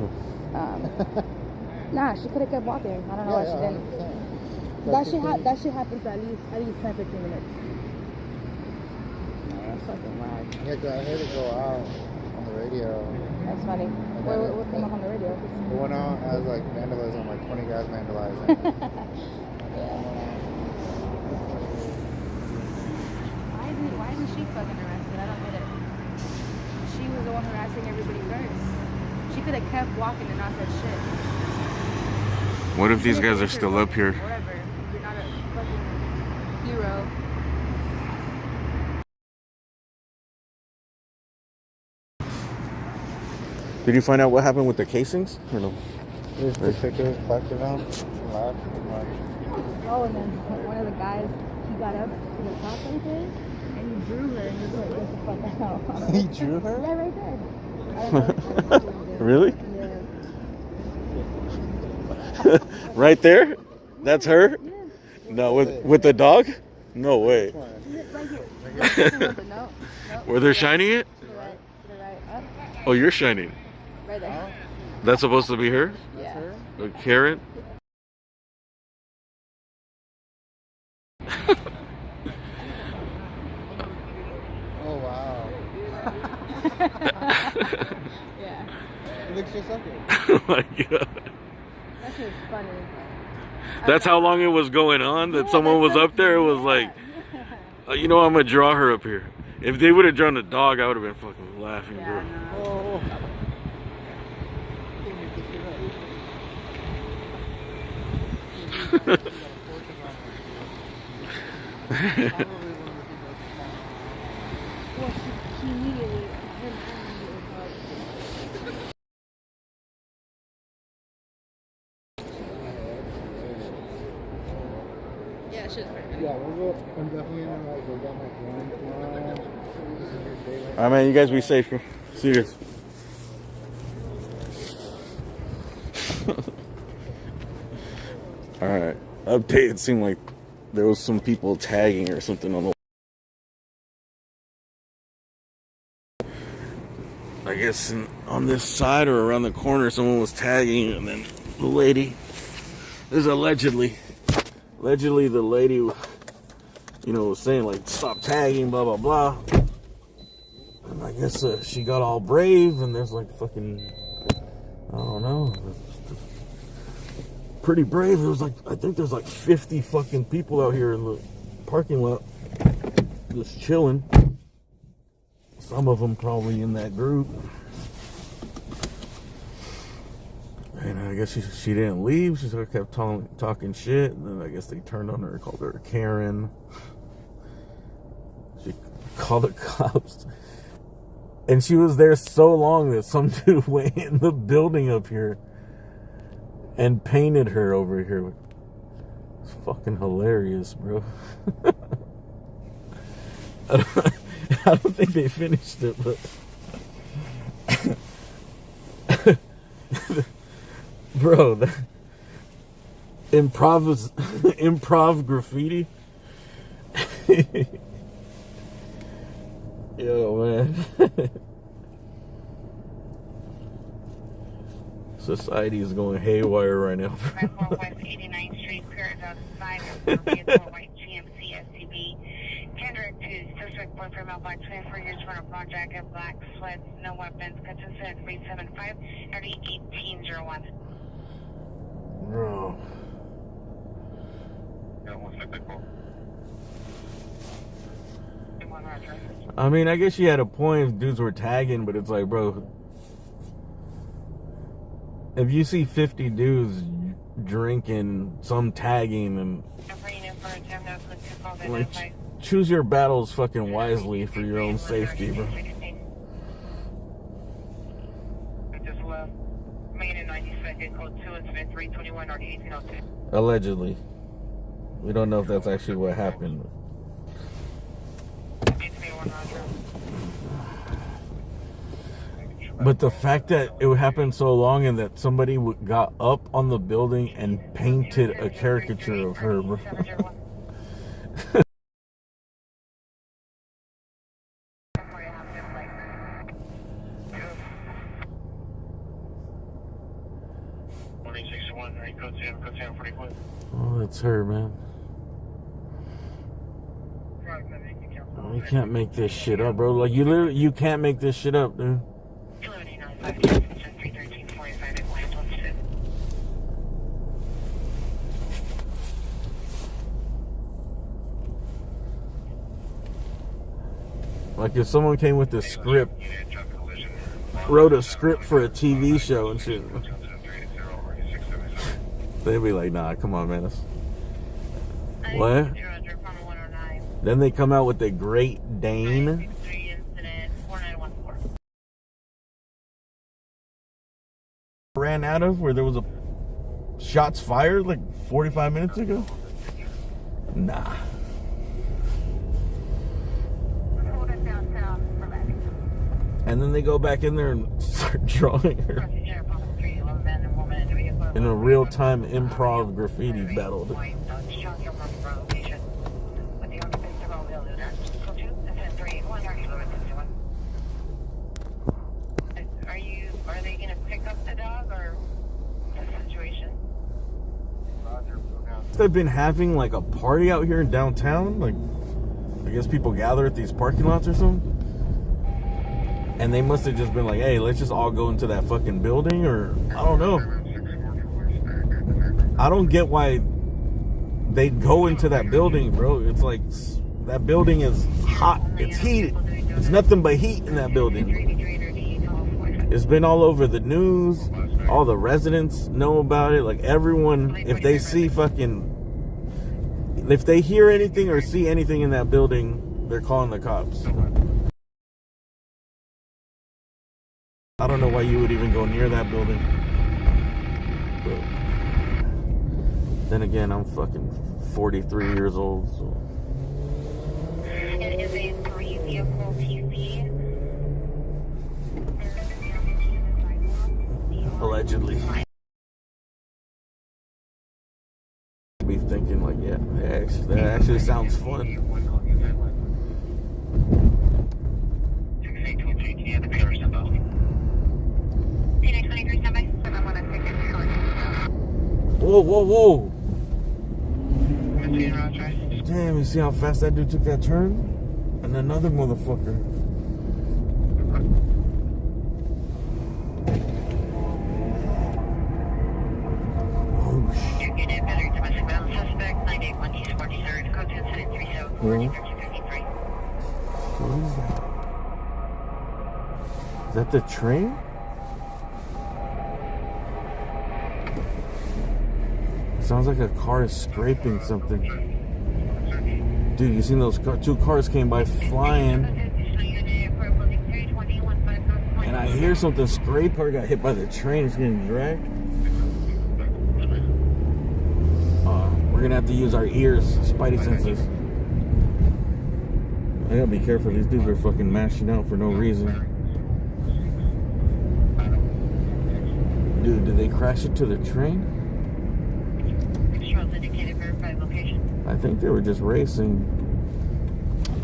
nah, she could have kept walking. I don't know why she didn't. That shit happened for at least 10, 15 minutes. That's fucking wild. Yeah, I heard it go out on the radio. That's funny. What came up on the radio? It went out as like vandalism, like 20 guys vandalizing. Why isn't she fucking arrested? I don't get it. She was the one harassing everybody first. She could have kept walking and not said shit. What if these guys are still up here? Whatever. You're not a fucking hero. Did you find out what happened with the casings? Or no? Just the pictures, collected them, laughed, Oh, and then one of the guys, he got up to the top right there, and he drew her, and he was like, get the fuck out. He drew her? Yeah, right there. I don't know. Really? Yeah. Right there? That's her? Yeah. No, with the dog? No way. Right here. No. Where they're shining it? To the right. Up. Oh, you're shining. Right there. That's supposed to be her? Yeah. Karen? Oh, wow. Yeah. It looks just like it. my god. That shit was funny. That's how long it was going on, that someone was up there. It was like, you know, I'm gonna draw her up here. If they would have drawn a dog, I would have been fucking laughing, bro. Oh. Well, she immediately, her mind immediately thought, yeah, she was pretty good. Yeah, we'll go. I'm definitely gonna like go get my phone tomorrow. This is your day, right? Alright, man, you guys be safe, bro. See you guys. Alright, update. It seemed like there was some people tagging or something on the. I guess on this side or around the corner, someone was tagging, and then the lady is allegedly the lady, you know, was saying like, stop tagging, blah blah blah. And I guess she got all brave, and there's like fucking, I don't know, pretty brave. It was like, I think there's like 50 fucking people out here in the parking lot just chilling. Some of them probably in that group. And I guess she didn't leave. She sort of kept talking shit. And then I guess they turned on her, called her a Karen. She called the cops. And she was there so long that some dude went in the building up here and painted her over here. It's fucking hilarious, bro. I don't think they finished it, but bro, the improv graffiti. Yo, man. Society is going haywire right now. West 89th Street, Paradox 5, white GMC SUV. Kendrick to suspect boyfriend mailbox 24 years from a brown jacket, black sweats, no weapons, consistent 375 1801. Bro. I mean, I guess she had a point if dudes were tagging, but it's like, bro, if you see 50 dudes drinking, some tagging, and like, choose your battles fucking wisely for your own safety, bro. Just left. Main and 92nd, code 2 and 321 or 1802. Allegedly. We don't know if that's actually what happened. But the fact that it happened so long and that somebody got up on the building and painted a caricature of her, bro. Oh, that's her, man. You can't make this shit up, bro. Like, you can't make this shit up, dude. Like, if someone came with a script, wrote a script for a TV show and shit, they'd be like, nah, come on, man. What? Then they come out with the Great Dane. Ran out of where there was a shots fired like 45 minutes ago? Nah. And then they go back in there and start drawing her in a real-time improv graffiti battle. Are they gonna pick up the dog or the situation? They've been having like a party out here in downtown. Like, I guess people gather at these parking lots or something. And they must have just been like, hey, let's just all go into that fucking building, or I don't know. I don't get why they'd go into that building, bro. It's like, that building is hot. It's heated. There's nothing but heat in that building. It's been all over the news. All the residents know about it. Like, everyone, if they see if they hear anything or see anything in that building, they're calling the cops. I don't know why you would even go near that building. But then again, I'm fucking 43 years old, so. It is a 3-vehicle TC. Allegedly. Be thinking like, yeah, that actually sounds fun. Whoa, whoa, whoa. Damn, you see how fast that dude took that turn? And another motherfucker. Oh, shit. What is that? Is that the train? Sounds like a car is scraping something. Dude, you seen those two cars came by flying, and I hear something scrape or got hit by the train. It's getting dragged. We're gonna have to use our ears, spidey senses. I gotta be careful. These dudes are fucking mashing out for no reason. Dude, did they crash into the train? I think they were just racing.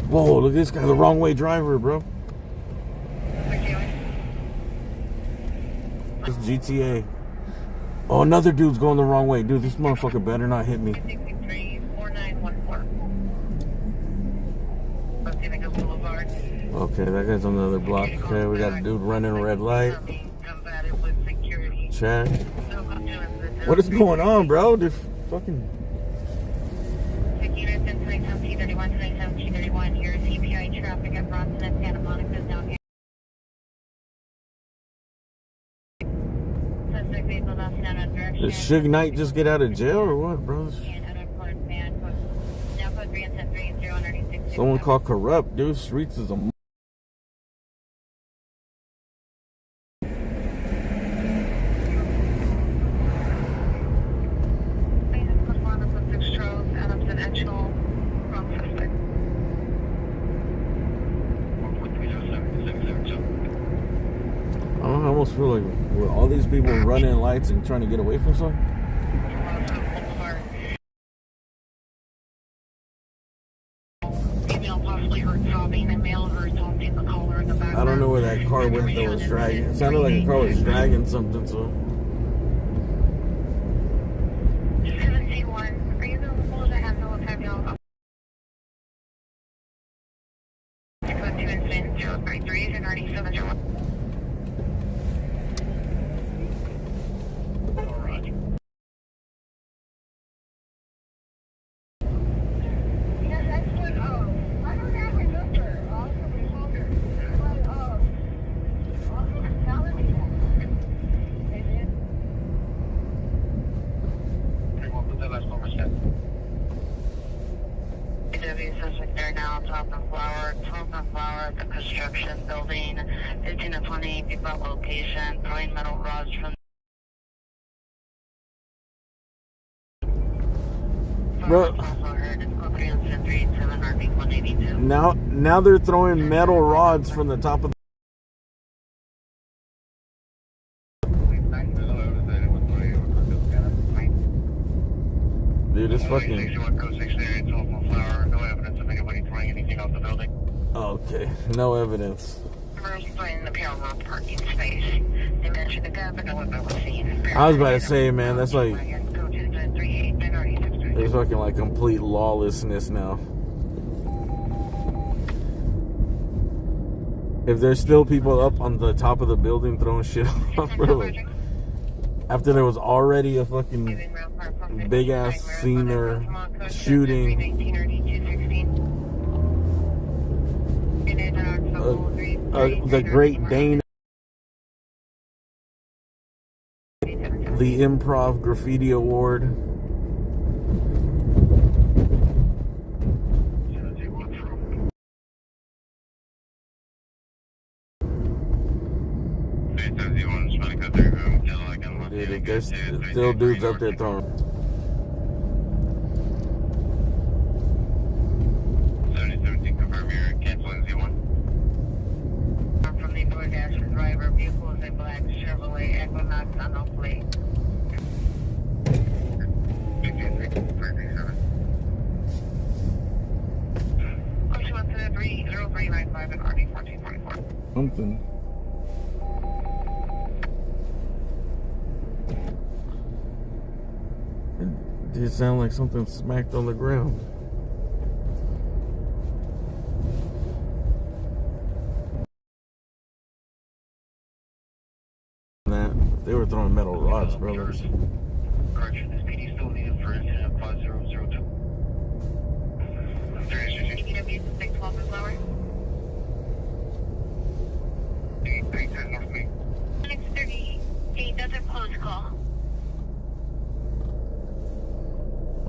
Whoa, look at this guy, the wrong way driver, bro. It's GTA. Oh, another dude's going the wrong way. Dude, this motherfucker better not hit me. Okay, that guy's on the other block. Okay, we got a dude running a red light. Check. What is going on, bro? This fucking... Did Suge Knight just get out of jail or what, bro? Someone called corrupt, dude. Streets is a... I almost feel like were all these people running lights and trying to get away from something? I don't know where that car went that was dragging. It sounded like a car was dragging something, so. They're now top of flower at the construction building, 15 to 20 people at location, throwing metal rods from Bro. Now they're throwing metal rods from the top of the... Dude, it's fucking... Okay, no evidence. I was about to say, man, that's like... It's fucking like complete lawlessness now. if there's still people up on the top of the building throwing shit off, bro, like, after there was already a fucking big ass scene there, shooting, the Great Dane, the Improv Graffiti Award. Dude, there's still dudes up there throwing. 7017, confirm you're canceling Z1. From the DoorDash driver, vehicle is a black Chevrolet Equinox on no plate. 0395 and RD 1444. Something. It did sound like something smacked on the ground. They were throwing metal rods, brothers. Correction, this PD still needed for incident 5002. EW 612 is lower. 310 North Main. 638, that's a close call.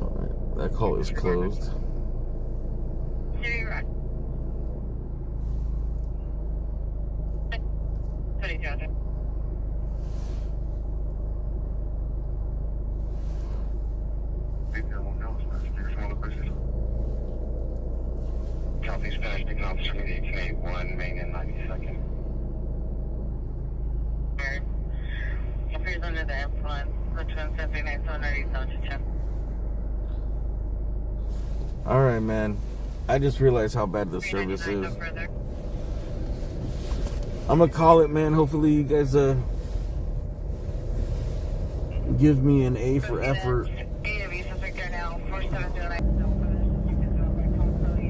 Alright, that call is closed. City Rock. 20 Johnson. Southeast Spanish picking officer meeting 881, main and 92nd. Appears under the influence, between 79 to 180 Alright, man. I just realized how bad the service is. I'm gonna call it, man. Hopefully you guys give me an A for effort.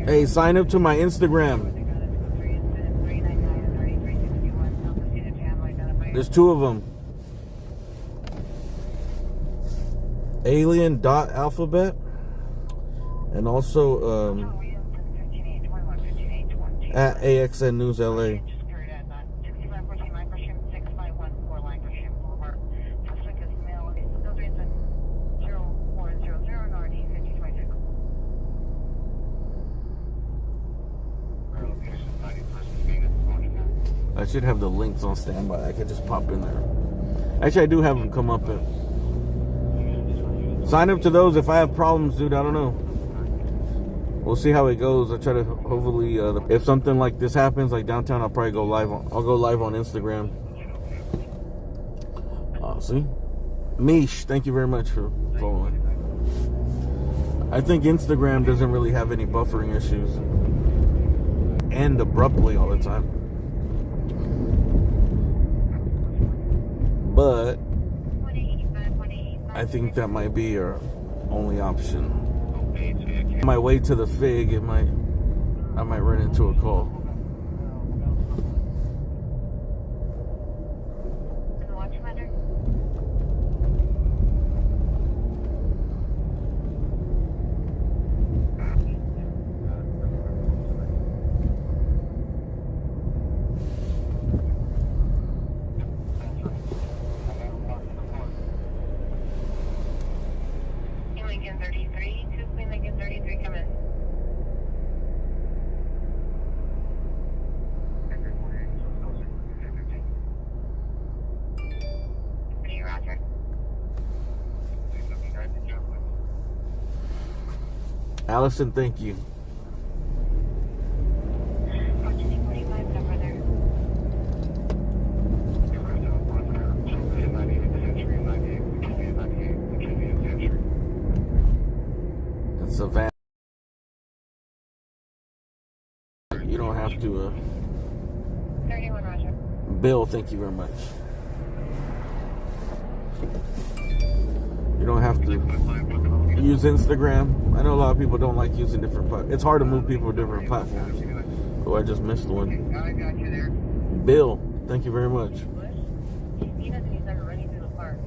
Hey, sign up to my Instagram. There's 2 of them. Alien.alphabet. And also at AXN News LA. I should have the links on standby. I could just pop in there. Actually, I do have them come up and sign up to those. If I have problems, dude, I don't know. We'll see how it goes. I try to hopefully, if something like this happens, like downtown, I'll probably go live. I'll go live on Instagram. See, Mish, thank you very much for following. I think Instagram doesn't really have any buffering issues, and abruptly all the time. But I think that might be our only option. On my way to the Fig, I might run into a call. Lincoln 33, 2 Queen Lincoln 33, come in. Roger. Allison, thank you. It's a van. You don't have to. 31, Roger. Bill, thank you very much. You don't have to use Instagram. I know a lot of people don't like using different platforms. It's hard to move people to different platforms. Oh, I just missed one. I got you there. Bill, thank you very much. He doesn't use that running through the park.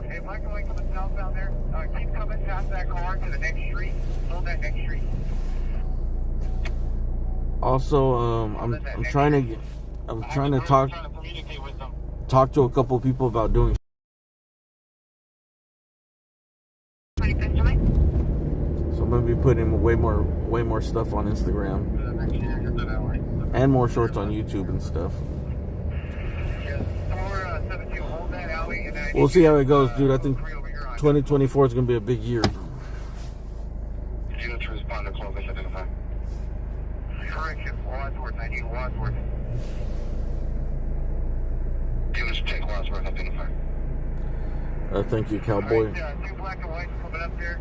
Hey, Black and White coming southbound there. Keep coming past that car to the next street. Hold that next street. Also, I'm trying to talk to a couple of people about doing. So I'm gonna be putting way more stuff on Instagram and more shorts on YouTube and stuff. We'll see how it goes, dude. I think 2024 is gonna be a big year. Units respond to close. Identify. Correction. Wadsworth. I need Wadsworth. Units take Wadsworth. Identify. Thank you, cowboy. Right, two black and whites coming up there.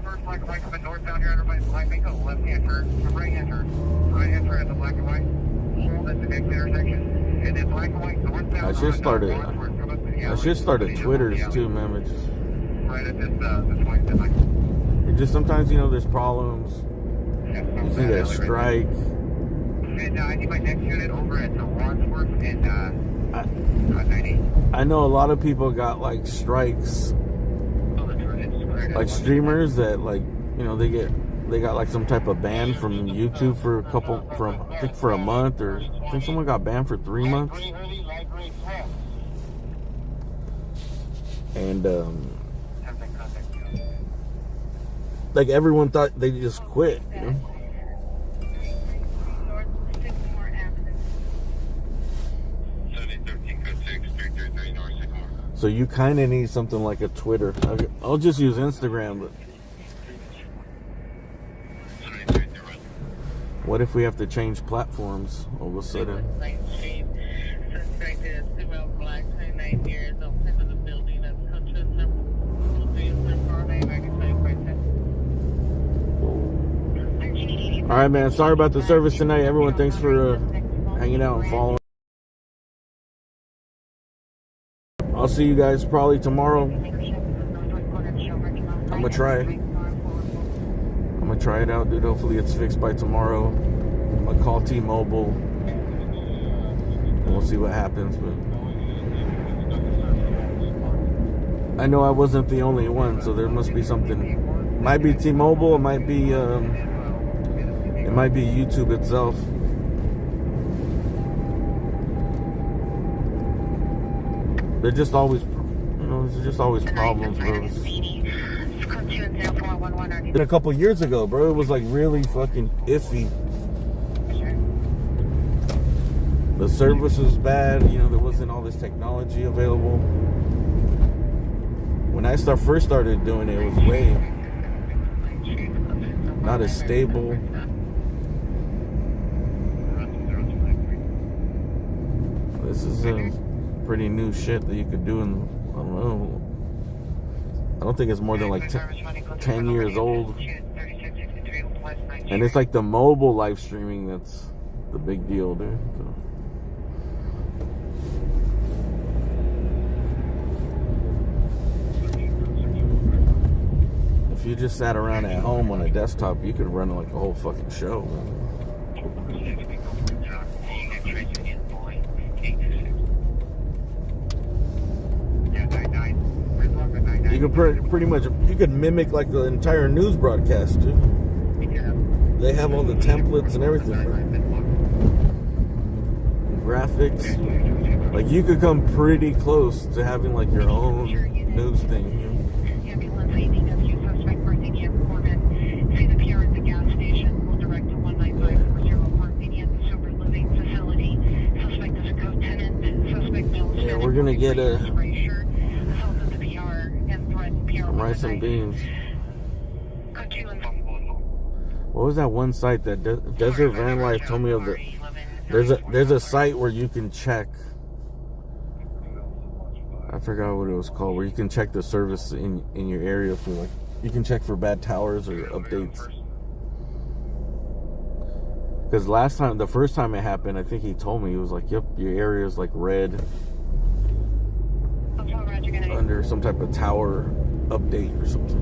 First black and white coming northbound here. Everybody's line. Make a left-hand turn. Right-hand turn. Right-hand turn at the black and white. Hold at the next intersection. And then black and white northbound. I should start a Twitters too, man. It just, right at this point. it just sometimes, you know, there's problems. You see that strike. And I need my next unit over at the Wadsworth and 90. I know a lot of people got like strikes, like streamers that, like, you know, they got like some type of ban from YouTube for I think for a month, or I think someone got banned for 3 months. And like everyone thought they just quit, you know? So you kind of need something like a Twitter. I'll just use Instagram, but what if we have to change platforms all of a sudden? All right, man. Sorry about the service tonight. Everyone, thanks for hanging out and following. I'll see you guys probably tomorrow. I'm gonna try it out, dude. Hopefully it's fixed by tomorrow. I'm gonna call T-Mobile and we'll see what happens. But I know I wasn't the only one, so there must be something. Might be T-Mobile. It might be YouTube itself. They're just always, you know, there's just always problems, bro. And a couple years ago, bro, it was like really fucking iffy. The service was bad, you know, there wasn't all this technology available. When I first started doing it, it was way not as stable. This is pretty new shit that you could do in, I don't know, I don't think it's more than like 10 years old. And it's like the mobile live streaming that's the big deal, dude. So. If you just sat around at home on a desktop, you could run like a whole fucking show, man. You could pretty much, you could mimic like the entire news broadcast, too. They have all the templates and everything, right? Graphics. Like, you could come pretty close to having like your own news thing, you know? Yeah, we're gonna get some rice and beans. What was that one site that Desert Van Life told me of? There's a site where you can check. I forgot what it was called. Where you can check the service in your area for, like, you can check for bad towers or updates. Because the first time it happened, I think he told me, he was like, "Yep, your area is like red under some type of tower update or something."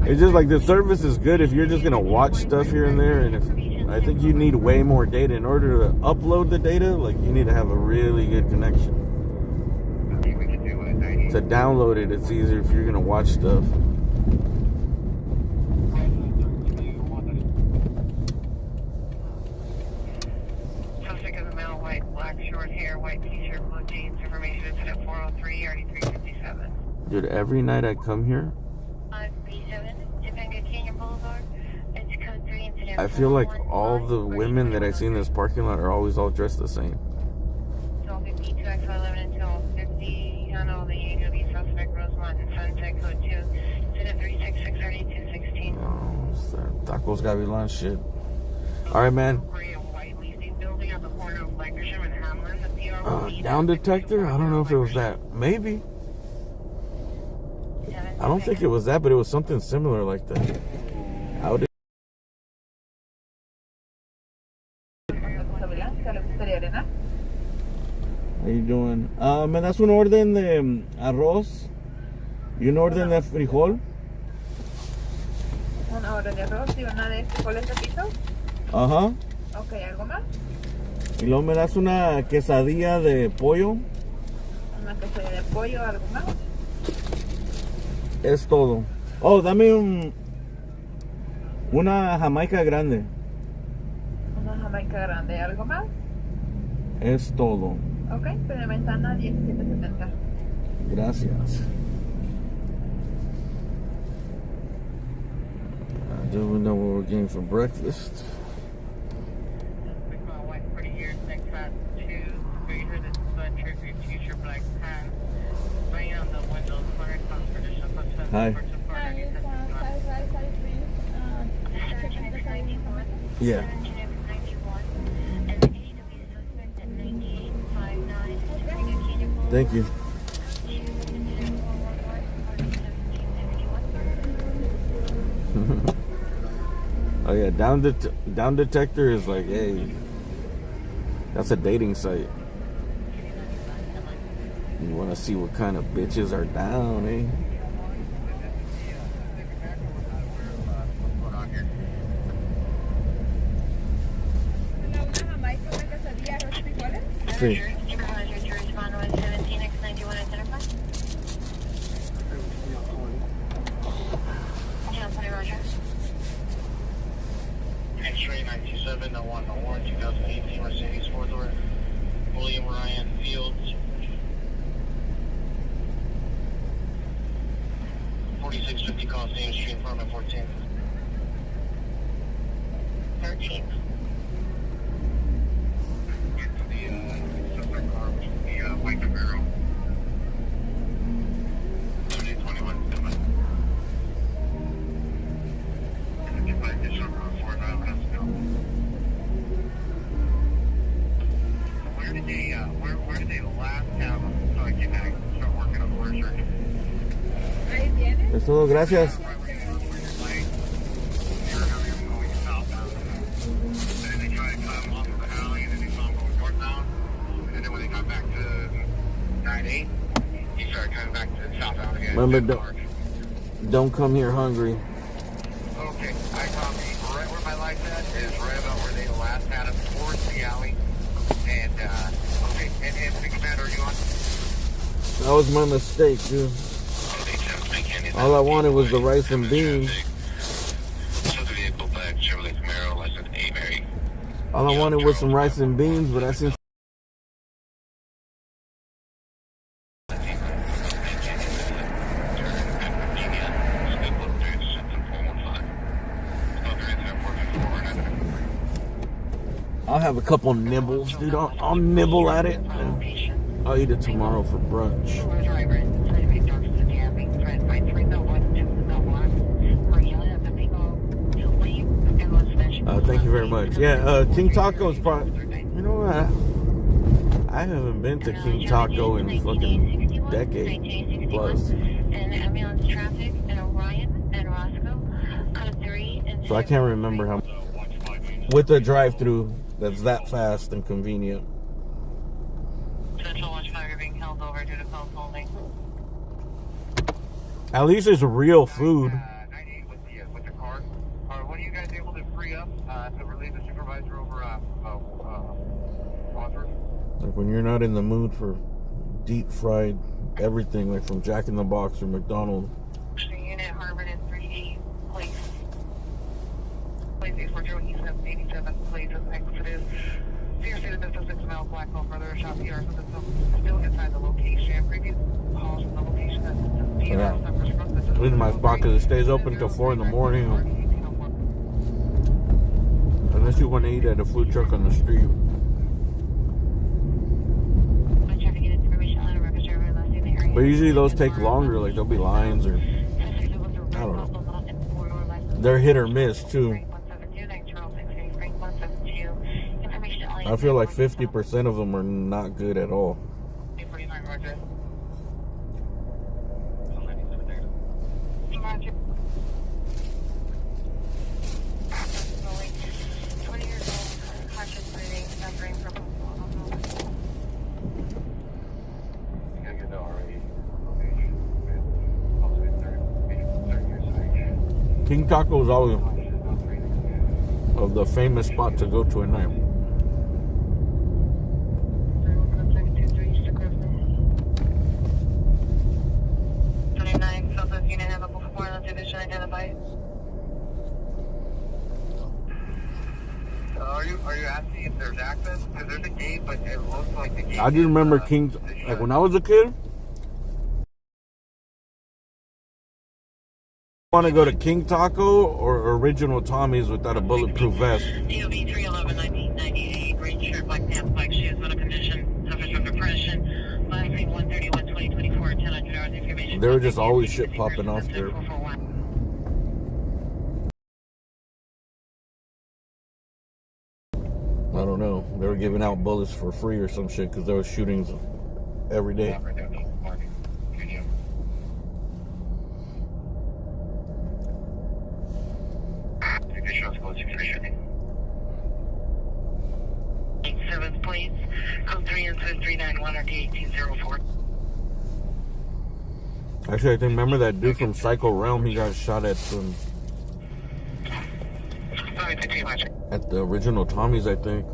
It's just like the service is good if you're just gonna watch stuff here and there, and if I think you need way more data in order to upload the data. Like you need to have a really good connection. To download it, it's easier if you're gonna watch stuff. Suspect is a male, white, black, short hair, white t-shirt, blue jeans. Information is at 403, already 357. Dude, every night I come here, B7, Topanga Canyon Boulevard. It's code 3 incident. I feel like all the women that I see in this parking lot are always all dressed the same. 1252 X11 until 50. Handle the AW suspect Rosemont and Sunset code 2. Incident 3663216. Oh, it's that Tacos Gavilan shit. All right, man. Gray and white leasing building at the corner of Lancashire and Hamlin. The PR Down detector? I don't know if it was that. Maybe. I don't think it was that, but it was something similar like that. How did? How you doing? ¿Me das una orden de arroz y una orden de frijol? Una orden de arroz y una de frijoles taquitos. Ajá. Ok, ¿algo más? Y luego me das una quesadilla de pollo. Una quesadilla de pollo, ¿algo más? Es todo. Oh, dame una jamaica grande. Una jamaica grande, ¿algo más? Es todo. Ok, pero ventana 1770. Gracias. Do we know what we're getting for breakfast? white 40 years, next at 2. Greater than sweatshirt, your t-shirt, black pants. Bring on the windows, corner constitutional content. Hi. Yeah. Thank you. Oh yeah, down detector is like, hey, that's a dating site. You want to see what kind of bitches are down, eh? Sí. X-ray 927, the 101, 2018 Mercedes 4-door, William Ryan Fields, 4650 Coliseum Street, apartment 14. 13. White Camaro. 7821 Where did they last have them so I can start working on the research? Ahí viene. Es todo, gracias. Remember, don't come here hungry. Okay, I copy. Right where my light's at is right about where they last had him towards the alley. And, okay, and Big Commander, are you on? That was my mistake, dude. All I wanted was the rice and beans. All I wanted was some rice and beans, but I seen. I'll have a couple nibbles, dude. I'll nibble at it, and I'll eat it tomorrow for brunch. Thank you very much. Yeah, King Taco's probably. You know what? I haven't been to King Taco in fucking decade plus. So I can't remember how. With the drive-through that's that fast and convenient. Central Watch 5 being held over due to close holding. At least it's real food. Like when you're not in the mood for deep fried everything, like from Jack in the Box or McDonald's. Unit Harvard and 3D place. Place 8487, place of Exodus. Seriously, the business 6 mile black hole further shop here, so it's still inside the location. Previous calls from the location that Yeah. I'm in my spot because it stays open till 4 in the morning. Unless you want to eat at a food truck on the street. But usually those take longer, like there'll be lines or I don't know. They're hit or miss too. I feel like 50% of them are not good at all. King Taco is always of the famous spot to go to at night. Are you asking if there's access? Because there's a gate, but it looks like the gate. I just remember King, like when I was a kid. Want to go to King Taco or Original Tommy's without a bulletproof vest? DOB 311-1998, green shirt, black pants, black shoes, medical condition, suffers from depression, live 131-2024, 1000 hours information. There were just always shit popping off there. I don't know. They were giving out bullets for free or some shit because there was shootings every day. Seventh plates, code 3 or D1804. Actually, I think remember that dude from Psycho Realm? He got shot at some at the Original Tommy's, I think.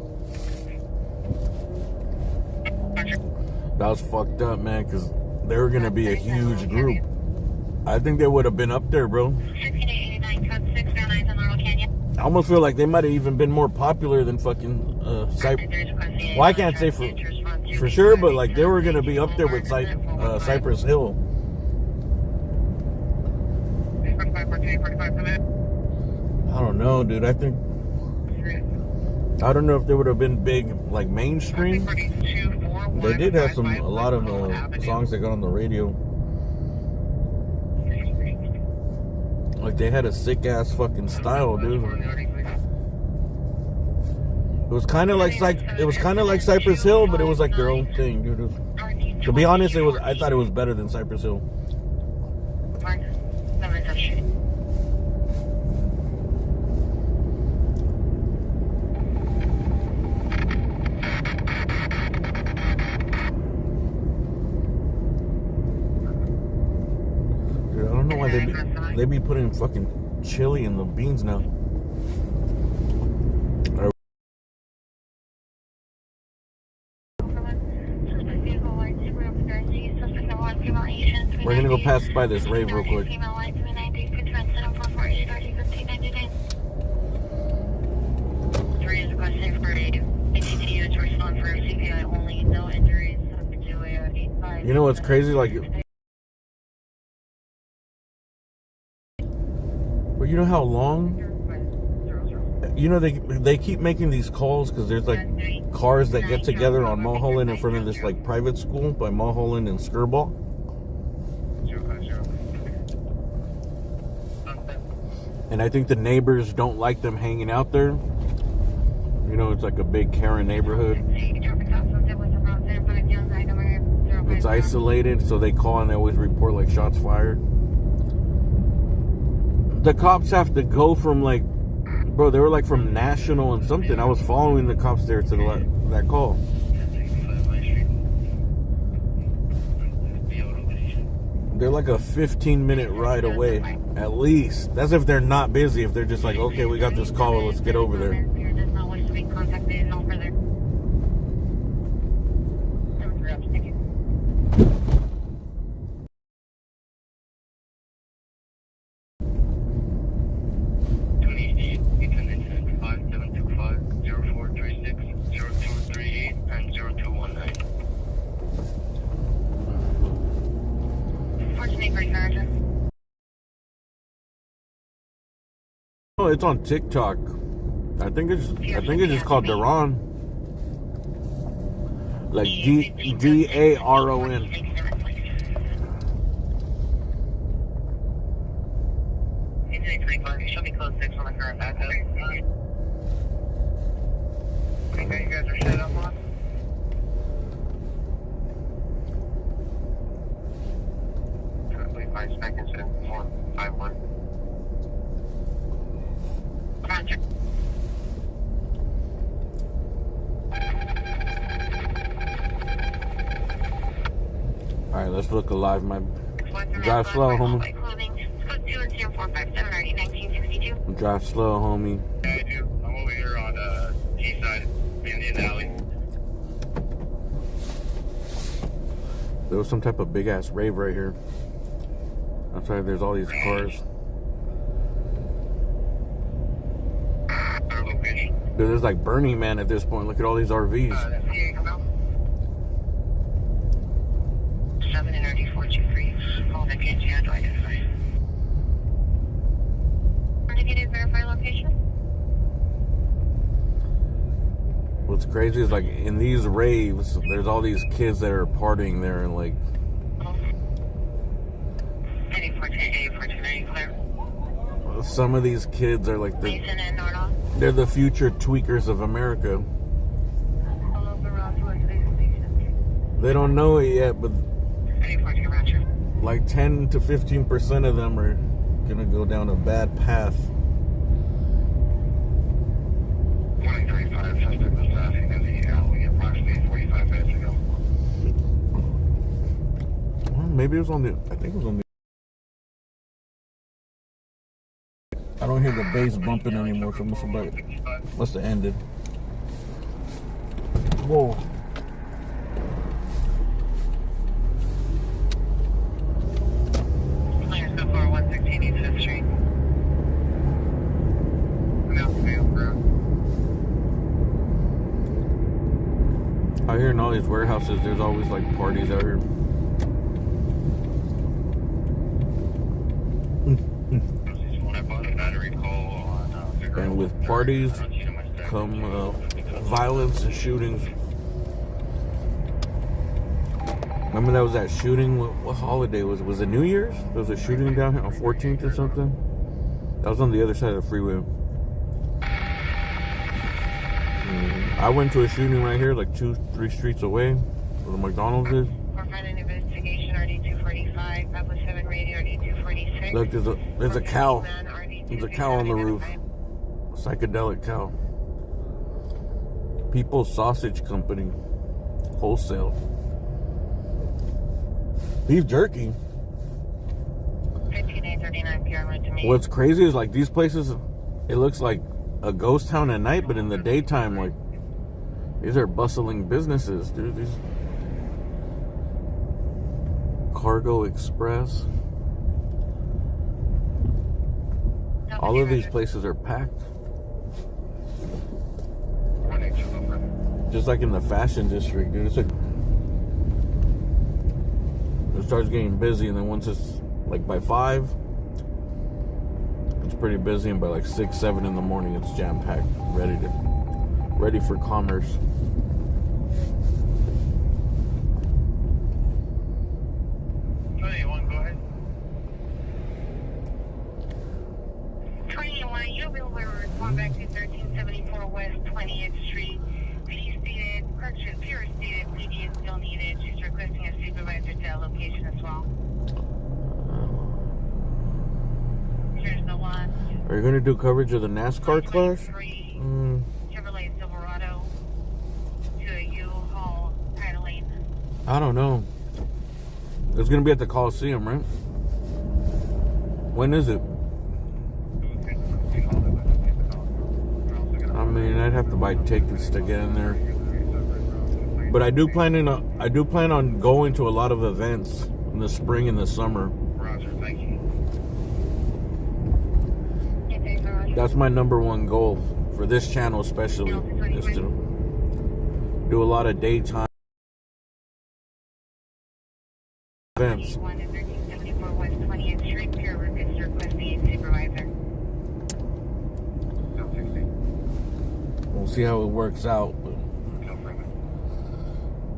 That was fucked up, man, because they were gonna be a huge group. I think they would have been up there, bro. 1689, code 609 in Laurel Canyon. I almost feel like they might have even been more popular than fucking Cypress. Well, I can't say for sure, but like they were gonna be up there with Cypress Hill. I don't know, dude. I don't know if they would have been big, like mainstream. They did have a lot of songs that got on the radio. Like they had a sick ass fucking style, dude. It was kind of like Cypress Hill, but it was like their own thing, dude. To be honest, I thought it was better than Cypress Hill. Dude, I don't know why they be putting fucking chili in the beans now. We're gonna go pass by this rave real quick. You know what's crazy? Like, but you know how long? You know they keep making these calls because there's like cars that get together on Mulholland in front of this like private school by Mulholland and Skirball. And I think the neighbors don't like them hanging out there. You know, it's like a big Karen neighborhood. It's isolated, so they call and they always report like shots fired. The cops have to go from like, bro, they were like from National and something. I was following the cops there to that call. They're like a 15-minute ride away, at least. That's if they're not busy. If they're just like, okay, we got this call, let's get over there. it's on TikTok. I think it's just called Daron. Like Daron. She'll be close 6 on the current backup. Okay, you guys are set up on? Currently 5 seconds in 151. Roger. Alright, let's look alive, my drive slow, homie. Drive slow, homie. Yeah, I do. I'm over here on G side, Indian Alley. There was some type of big ass rave right here. Outside, there's all these cars. Our location. Dude, there's like Burning Man at this point. Look at all these RVs. That's CA, come out. 7 Energy 423. Call the KG to identify. Indicated verify location. What's crazy is like in these raves, there's all these kids that are partying there and like. 8410, clear. Some of these kids are like they're the future tweakers of America. They don't know it yet, but like 10 to 15% of them are gonna go down a bad path. 135 suspect was passing in the alley approximately 45 minutes ago. Well, maybe it was on the. I think it was on the. I don't hear the bass bumping anymore, so must have ended. Whoa. Clear so far 116 East 5th Street. I hear in all these warehouses, there's always like parties out here. And with parties come violence and shootings. Remember that was that shooting? What holiday was it? Was it New Year's? There was a shooting down here on 14th or something. That was on the other side of the freeway. I went to a shooting right here, like 2-3 streets away, where the McDonald's is. Look, there's a cow. There's a cow on the roof. Psychedelic cow. People's Sausage Company. Wholesale. Beef jerky. 15839 PR to me. What's crazy is like these places, it looks like a ghost town at night, but in the daytime, like these are bustling businesses, dude. These Cargo Express. All of these places are packed. Just like in the fashion district, dude. It's like it starts getting busy, and then once it's like by 5, it's pretty busy, and by like 6, 7 in the morning, it's jam packed, ready for commerce. Go ahead. 21, you'll be able to respond back to 1374 West 20th Street. P stated, correction, Pure stated, PD is still needed. She's requesting a supervisor to that location as well. Here's the one. Are you going to do coverage of the NASCAR clash? Chevrolet Silverado to a U-Haul titling. I don't know. It's going to be at the Coliseum, right? When is it? I mean, I'd have to buy tickets to get in there. But I do plan on going to a lot of events in the spring and the summer. Roger, thank you. That's my #1 goal for this channel, especially, is to do a lot of daytime events. we'll see how it works out. But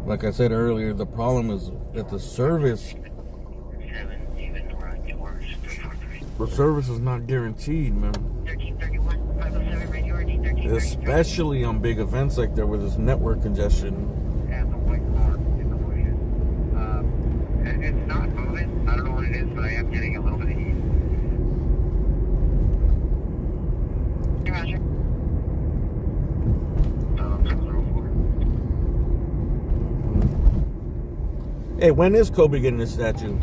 like I said earlier, the problem is that the service is not guaranteed, man. 1331, 507 radio RD 1331. Especially on big events like that where there's network congestion. And the white car in the bushes. It's not moving. I don't know what it is, but I am getting a little bit of heat. Roger. 604. Hey, when is Kobe getting his statue?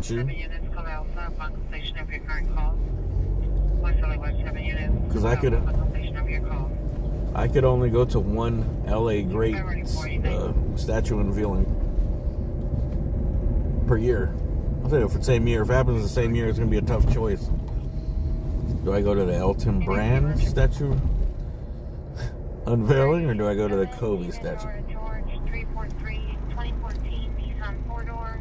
7 units, call Alpha, upon completion of your current call. West LA West 7 units. Because I could... Upon completion of your call. I could only go to one LA Great statue unveiling per year. I'll say for the same year. If it happens the same year, it's going to be a tough choice. Do I go to the Elton Brand statue unveiling, or do I go to the Kobe statue? George 343 2014 Nissan 4-door.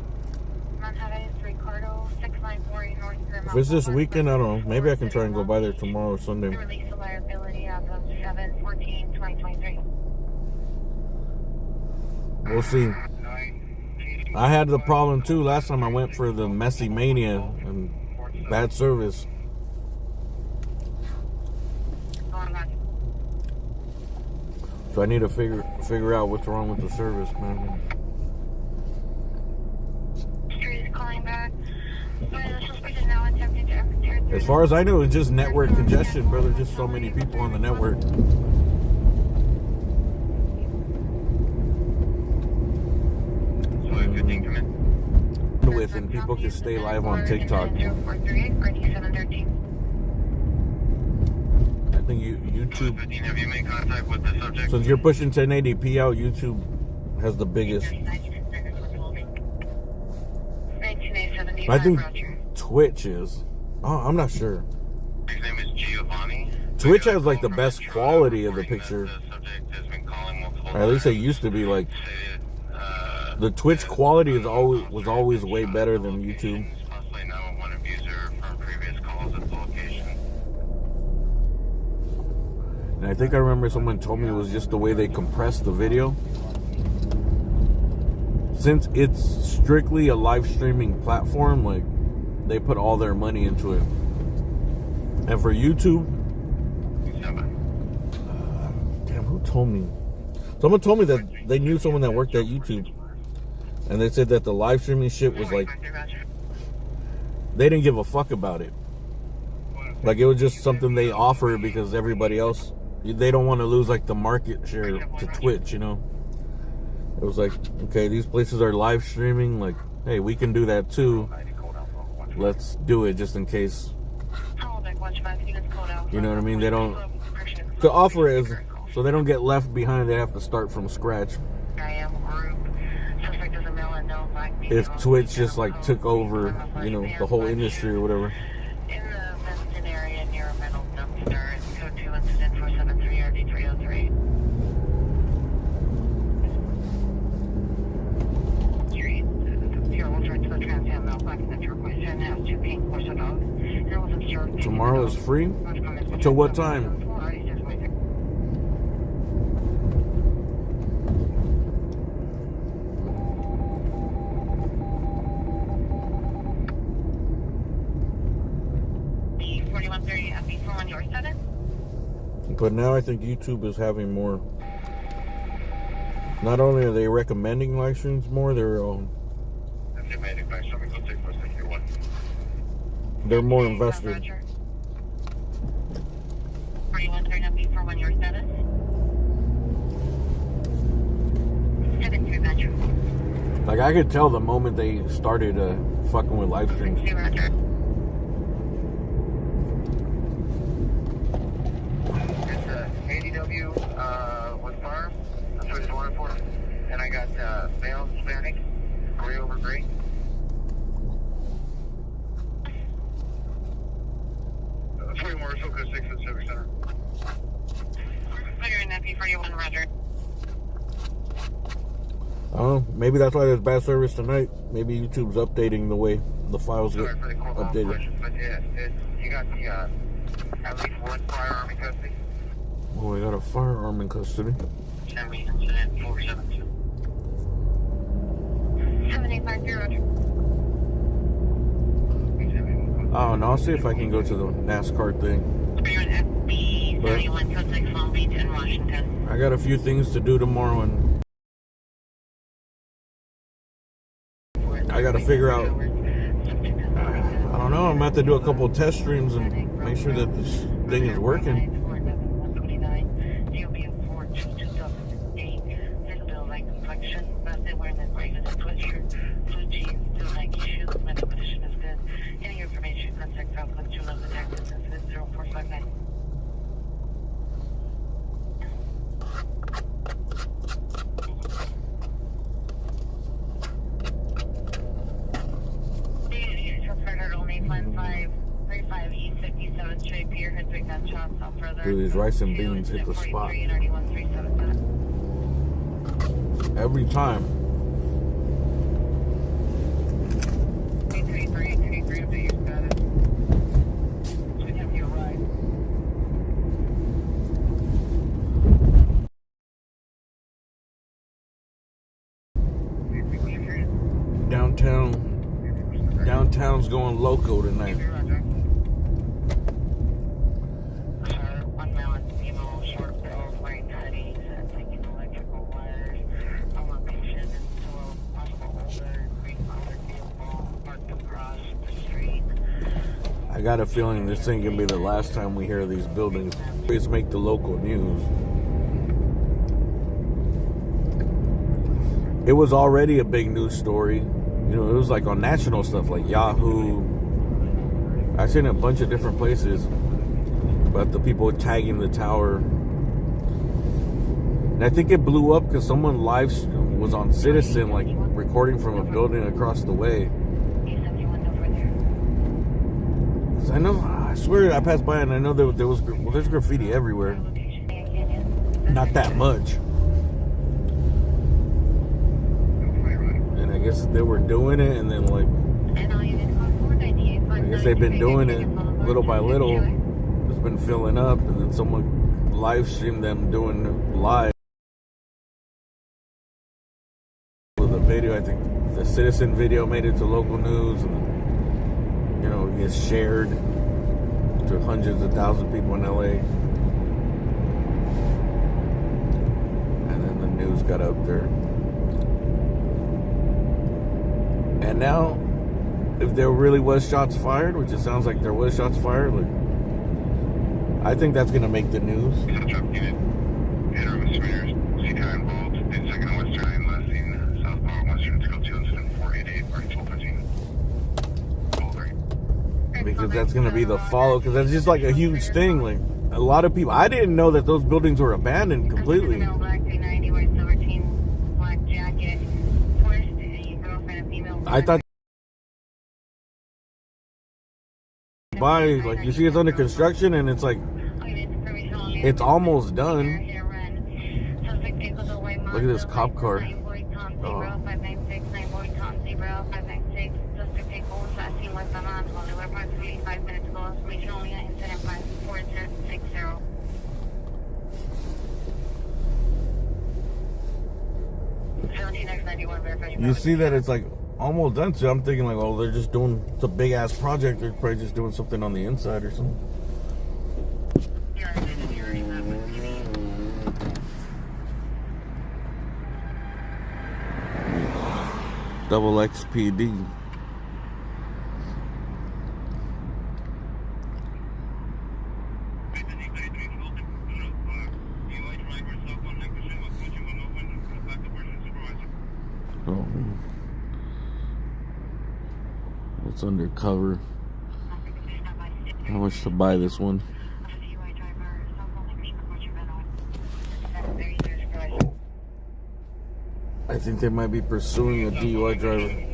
Manhattan Ricardo 694 North Grim. If it's this weekend, I don't know. Maybe I can try and go by there tomorrow or Sunday. Release the liability as of 7/14/2023. We'll see. I had the problem too last time I went for the Messi Mania and bad service. So I need to figure out what's wrong with the service, man. Street is calling back. The suspect is now attempting to enter. As far as I know, it's just network congestion, brother. Just so many people on the network. With and people can stay live on TikTok. I think YouTube. Have you made contact with the subject? Since you're pushing 1080p out, YouTube has the biggest. I think Twitch is. Oh, I'm not sure. His name is Giovanni. Twitch has like the best quality of the picture. Or at least it used to be like. The Twitch quality was always way better than YouTube. Possibly 911 abuser from previous calls at the location. And I think I remember someone told me it was just the way they compressed the video. Since it's strictly a live streaming platform, like they put all their money into it. And for YouTube, damn, who told me? Someone told me that they knew someone that worked at YouTube. And they said that the live streaming shit was like, they didn't give a fuck about it. Like it was just something they offered because everybody else, they don't want to lose like the market share to Twitch, you know? It was like, okay, these places are live streaming. Like, hey, we can do that too. Let's do it just in case. You know what I mean? They don't, to offer it is, so they don't get left behind. They have to start from scratch. If Twitch just like took over, you know, the whole industry or whatever. In the Weston area near a metal dumpster, code 2 incident 473 RD 303. Street 013 to the Trans Am Mel Black Metro question has 2 pink Corsa dogs. Tomorrow is free? Until what time? But now I think YouTube is having more. Not only are they recommending live streams more, they're more invested. Like I could tell the moment they started fucking with live streams. With farm, that's what he's wanted for. And I got male Hispanic, gray over gray. Three more, Soka 6 and Civic Center. Clear in FP41, Roger. Oh, maybe that's why there's bad service tonight. Maybe YouTube's updating the way the files get updated. But yeah, you got the at least one prior Army custody. Oh, I got a firearm in custody. 7850. 7850. Oh, no, I'll see if I can go to the NASCAR thing. You're in FB 7126 Long Beach in Washington. I got a few things to do tomorrow, and I got to figure out. I don't know. I'm going to have to do a couple of test streams and make sure that this thing is working. Dude, these rice and beans hit the spot. Every time. Downtown's going loco tonight. I got a feeling this ain't gonna be the last time we hear these buildings. Always make the local news. It was already a big news story. You know, it was like on national stuff like Yahoo. I've seen it a bunch of different places. But the people tagging the tower. And I think it blew up because someone was on Citizen, like recording from a building across the way. Cause I swear I passed by and I know there's graffiti everywhere. Not that much. And I guess they were doing it, and then like, I guess they've been doing it little by little. It's been filling up, and then someone live streamed them doing it live. With a video, I think the Citizen video made it to local news, and you know, it gets shared to hundreds of thousands of people in LA. And then the news got up there. And now, if there really was shots fired, which it sounds like there was shots fired, like, I think that's going to make the news. Because that's going to be the follow, because that's just like a huge thing. Like, a lot of people, I didn't know that those buildings were abandoned completely. I thought like, you see it's under construction and it's like, it's almost done. Look at this cop car. Oh. You see that it's like almost done, so I'm thinking like, oh, they're just doing, it's a big ass project, they're probably just doing something on the inside or something. Double XPD. Oh, it's undercover. How much to buy this one? I think they might be pursuing a DUI driver.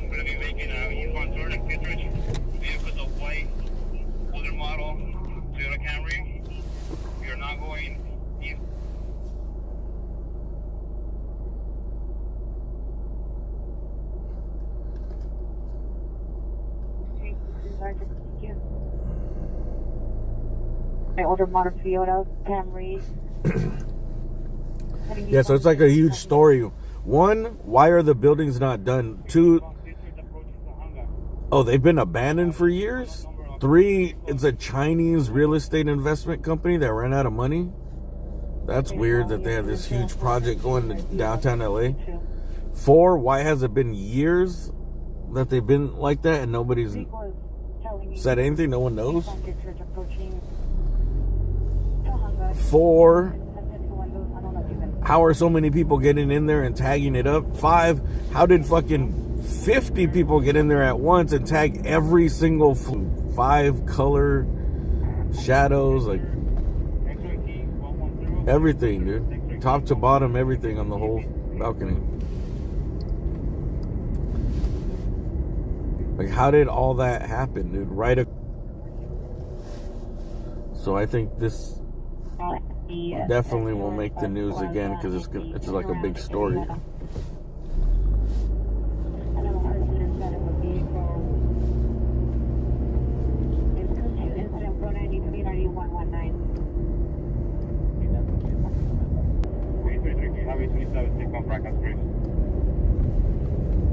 I ordered modern Toyota Camry Yeah, so it's like a huge story. One, why are the buildings not done? Two, oh, they've been abandoned for years. Three, it's a Chinese real estate investment company that ran out of money. That's weird that they have this huge project going to downtown LA. Four, why has it been years that they've been like that and nobody's said anything? No one knows. Four, how are so many people getting in there and tagging it up? Five, how did fucking 50 people get in there at once and tag every single 5 color shadows, like everything, dude, top to bottom, everything on the whole balcony. Like, how did all that happen, dude? So I think this definitely will make the news again because it's like a big story.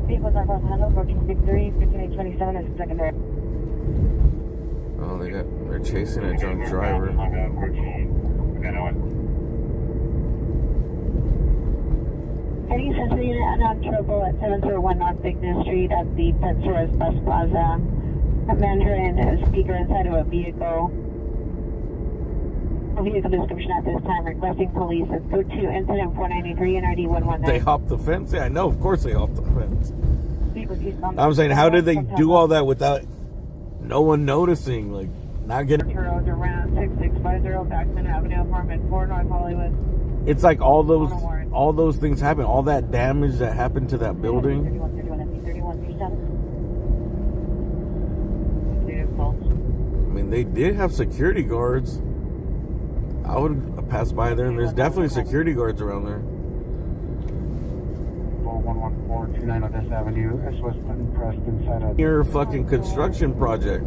Vehicles are handled, approaching Victory, 5827 is secondary. Oh, they're chasing a drunk driver. Heading Century Unit unknown trouble at 701 North Bigness Street at the Petsaurus Bus Plaza. A manager and a speaker inside of a vehicle. A vehicle description at this time requesting police at code 2 incident 493 NRD 119. They hopped the fence? Yeah, I know, of course they hopped the fence. I'm saying, how did they do all that without no one noticing? Like, not getting. Road around 6650 Backman Avenue, apartment 4, North Hollywood. It's like all those things happen, all that damage that happened to that building. I mean, they did have security guards. I would pass by there, and there's definitely security guards around there. 411429 Odessa Avenue, S.West button pressed inside a Your fucking construction project.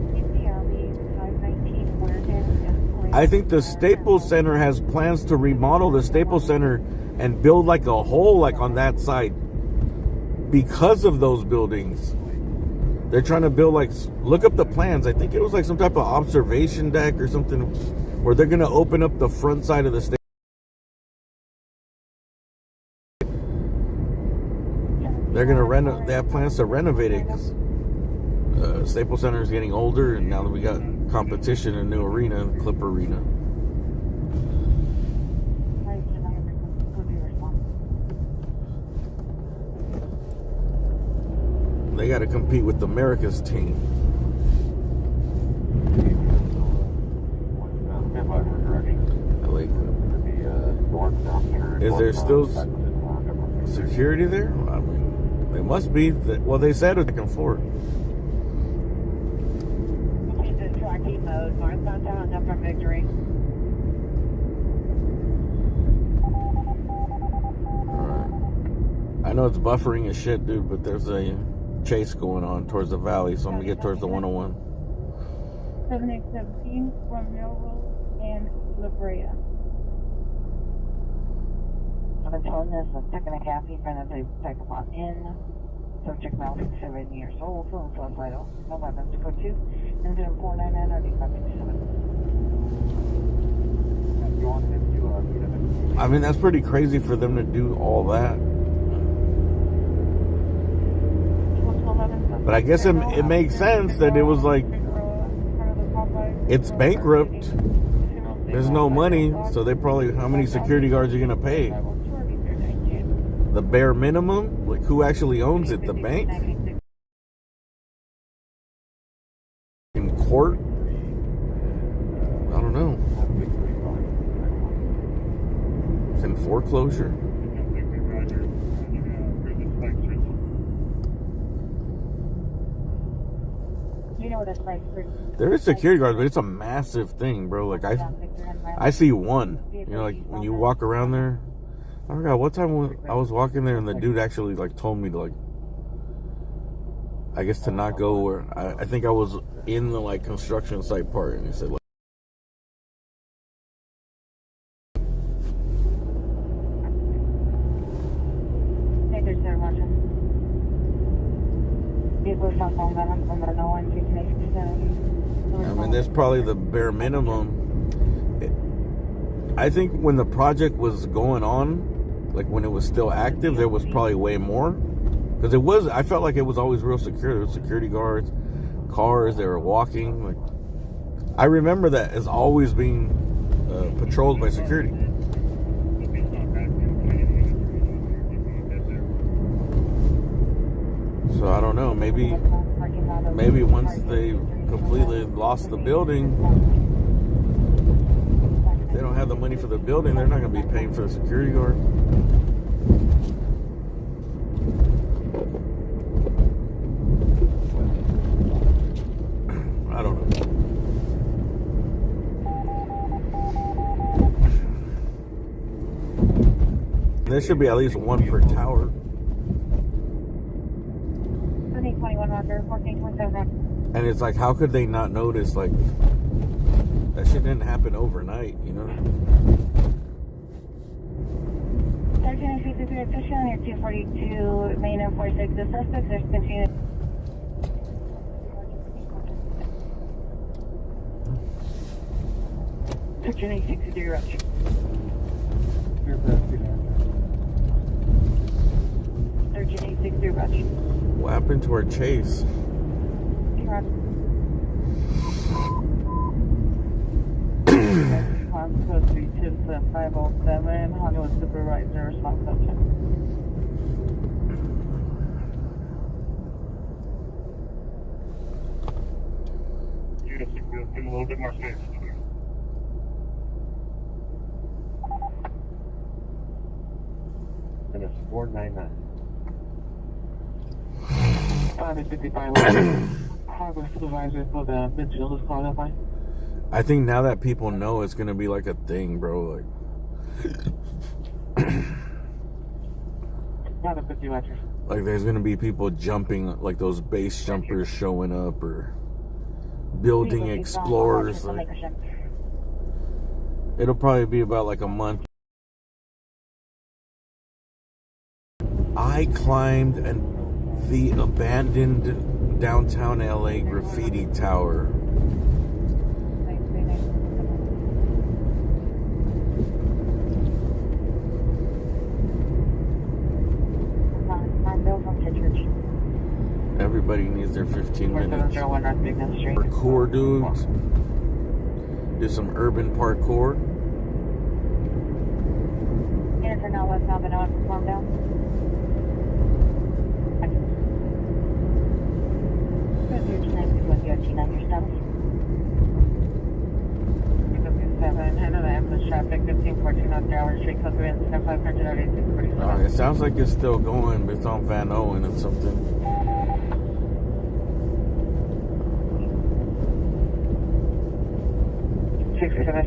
I think the Staples Center has plans to remodel the Staples Center and build like a hole like on that side because of those buildings. They're trying to build like, look up the plans. I think it was like some type of observation deck or something where they're going to open up the front side of the state. They're going to they have plans to renovate it because Staples Center is getting older, and now that we got competition in a new arena, the Clip Arena. They got to compete with America's team. LA Clip. Is there still security there? I mean, they must be. Well, they said it back and forth. North downtown, up from Victory. Alright. I know it's buffering as shit, dude, but there's a chase going on towards the valley, so I'm gonna get towards the 101. 7817 from Melrose and La Brea. I've been told this a second and a half in front of the second lot in. Subject male 7 years old, phone vital, no weapons, code 2, incident 499 or 557. I mean, that's pretty crazy for them to do all that. But I guess it makes sense that it was like, it's bankrupt. There's no money, so they probably, how many security guards are you going to pay? The bare minimum? Like, who actually owns it? The bank? In court? I don't know. It's in foreclosure. You know what it's like. There is security guards, but it's a massive thing, bro. Like, I see one. You know, like, when you walk around there. I forgot what time I was walking there, and the dude actually like told me to, like, I guess to not go where I think I was in the like construction site part, and he said like, I mean, that's probably the bare minimum. I think when the project was going on, like when it was still active, there was probably way more. Because it was, I felt like it was always real secure. There were security guards, cars, they were walking. Like, I remember that as always being patrolled by security. So I don't know, maybe once they completely lost the building, if they don't have the money for the building, they're not going to be paying for the security guard. I don't know. There should be at least one per tower. 21 Roger, 14.7. And it's like, how could they not notice? Like, that shit didn't happen overnight, you know? 1363, official on your 242, main and 46. The suspects are continuing. Section 863, Roger. Section 863, Roger. What happened to our chase? Code 32507, Hollywood Supervisor, response subject. Yes, give him a little bit more space. And it's 499. 555, Hollywood Supervisor for the Mitchell is qualified. I think now that people know, it's gonna be like a thing, bro. Like, like there's gonna be people jumping, like those base jumpers showing up, or building explorers. Like, it'll probably be about like a month. I climbed the abandoned downtown LA graffiti tower. Everybody needs their 15 minutes. Parkour, dudes. Do some urban parkour. Units are now westbound and on, calm down. Traffic 1514 on Broward Street, code 500 It sounds like it's still going, but it's on Van Owen and something.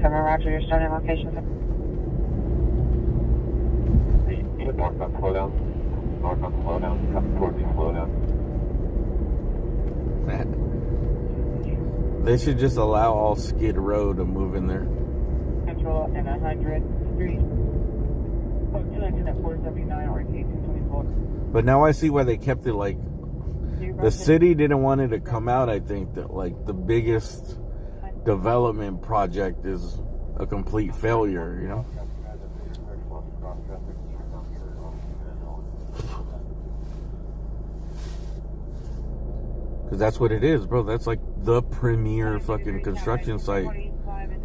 Roger, your starting location. North on slow down. North on slow down. Coming towards you, slow down. They should just allow all Skid Row to move in there. Central and 100 Street. Code 219 at 479 or 1824. But now I see why they kept it like... The city didn't want it to come out, I think, that like the biggest development project is a complete failure, you know? Because that's what it is, bro. That's like the premier fucking construction site.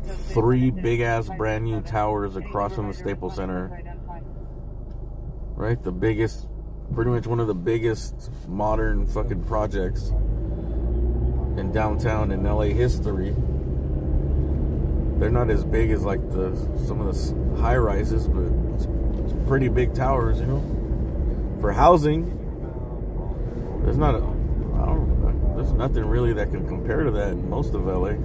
3 big-ass brand new towers across from the Staples Center. Right? The biggest, pretty much one of the biggest modern fucking projects in downtown in LA history. They're not as big as like some of the high rises, but it's pretty big towers, you know. For housing, there's nothing really that can compare to that in most of LA.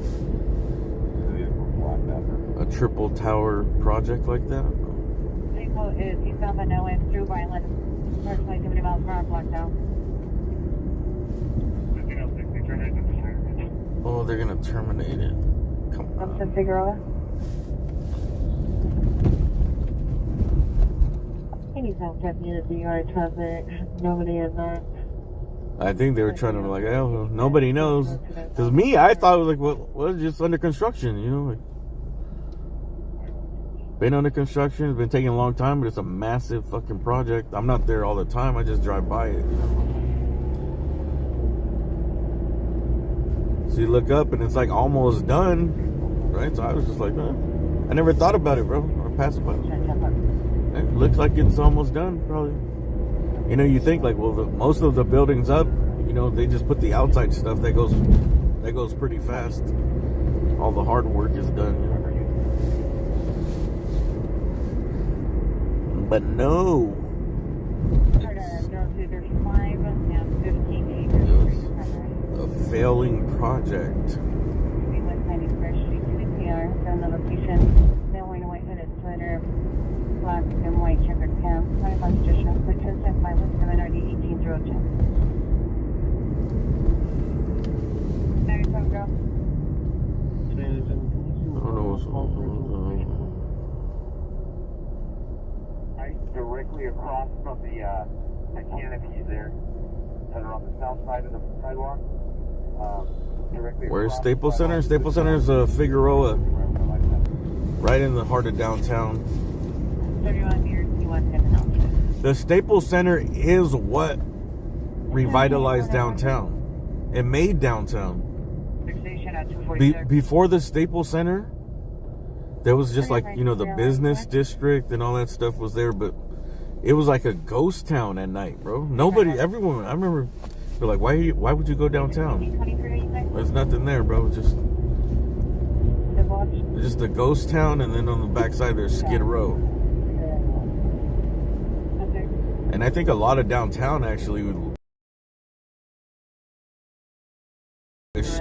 A triple tower project like that. Vehicle is eastbound Van Owen through Violent. Approximately 70 miles per hour, blocked out. Oh, they're gonna terminate it. Come on. Figueroa. Any sound check unit, BR traffic. Nobody is not. I think they were trying to be like, oh, well, nobody knows. Because me, I thought it was like, well, it's just under construction, you know? Like, been under construction. It's been taking a long time, but it's a massive fucking project. I'm not there all the time. I just drive by it. So you look up and it's like almost done, right? So I was just like, I never thought about it, bro. I passed by. It looks like it's almost done, probably. You know, you think like, well, most of the buildings up, you know, they just put the outside stuff that goes pretty fast. All the hard work is done. You know? But no. A failing project. Black and white checkered cab, 25 station, quick 10-5 with 7RD 1802. There you go, girl. I don't know what's Right directly across from the canopies there that are on the south side of the sidewalk. Directly Where's across Staples the Center? sidewalk. Staples Center is Figueroa, right in the heart of downtown. 31 near T1 The Staples Center is what revitalized downtown. It made downtown. Station at 246. Before the Staples Center, there was just like, you know, the business district and all that stuff was there, but it was like a ghost town at night, bro. Nobody, everyone, I remember, they're like, why would you go downtown? There's nothing there, bro. Just a ghost town, and then on the backside there's Skid Row. And I think a lot of downtown actually would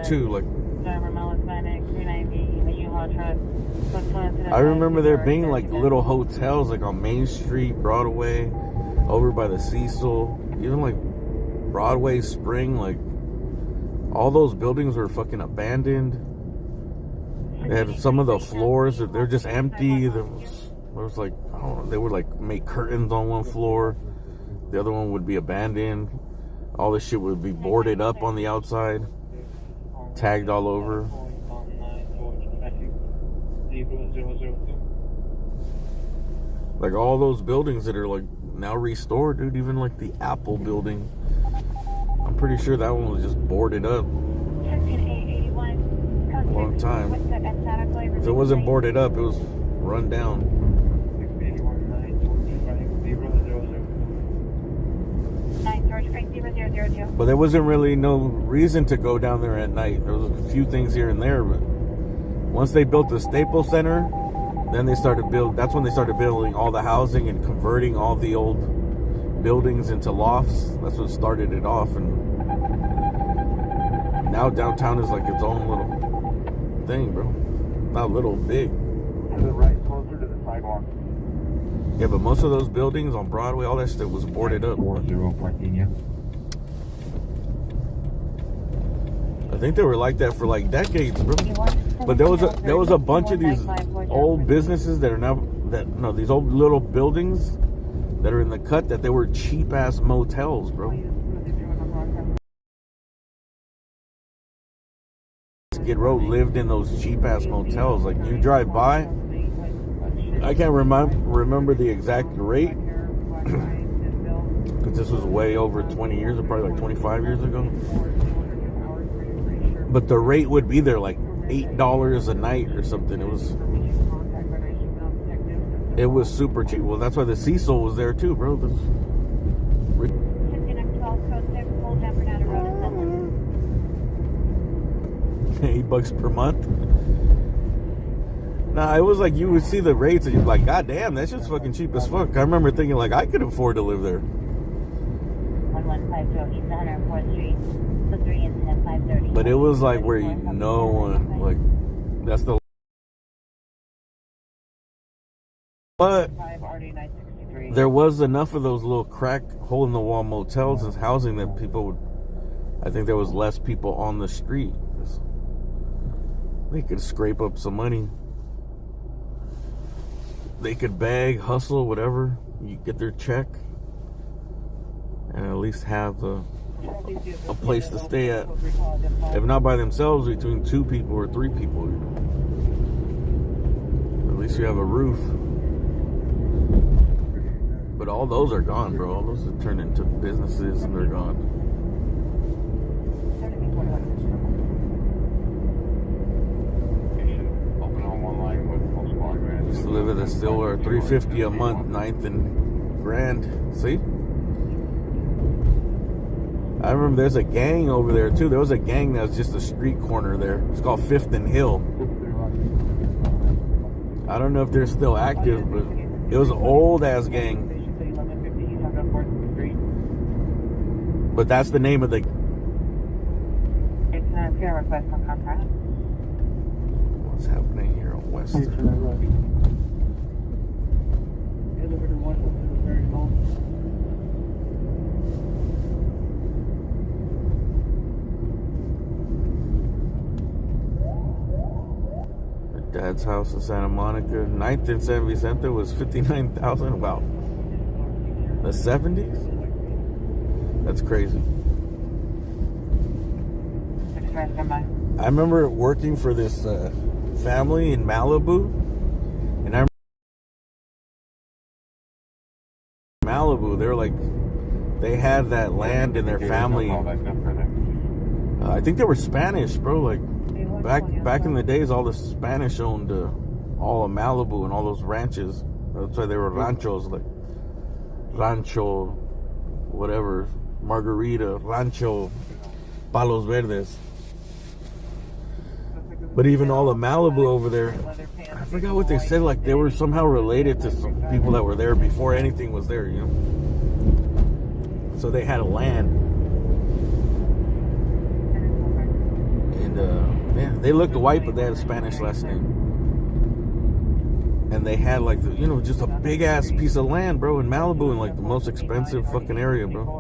too, like I remember there being like little hotels like on Main Street, Broadway, over by the Cecil, even like Broadway Spring, like all those buildings were fucking abandoned. They had some of the floors that they're just empty. There was like, I don't know, they would like make curtains on one floor. The other one would be abandoned. All this shit would be boarded up on the outside, tagged all over. Like all those buildings that are like now restored, dude. Even like the Apple building, I'm pretty sure that one was just boarded up a long time. If it wasn't boarded up, it was run down. But there wasn't really no reason to go down there at night. There was a few things here and there, but once they built the Staples Center, then they started that's when they started building all the housing and converting all the old buildings into lofts. That's what started it off, and now downtown is like its own little thing, bro. Not little, big. To the right, closer to the sidewalk. Yeah, but most of those buildings on Broadway, all that shit was boarded up. 40 parking, yeah. I think they were like that for like decades, bro. But there was a bunch of these old businesses that are now these old little buildings that are in the cut that they were cheap ass motels, bro. Skid Row lived in those cheap ass motels. Like you drive by, I can't remember the exact rate because this was way over 20 years, or probably like 25 years ago. But the rate would be there like $8 a night or something. It was super cheap. Well, that's why the Cecil was there too, bro. $8 per month. Nah, it was like you would see the rates and you'd be like, God damn, that's just fucking cheap as fuck. I remember thinking like I could afford to live there. 1150 East 104th Street, the 3 incident 530. But it was like where no one, like, that's the. But there was enough of those little crack, hole in the wall motels and housing that people would. I think there was less people on the street. They could scrape up some money. They could beg, hustle, whatever. You get their check. And at least have the a place to stay at. If not by themselves, between 2 people or 3 people. You know? At least you have a roof. But all those are gone, bro. All those have turned into businesses and they're gone. Used to live at the Stillwater, $350 a month, 9th and Grand. See? I remember there's a gang over there too. There was a gang that was just a street corner there. It's called 5th and Hill. I don't know if they're still active, but it was an old ass gang. But that's the name of the. It's a fair request for contract. What's happening here on Western? My dad's house in Santa Monica. 9th and San Vicente was $59,000. Wow. The 70s? That's crazy. I remember working for this family in Malibu, and I remember Malibu, they're like, they had that land in their family. I think they were Spanish, bro. Like back in the days, all the Spanish owned all of Malibu and all those ranches. That's why they were ranchos, like Rancho, whatever. Margarita, Rancho, Palos Verdes. But even all of Malibu over there, I forgot what they said, like they were somehow related to some people that were there before anything was there, you know? So they had a land. And, yeah, they looked white, but they had a Spanish last name. And they had like, the, you know, just a big ass piece of land, bro, in Malibu, in like the most expensive fucking area, bro.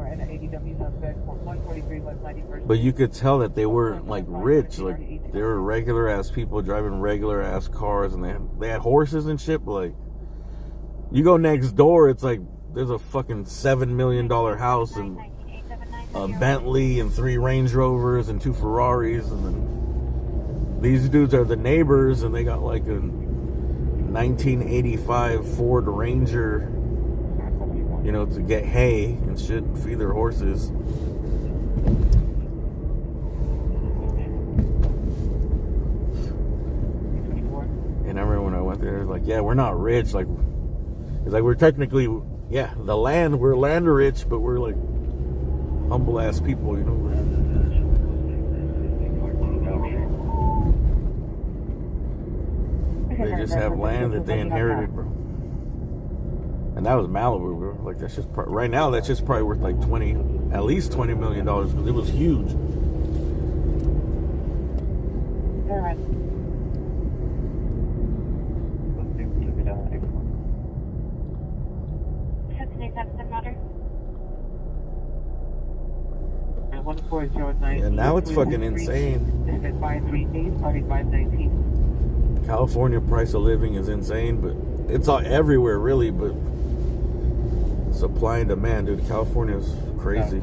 But you could tell that they weren't like rich, like they were regular ass people driving regular ass cars, and they had horses and shit. But like, you go next door, it's like there's a fucking $7 million house and a Bentley and 3 Range Rovers and 2 Ferraris, and then these dudes are the neighbors, and they got like a 1985 Ford Ranger, you know, to get hay and shit and feed their horses. And I remember when I went there, it was like, yeah, we're not rich. Like, it's like we're technically, yeah, we're land rich, but we're like humble ass people, you know. They just have land that they inherited, bro. And that was Malibu, bro. Like, that's just right now, that's just probably worth like at least $20 million, because it was huge. Yeah, now it's fucking insane. California price of living is insane, but it's all everywhere, really. But supply and demand, dude. California is crazy.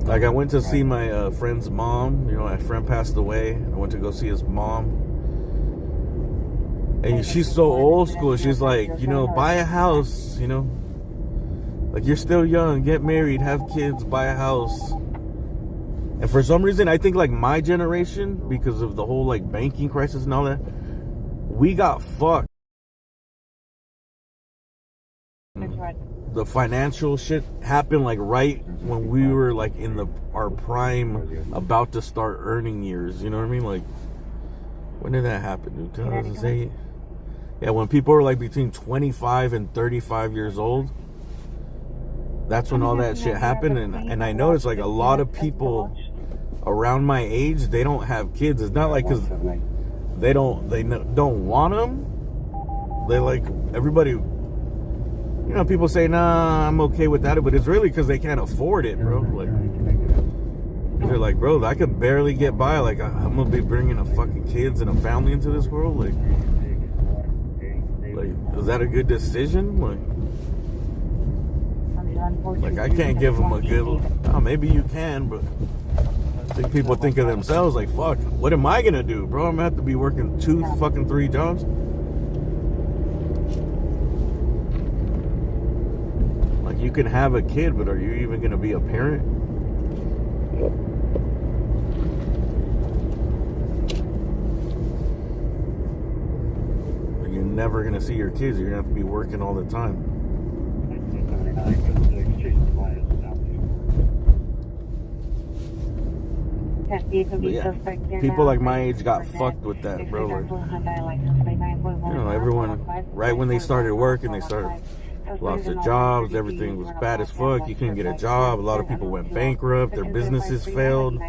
Like, I went to see my friend's mom. You know, my friend passed away. I went to go see his mom. And she's so old school. She's like, you know, buy a house, you know. Like, you're still young, get married, have kids, buy a house. And for some reason, I think like my generation, because of the whole like banking crisis and all that, we got fucked. The financial shit happened like right when we were like in our prime, about to start earning years. You know what I mean? Like, when did that happen, dude? 2008? Yeah, when people were like between 25 and 35 years old. That's when all that shit happened. And I noticed like a lot of people around my age, they don't have kids. It's not like because they don't want them. They like, everybody, you know, people say, nah, I'm okay without it, but it's really because they can't afford it, bro. Like, they're like, bro, I could barely get by. Like, I'm gonna be bringing a fucking kids and a family into this world. Like, is that a good decision? Like, Like, I can't give them a good, oh, maybe you can, but I think people think of themselves like, fuck, what am I gonna do, bro? I'm gonna have to be working 3 jobs. Like, you can have a kid, but are you even gonna be a parent? You're never gonna see your kids. You're gonna have to be working all the time. Yeah, people like my age got fucked with that, bro. Like, you know, everyone, right when they started working, they lost their jobs. Everything was bad as fuck. You couldn't get a job. A lot of people went bankrupt. Their businesses failed.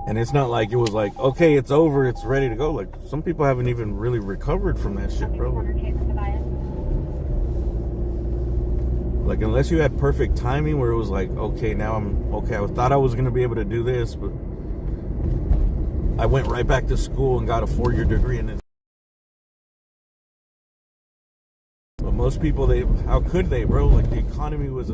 And it's not like it was like, okay, it's over, it's ready to go. Like, some people haven't even really recovered from that shit, bro. Like, unless you had perfect timing where it was like, okay, now I'm okay. I thought I was going to be able to do this, but I went right back to school and got a 4-year degree. And then, but most people, how could they, bro? Like, the economy was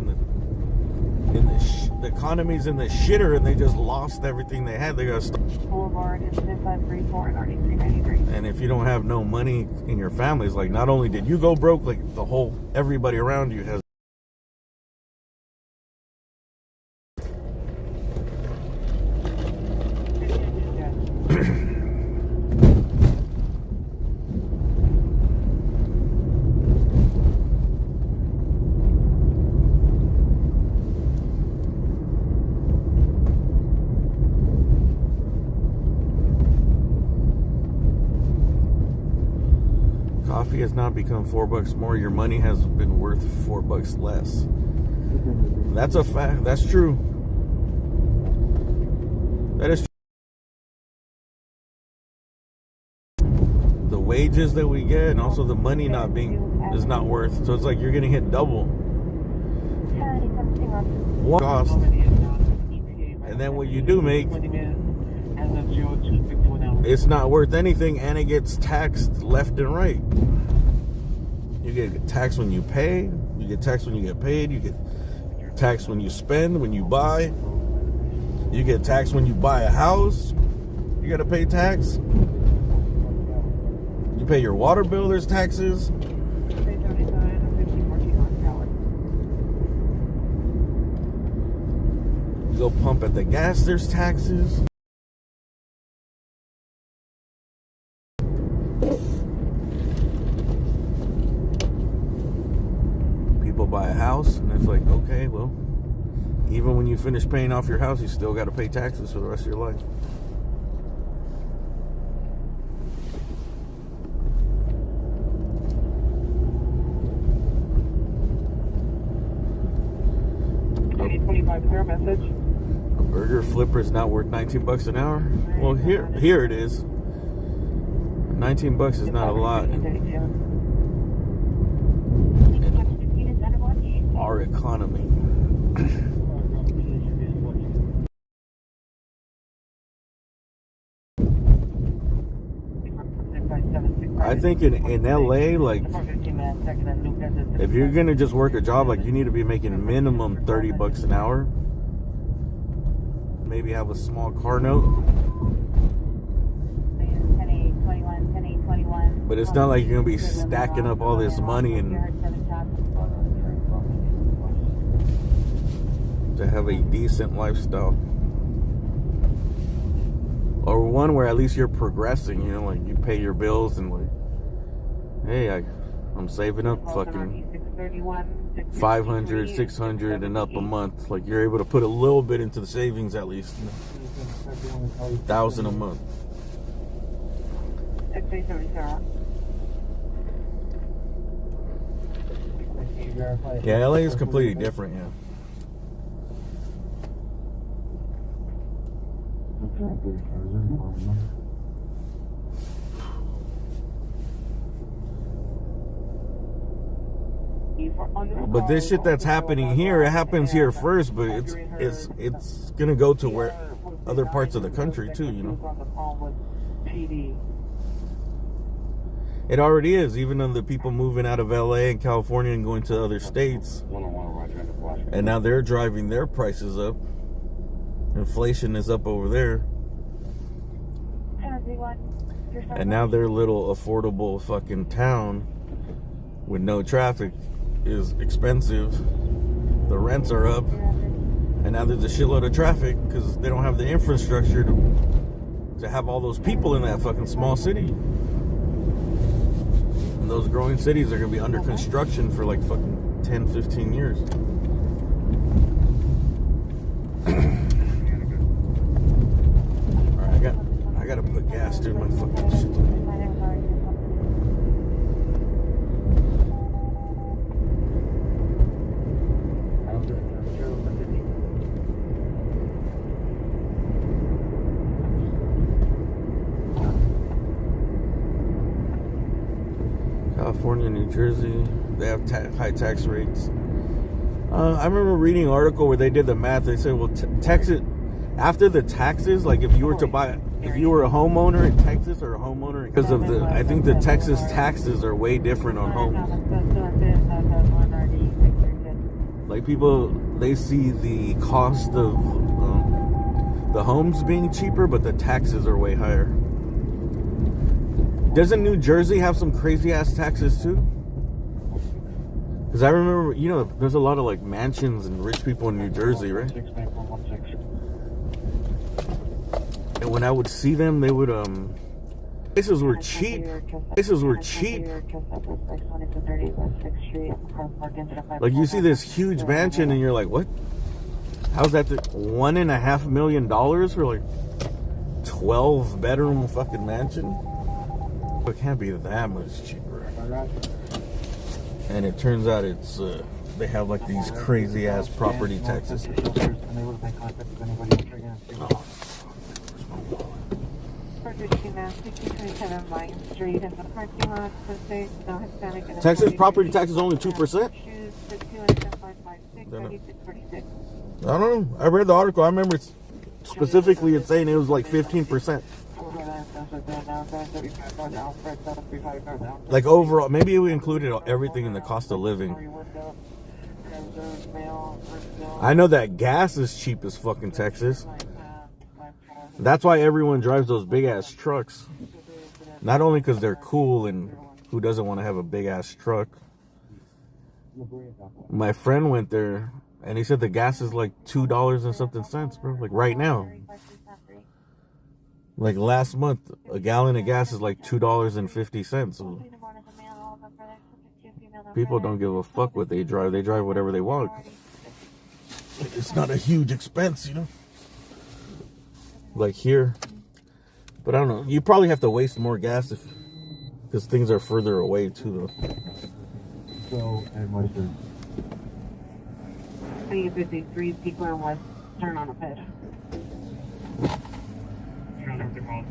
the economy's in the shitter, and they just lost everything they had. They got to Boulevard is 534 and RD 393. And if you don't have no money in your families, like, not only did you go broke, like, everybody around you has. Coffee has not become $4 more. Your money has been worth $4 less. That's a fact. That's true. That is true. The wages that we get and also the money is not worth. So it's like you're gonna hit double. One cost. And then what you do make, it's not worth anything, and it gets taxed left and right. You get taxed when you pay, you get taxed when you get paid, you get taxed when you spend, when you buy, you get taxed when you buy a house, you gotta pay tax. You pay your water bill, there's taxes. You go pump at the gas, there's taxes. People buy a house, and it's like, okay, well, even when you finish paying off your house, you still got to pay taxes for the rest of your life. Message. A burger flipper is not worth $19 an hour. Well, here it is. $19 is not a lot. In our economy. I think in LA, like, if you're gonna just work a job, like, you need to be making minimum $30 an hour. Maybe have a small car note. But it's not like you're gonna be stacking up all this money and to have a decent lifestyle. Or one where at least you're progressing, you know, like you pay your bills and like, hey, I'm saving up fucking $500, $600 and up a month. Like, you're able to put a little bit into the savings at least, you know, $1,000 a month. Yeah, LA is completely different, yeah. But this shit that's happening here, it happens here first, but it's gonna go to where other parts of the country too, you know. It already is, even on the people moving out of LA and California and going to other states. And now they're driving their prices up. Inflation is up over there. And now their little affordable fucking town with no traffic is expensive. The rents are up. And now there's a shitload of traffic because they don't have the infrastructure to have all those people in that fucking small city. And those growing cities are going to be under construction for like fucking 10, 15 years. Alright, I gotta put gas to my fucking shit. California, New Jersey, they have high tax rates. I remember reading an article where they did the math. They said, well, Texas, after the taxes, like if you were to buy, if you were a homeowner in Texas or a homeowner, because of the, I think the Texas taxes are way different on homes. Like people, they see the cost of the homes being cheaper, but the taxes are way higher. Doesn't New Jersey have some crazy ass taxes too? Because I remember, you know, there's a lot of like mansions and rich people in New Jersey, right? And when I would see them, they would places were cheap. Places were cheap. Like you see this huge mansion and you're like, what? How's that $1.5 million for like 12 bedroom fucking mansion? It can't be that much cheaper. And it turns out it's they have like these crazy ass property taxes. Texas property tax is only 2%? I don't know. I read the article. I remember specifically it's saying it was like 15%. Like overall, maybe we included everything in the cost of living. I know that gas is cheap as fucking Texas. That's why everyone drives those big ass trucks. Not only because they're cool and who doesn't want to have a big ass truck. My friend went there and he said the gas is like $2 and something cents, bro. Like right now. Like last month, a gallon of gas is like $2.50. So people don't give a fuck what they drive. They drive whatever they want. It's not a huge expense, you know? Like here. But I don't know. You probably have to waste more gas because things are further away too, though. So, and my turn. I think it's 53 Pico and West. Turn on a pit.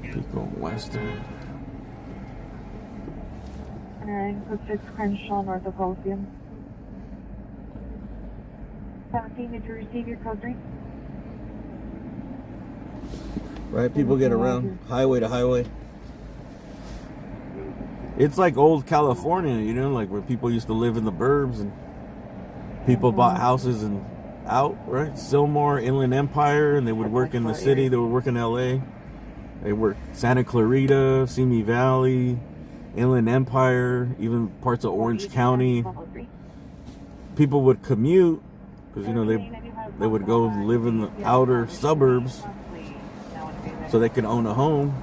Pico Western. Alright, so 6 Crenshaw, north of Coliseum. 17, did you receive your code 3? Right, people get around highway to highway. It's like old California, you know, like where people used to live in the burbs and people bought houses and out, right? Sylmar, Inland Empire, and they would work in the city, they would work in LA. They worked Santa Clarita, Simi Valley, Inland Empire, even parts of Orange County. People would commute because, you know, they would go live in the outer suburbs so they could own a home.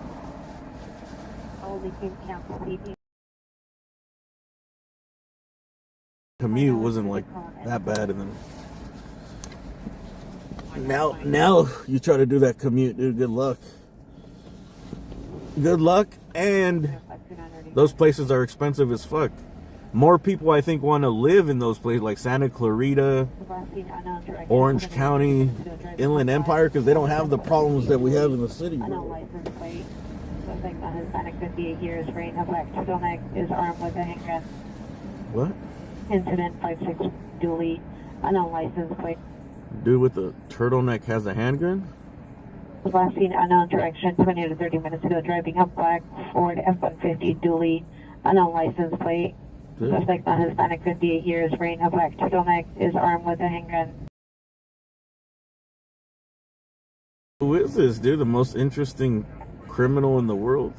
Commute wasn't like that bad, and then now you try to do that commute, dude. Good luck. Good luck, and those places are expensive as fuck. More people, I think, want to live in those places like Santa Clarita, Orange County, Inland Empire, because they don't have the problems that we have in the city. What? Incident 56 dually unknown license plate. Dude with the turtleneck has a handgun? Last seen unknown direction 20 to 30 minutes ago, driving up black Ford F-150 dually unknown license plate. Suspect on Hispanic, 58 years, wearing a black turtleneck, is armed with a handgun. Who is this dude? The most interesting criminal in the world?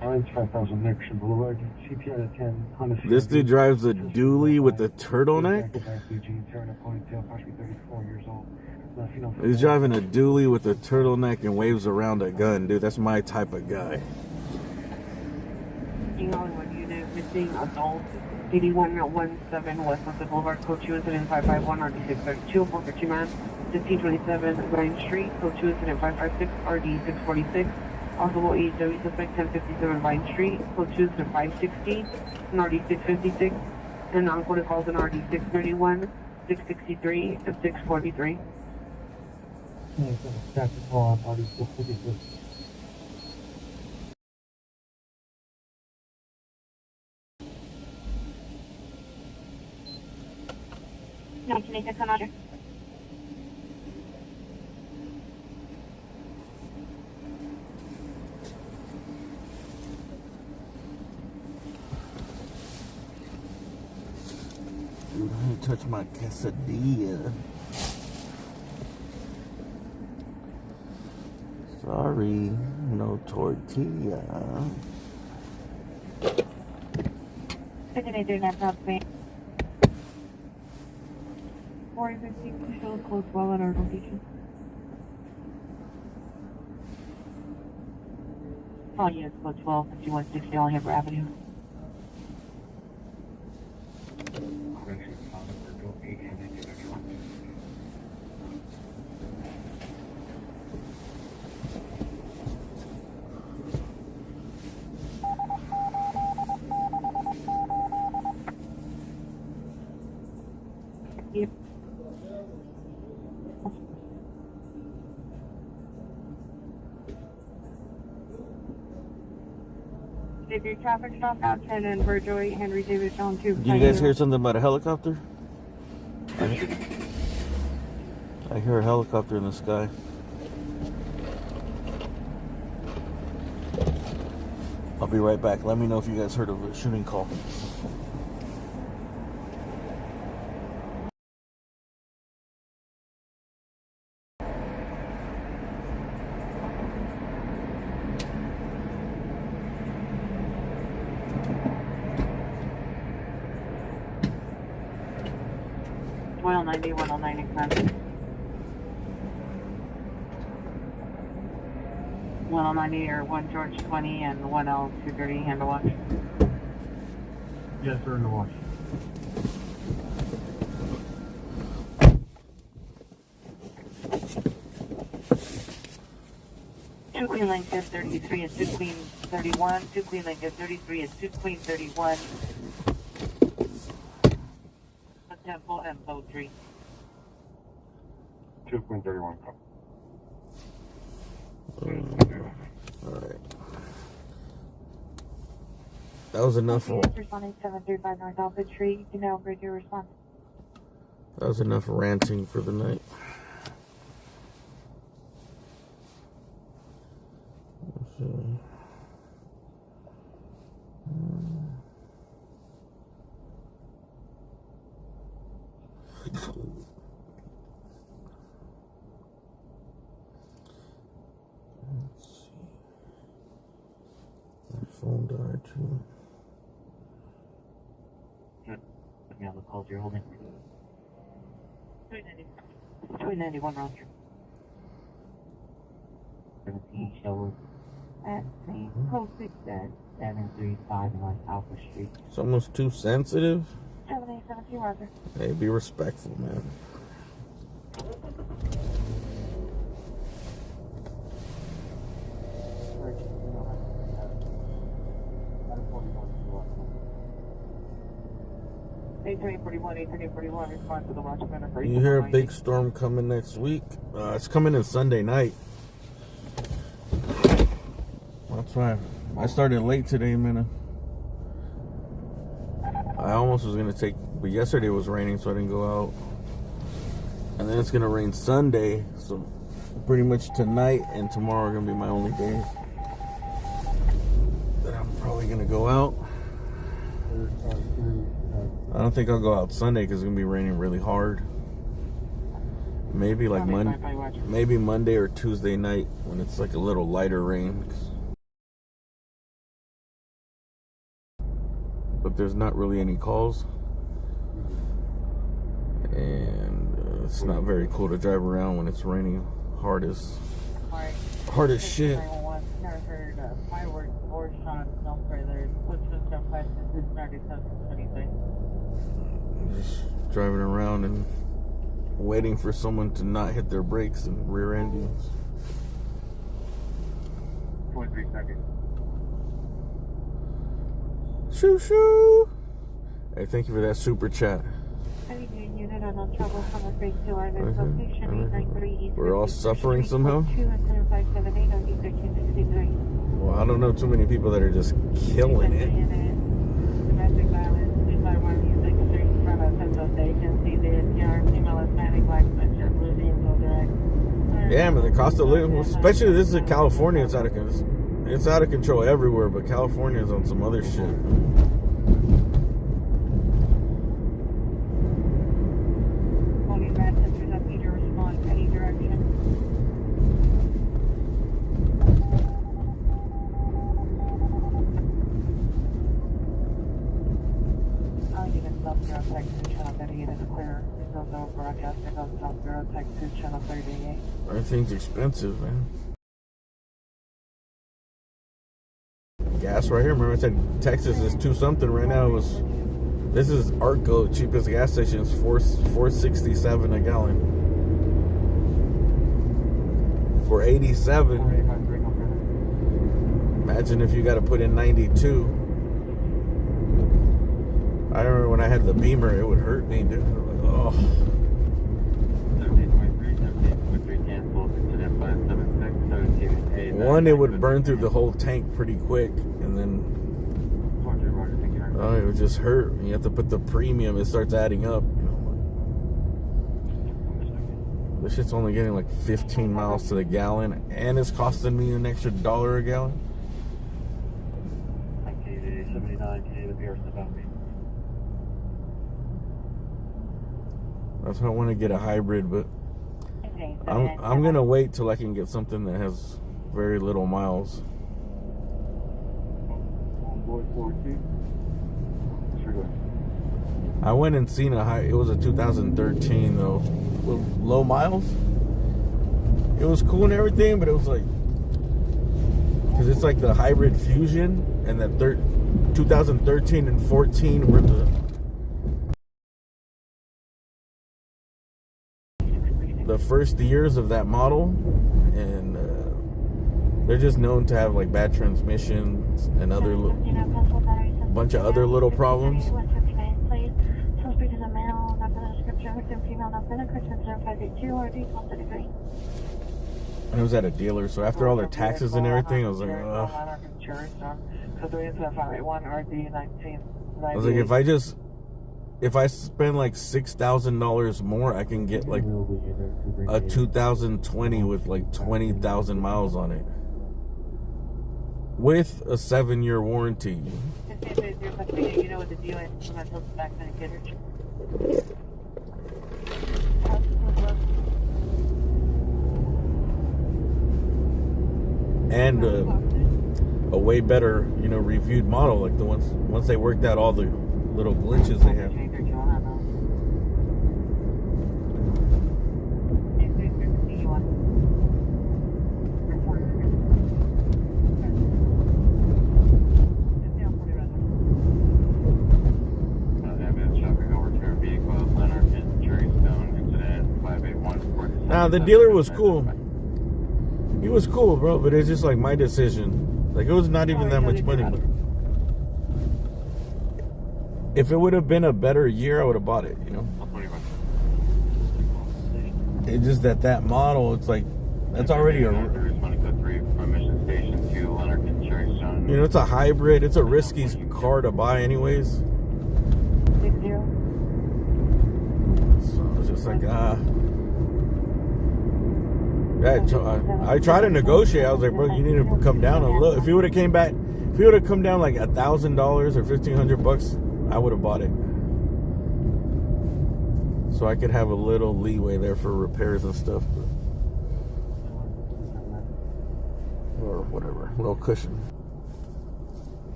Orange 5000 Nixon Boulevard, CPR at 10. Honda This dude drives a dually with a turtleneck? He's driving a dually with a turtleneck and waves around a gun, dude. That's my type of guy. Hollywood unit missing adult 8117 West Sunset Boulevard, code 2 incident 551 RD632 450 man 1527 Vine Street, code 2 incident 556 RD646. Possible AEW suspect 1057 Vine Street, code 2 incident 560 and RD656, and non-coded calls in RD631 663 and 643. No, can I come out here? Dude, I didn't touch my quesadilla. Sorry, no tortilla. What did I do that top me? 4015 still close well at our location. Oh, yeah, it's code 12, 5160 Alhambra Avenue. Yep. Did your traffic stop out 10 and Burjoy, Henry David John 2. Did you guys hear something about a helicopter? I hear a helicopter in the sky. I'll be right back. Let me know if you guys heard of a shooting call. Well, 90, 109, expensive. 190 or 1 George 20 and 1L 230 handle watch. Yes, sir, in the wash. Two Queen Lincoln 33 and 2 Queen 31. 2 Queen Lincoln 33 and 2 Queen 31. The Temple and Bow 3. 2 Queen 31. Alright. That was enough. Responding 735 North Alpha Tree. You can now break your response. That was enough ranting for the night. Let's see. My phone died too. Yeah, the calls you're holding. 291 round trip. 17 shows at St. Code 6 at 735 North Alpha Street. Someone's too sensitive? 7817 Roger. Hey, be respectful, man. A3841, respond to the watchman. You hear a big storm coming next week? It's coming in Sunday night. That's why I started late today, man. I almost was gonna take, but yesterday was raining, so I didn't go out. And then it's gonna rain Sunday, so pretty much tonight and tomorrow are gonna be my only days. that I'm probably gonna go out. I don't think I'll go out Sunday because it's gonna be raining really hard. Maybe like maybe Monday or Tuesday night when it's like a little lighter rain. But there's not really any calls, and it's not very cool to drive around when it's raining hard as shit. Never heard fireworks or shots, no further. Just driving around and waiting for someone to not hit their brakes and rear end you. 23 seconds. Shoo shoo! Hey, thank you for that super chat. We're all suffering somehow. Well, I don't know too many people that are just killing it. Yeah, man, the cost of living, especially this is in California, it's out of control everywhere, but California is on some other shit. Everything's expensive, man. Gas right here. Remember I said Texas is 2 something right now. This is Arco, cheapest gas station is $4.67 a gallon. For 87. Imagine if you got to put in 92. I remember when I had the Beamer, it would hurt me, dude. Oh. One, it would burn through the whole tank pretty quick, and then it would just hurt. You have to put the premium; it starts adding up. You know, this shit's only getting like 15 miles to the gallon, and it's costing me an extra $1 a gallon. That's why I want to get a hybrid, but I'm gonna wait till I can get something that has very little miles. I went and seen it was a 2013 though, with low miles. It was cool and everything, but it was like, because it's like the hybrid Fusion, and that 2013 and 14 were the first years of that model, and they're just known to have like bad transmissions and other bunch of other little problems. And it was at a dealer, so after all their taxes and everything, I was like, ugh. I was like, if I spend like $6,000 more, I can get like a 2020 with like 20,000 miles on it, with a 7-year warranty. And a way better, reviewed model, like the once they worked out all the little glitches they have. Now the dealer was cool. He was cool, bro, but it's just like my decision. Like, it was not even that much money. But if it would have been a better year, I would have bought it, It's just that model, it's like, that's already it's a hybrid. It's a risky car to buy anyways. So it's just like, I tried to negotiate. I was like, bro, you need to come down a little. If he would have came back If it would have come down like $1,000 or $1,500, I would have bought it. So I could have a little leeway there for repairs and stuff. Or whatever, a little cushion.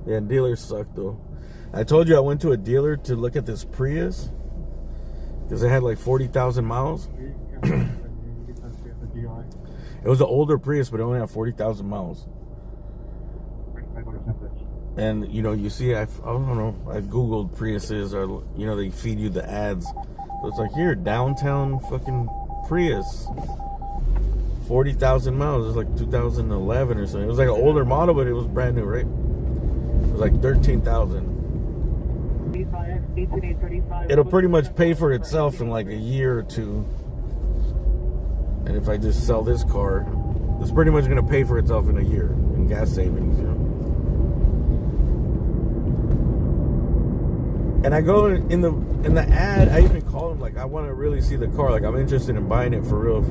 Yeah, dealers suck though. I told you I went to a dealer to look at this Prius because it had like 40,000 miles. It was an older Prius, but it only had 40,000 miles. And you know, you see, I don't know, I googled Priuses, or you know, they feed you the ads. So it's like, here, downtown fucking Prius, 40,000 miles. It was like 2011 or something. It was like an older model, but it was brand new, right? It was like 13,000. It'll pretty much pay for itself in like a year or two. And if I just sell this car, it's pretty much going to pay for itself in a year in gas savings, you know. And I go in the ad, I even call them like, I want to really see the car. Like, I'm interested in buying it for real,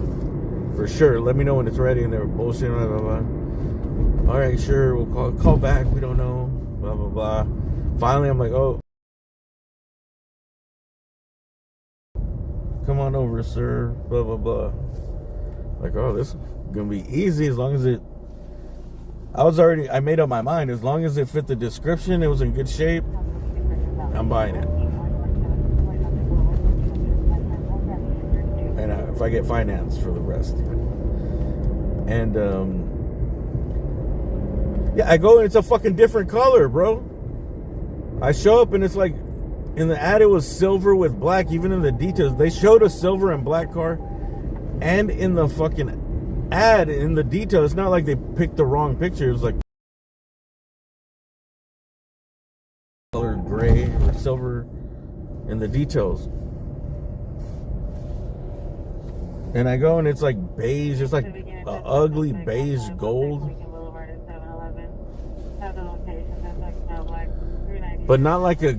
for sure. Let me know when it's ready. And they were bullshitting, blah, blah, blah. All right, sure, we'll call back. We don't know, blah, blah, blah. Finally, I'm like, oh, come on over, sir, blah, blah, blah. Like, oh, this is going to be easy as long as it... I made up my mind. As long as it fit the description, it was in good shape, I'm buying it. And if I get finance for the rest. And, yeah, I go and it's a fucking different color, bro. I show up and it's like, in the ad it was silver with black. Even in the details, they showed a silver and black car. And in the fucking ad, in the detail, it's not like they picked the wrong picture. It was like color gray or silver in the details. And I go and it's like beige. It's like an ugly beige gold. But not like a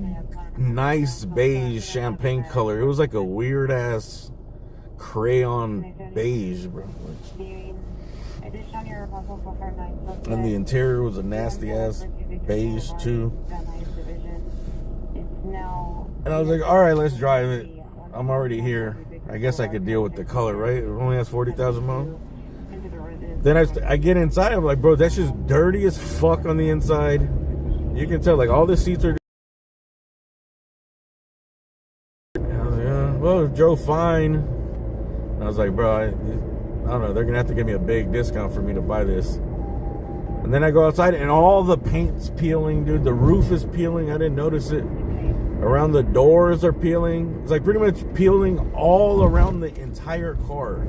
nice beige champagne color. It was like a weird ass crayon beige, bro. And the interior was a nasty ass beige too. And I was like, all right, let's drive it. I'm already here. I guess I could deal with the color, right? It only has 40,000 miles. Then I get inside. I'm like, bro, that's just dirty as fuck on the inside. You can tell, like, all the seats are. And I was like, well, it drove fine. And I was like, bro, I don't know. They're gonna have to give me a big discount for me to buy this. And then I go outside, and all the paint's peeling, dude. The roof is peeling. I didn't notice it. Around the doors are peeling. It's like pretty much peeling all around the entire car.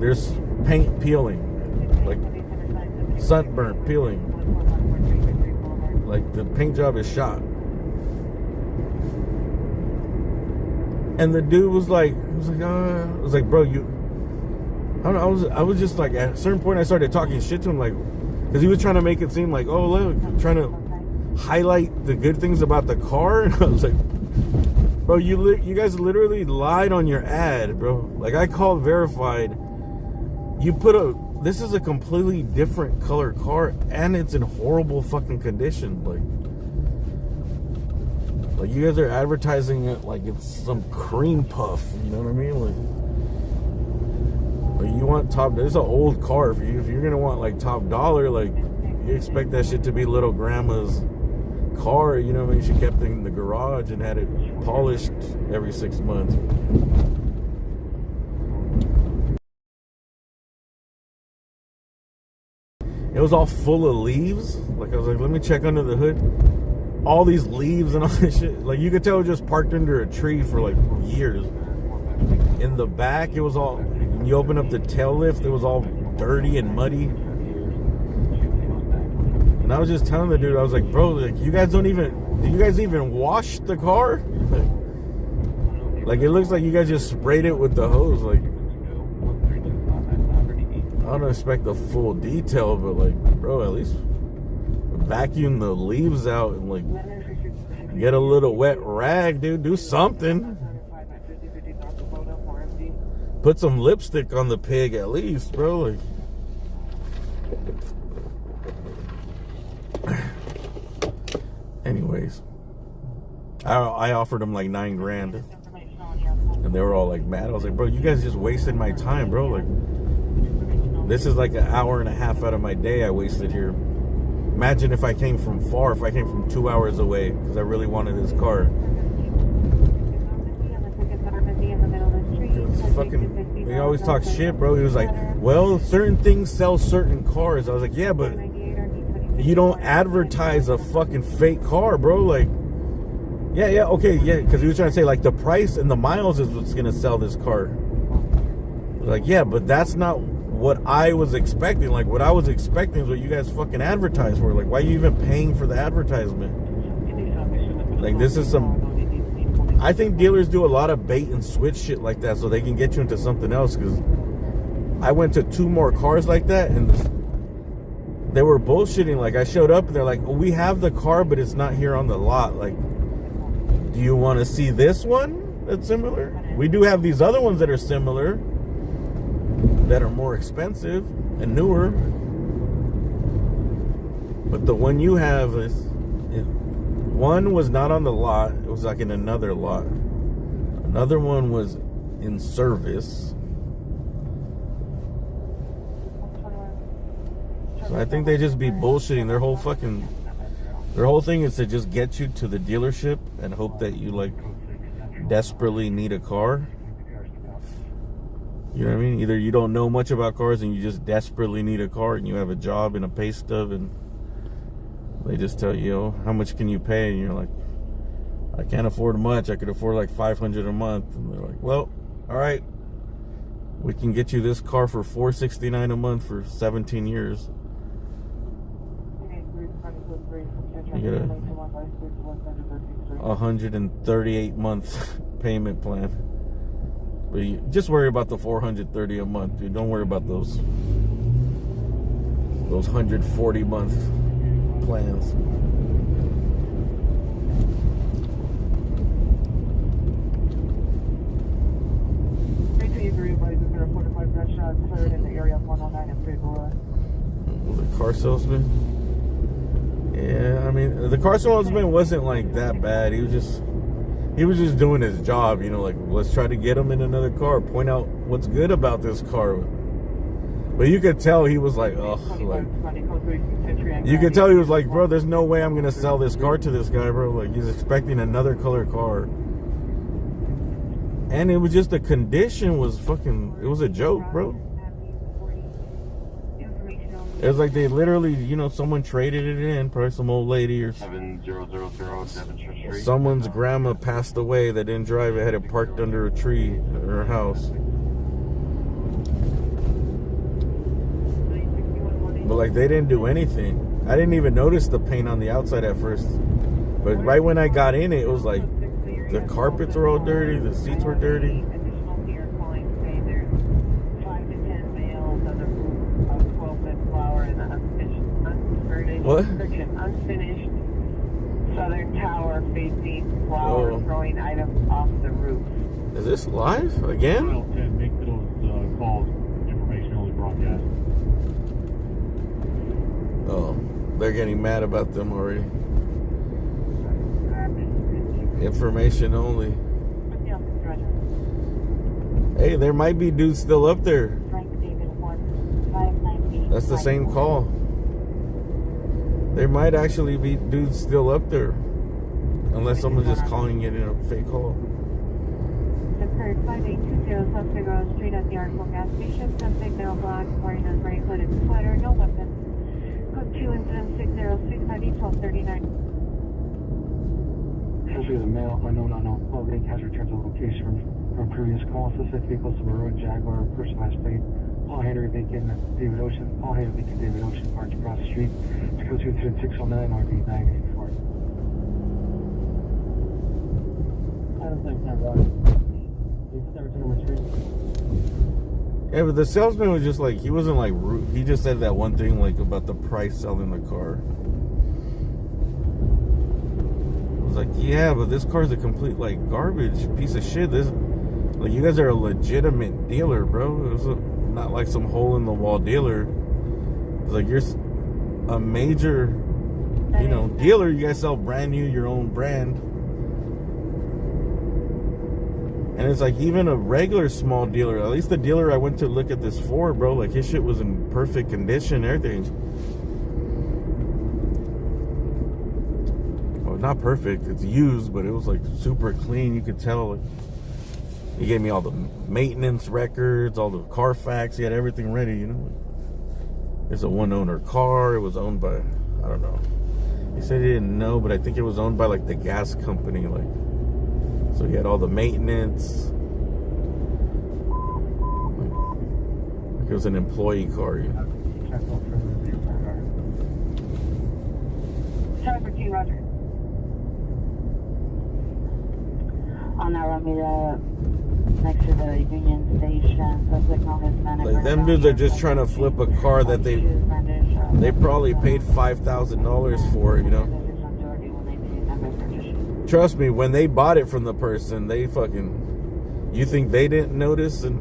There's paint peeling, like sunburnt peeling. Like the paint job is shot. And the dude was like, bro, you. I don't know. I was just like, at a certain point, I started talking shit to him, like, because he was trying to make it seem like, oh, look, trying to highlight the good things about the car. And I was like, bro, you guys literally lied on your ad, bro. Like, I called verified. You put this is a completely different color car, and it's in horrible fucking condition. Like you guys are advertising it like it's some cream puff. You know what I mean? Like you want top. This is an old car. If you're gonna want like top dollar, like you expect that shit to be little grandma's car. You know what I mean? She kept it in the garage and had it polished every 6 months. It was all full of leaves. Like I was like, let me check under the hood. All these leaves and all this shit. Like you could tell it was just parked under a tree for like years. In the back, it was all. When you open up the tail lift, it was all dirty and muddy. And I was just telling the dude, I was like, bro, like do you guys even wash the car? Like it looks like you guys just sprayed it with the hose. Like I don't expect the full detail, but like, bro, at least vacuum the leaves out and like get a little wet rag, dude. Do something. Put some lipstick on the pig at least, bro. Like, anyways. I offered them like $9 grand, and they were all like mad. I was like, bro, you guys just wasted my time, bro. Like, this is like an hour and a half out of my day I wasted here. Imagine if I came from far, if I came from 2 hours away, because I really wanted this car. Fucking, he always talks shit, bro. He was like, well, certain things sell certain cars. I was like, yeah, but you don't advertise a fucking fake car, bro. Like, yeah, okay, yeah, because he was trying to say, like, the price and the miles is what's going to sell this car. Like, yeah, but that's not what I was expecting. Like, what I was expecting is what you guys fucking advertise for. Like, why are you even paying for the advertisement? Like, this is some... I think dealers do a lot of bait and switch shit like that so they can get you into something else, because I went to 2 more cars like that, and they were bullshitting. Like, I showed up, and they're like, oh, we have the car, but it's not here on the lot. Like, do you want to see this one that's similar? We do have these other ones that are similar, that are more expensive and newer. But the one you have is... One was not on the lot. It was like in another lot. Another one was in service. So I think they just be bullshitting. Their whole thing is to just get you to the dealership and hope that you like desperately need a car. You know what I mean? Either you don't know much about cars and you just desperately need a car, and you have a job and a pay stub, and they just tell you, oh, how much can you pay? And you're like, I can't afford much. I could afford like $500 a month. And they're like, well, all right, we can get you this car for $469 a month for 17 years. You get a 138-month payment plan. But you just worry about the $430 a month, dude. Don't worry about those 140-month plans. The car salesman? Yeah, I mean, the car salesman wasn't like that bad. He was just doing his job, you know, like, let's try to get him in another car, point out what's good about this car. But you could tell he was like, oh, like, you could tell he was like, bro, there's no way I'm going to sell this car to this guy, bro. Like, he's expecting another color car. And it was just, the condition was fucking, it was a joke, bro. It was like they literally, you know, someone traded it in, probably some old lady or 7007 someone's grandma passed away that didn't drive it, had it parked under a tree at her house. But like, they didn't do anything. I didn't even notice the paint on the outside at first. But right when I got in it, it was like the carpets were all dirty, the seats were dirty. What? Unfinished southern tower facing flower growing items off the roof. Is this live again? Make those calls information only broadcast. Oh, they're getting mad about them already. Information only. Hey, there might be dudes still up there. That's the same call. There might actually be dudes still up there. Unless someone's just calling it in a fake call. Occurred 5820 South Figueroa Street at the Artful gas station. Suspect male black, wearing a gray hooded sweater, no weapons. Code 2 incident 606 ID 1239. Essentially, the male, unknown clothing has returned to the location from previous call. Suspect vehicle Subaru Jaguar, personalized plate. Paul Henry Lincoln, David Ocean, David Ocean, parked across the street. To go to incident 609 RV 984. I don't think that's right. You put that return on the street. Yeah, but the salesman was just like, he wasn't like rude. He just said that one thing like about the price selling the car. I was like, yeah, but this car's a complete like garbage piece of shit. This, like, you guys are a legitimate dealer, bro. It was not like some hole in the wall dealer. It's like, you're a major you know, dealer, you guys sell brand new, your own brand. And it's like even a regular small dealer, at least the dealer I went to look at this for, bro, like his shit was in perfect condition, everything. Well, not perfect, it's used, but it was like super clean. You could tell. Like, he gave me all the maintenance records, all the Carfax. He had everything ready, you know. It's a one-owner car. It was owned by, I don't know. He said he didn't know, but I think it was owned by like the gas company, like. So he had all the maintenance. Like it was an employee car, you know. Traffic T, Roger. On our Ramita, next to the Union Station, subject known as Manic. Like them dudes are just trying to flip a car that they probably paid $5,000 for, you know. Trust me, when they bought it from the person, they fucking... You think they didn't notice and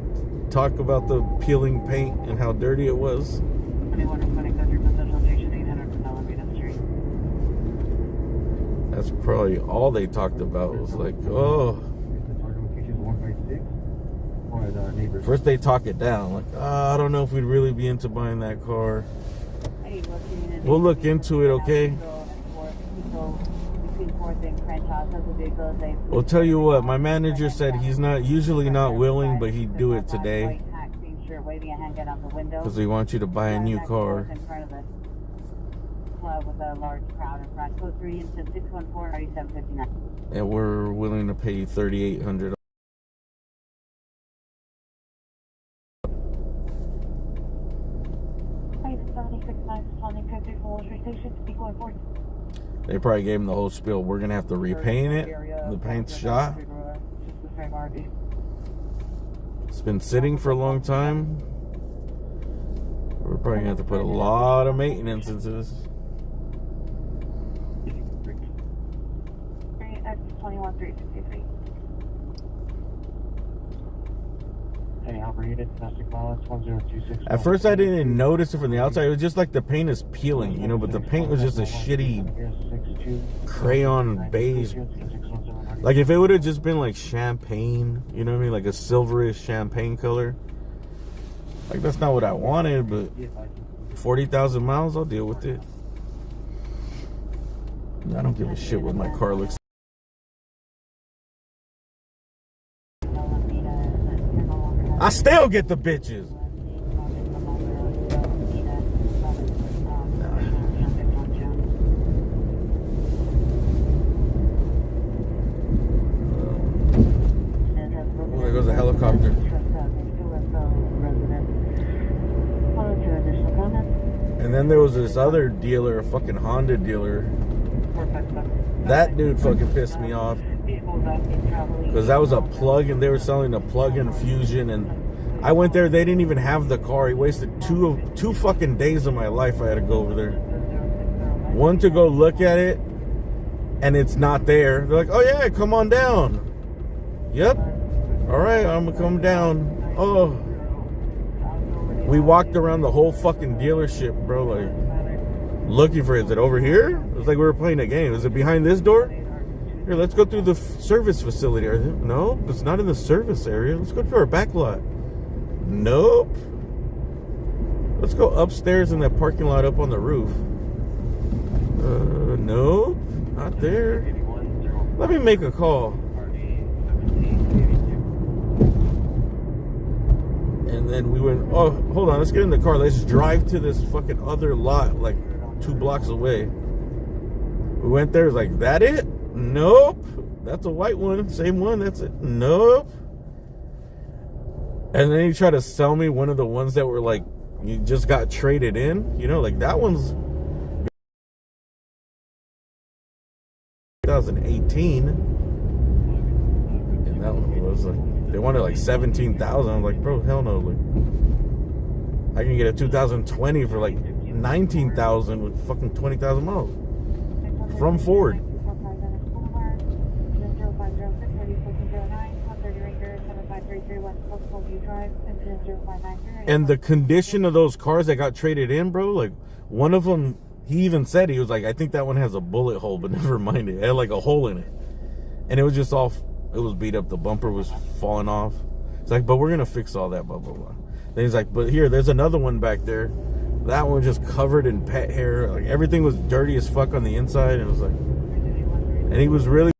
talk about the peeling paint and how dirty it was? That's probably all they talked about. Was like, oh... First they talk it down, like, I don't know if we'd really be into buying that car. We'll look into it, okay? Well, tell you what, my manager said he's usually not willing, but he'd do it today. Because he wants you to buy a new car. And we're willing to pay you $3,800. They probably gave him the whole spiel. We're gonna have to repaint it. The paint's shot. It's been sitting for a long time. We're probably gonna have to put a lot of maintenance into this. At first I didn't notice it from the outside. It was just like the paint is peeling, you know, but the paint was just a shitty crayon beige. Like if it would have just been like champagne, you know what I mean, like a silverish champagne color, like that's not what I wanted. But 40,000 miles, I'll deal with it. I don't give a shit what my car looks like. I still get the bitches. Oh, there goes a helicopter. And then there was this other dealer, a fucking Honda dealer. That dude fucking pissed me off. Because that was a plug-in. They were selling a plug-in Fusion, and I went there. They didn't even have the car. He wasted two fucking days of my life. I had to go over there. One to go look at it, and it's not there. They're like, "Oh yeah, come on down." Yep. All right, I'm gonna come down. Oh. We walked around the whole fucking dealership, bro. Like looking for it. Is it over here? It was like we were playing a game. Is it behind this door? Here, let's go through the service facility. No, it's not in the service area. Let's go to our back lot. Nope. Let's go upstairs in that parking lot up on the roof. Nope, not there. Let me make a call. And then we went, oh, hold on, let's get in the car. Let's drive to this fucking other lot, like 2 blocks away. We went there, it's like, that it? Nope. That's a white one. Same one. That's it. Nope. And then he tried to sell me one of the ones that were like, you just got traded in. You know, like that one's 2018. And that one was like, they wanted like 17,000. I'm like, bro, hell no. Like, I can get a 2020 for like 19,000 with fucking 20,000 miles from Ford. And the condition of those cars that got traded in, bro, like one of them he even said, he was like, I think that one has a bullet hole, but never mind, it had like a hole in it. And it was just all, it was beat up. The bumper was falling off. It's like, but we're going to fix all that, blah, blah, blah. Then he's like, but here, there's another one back there. That one just covered in pet hair. Like, everything was dirty as fuck on the inside. And it was like, and he was really,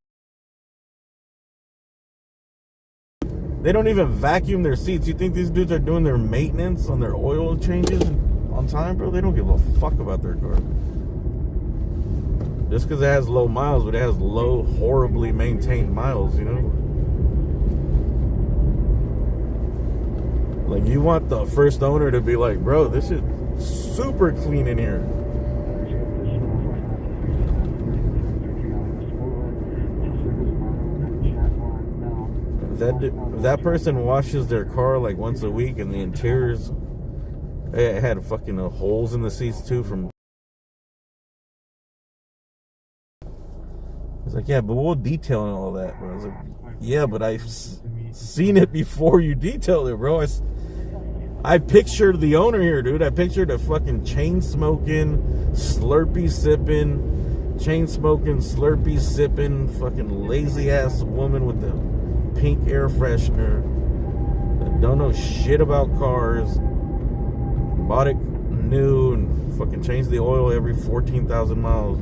they don't even vacuum their seats. You think these dudes are doing their maintenance on their oil changes on time, bro? They don't give a fuck about their car. Just because it has low miles, but it has low, horribly maintained miles, you know? Like, you want the first owner to be like, bro, this is super clean in here. If that person washes their car like once a week and the interiors, it had fucking holes in the seats too from. It's like, yeah, but we'll detail and all that, bro. I was like, yeah, but I've seen it before you detailed it, bro. I pictured the owner here, dude. I pictured a fucking chain smoking, Slurpee sipping, fucking lazy ass woman with the pink air freshener that don't know shit about cars. Bought it new and fucking changed the oil every 14,000 miles.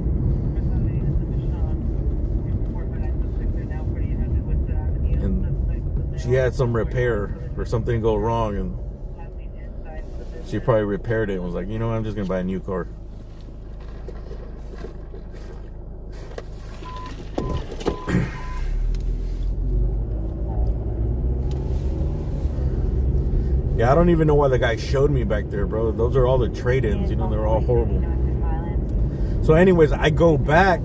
And she had some repair or something go wrong, and she probably repaired it and was like, you know what, I'm just gonna buy a new car. Yeah, I don't even know why the guy showed me back there, bro. Those are all the trade-ins, you know, they're all horrible. So anyways, I go back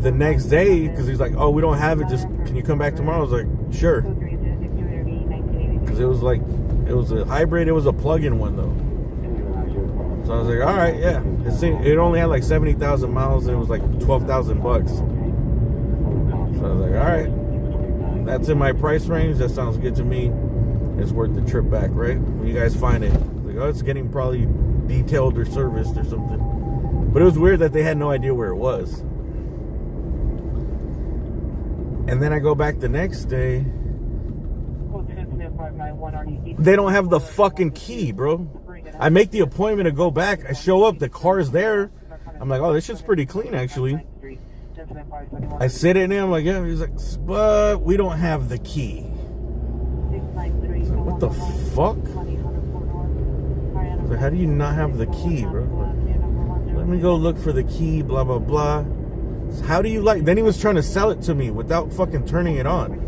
the next day because he's like, oh, we don't have it, just can you come back tomorrow? I was like, sure. Because it was like, it was a hybrid, it was a plug-in one though. So I was like, all right, yeah. It only had like 70,000 miles and it was like 12,000 bucks. So I was like, all right, that's in my price range, that sounds good to me. It's worth the trip back, right? When you guys find it, like, oh, it's getting probably detailed or serviced or something. But it was weird that they had no idea where it was. And then I go back the next day. They don't have the fucking key, bro. I make the appointment to go back. I show up, the car's there. I'm like, oh, this shit's pretty clean, actually. I sit in there, I'm like, yeah. He's like, but we don't have the key. What the fuck? So how do you not have the key, bro? Let me go look for the key, blah, blah, blah. How do you like? Then he was trying to sell it to me without fucking turning it on.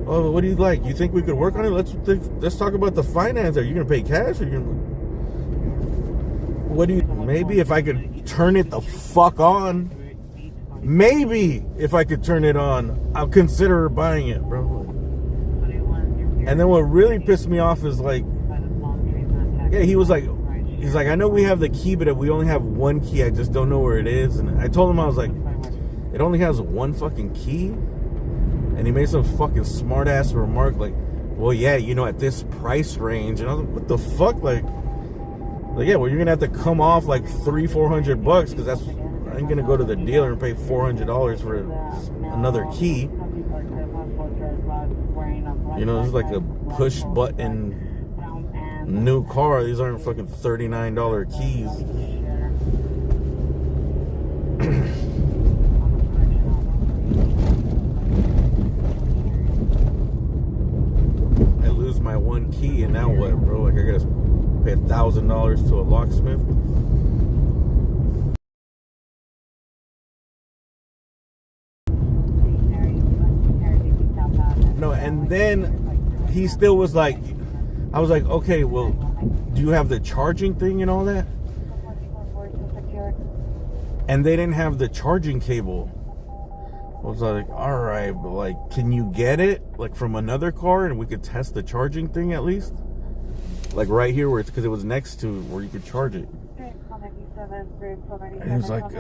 Oh, what do you like? You think we could work on it? Let's talk about the finance. Are you gonna pay cash? Or you gonna? What do you? Maybe if I could turn it the fuck on. Maybe if I could turn it on, I'll consider buying it, bro. And then what really pissed me off is like, yeah, he's like, I know we have the key, but we only have one key. I just don't know where it is. And I told him, I was like, it only has one fucking key. And he made some fucking smart ass remark like, well, yeah, you know, at this price range. And I was like, what the fuck? Like yeah, well, you're gonna have to come off like $300-400 bucks because I ain't gonna go to the dealer and pay $400 for another key. You know, this is like a push button new car. These aren't fucking $39 keys. I lose my one key and now what, bro? Like I gotta pay $1,000 to a locksmith. No, and then he still was like, I was like, okay, well, do you have the charging thing and all that? And they didn't have the charging cable. I was like, all right, but like, can you get it like from another car and we could test the charging thing at least? Like right here where it's, because it was next to where you could charge it. And he was like,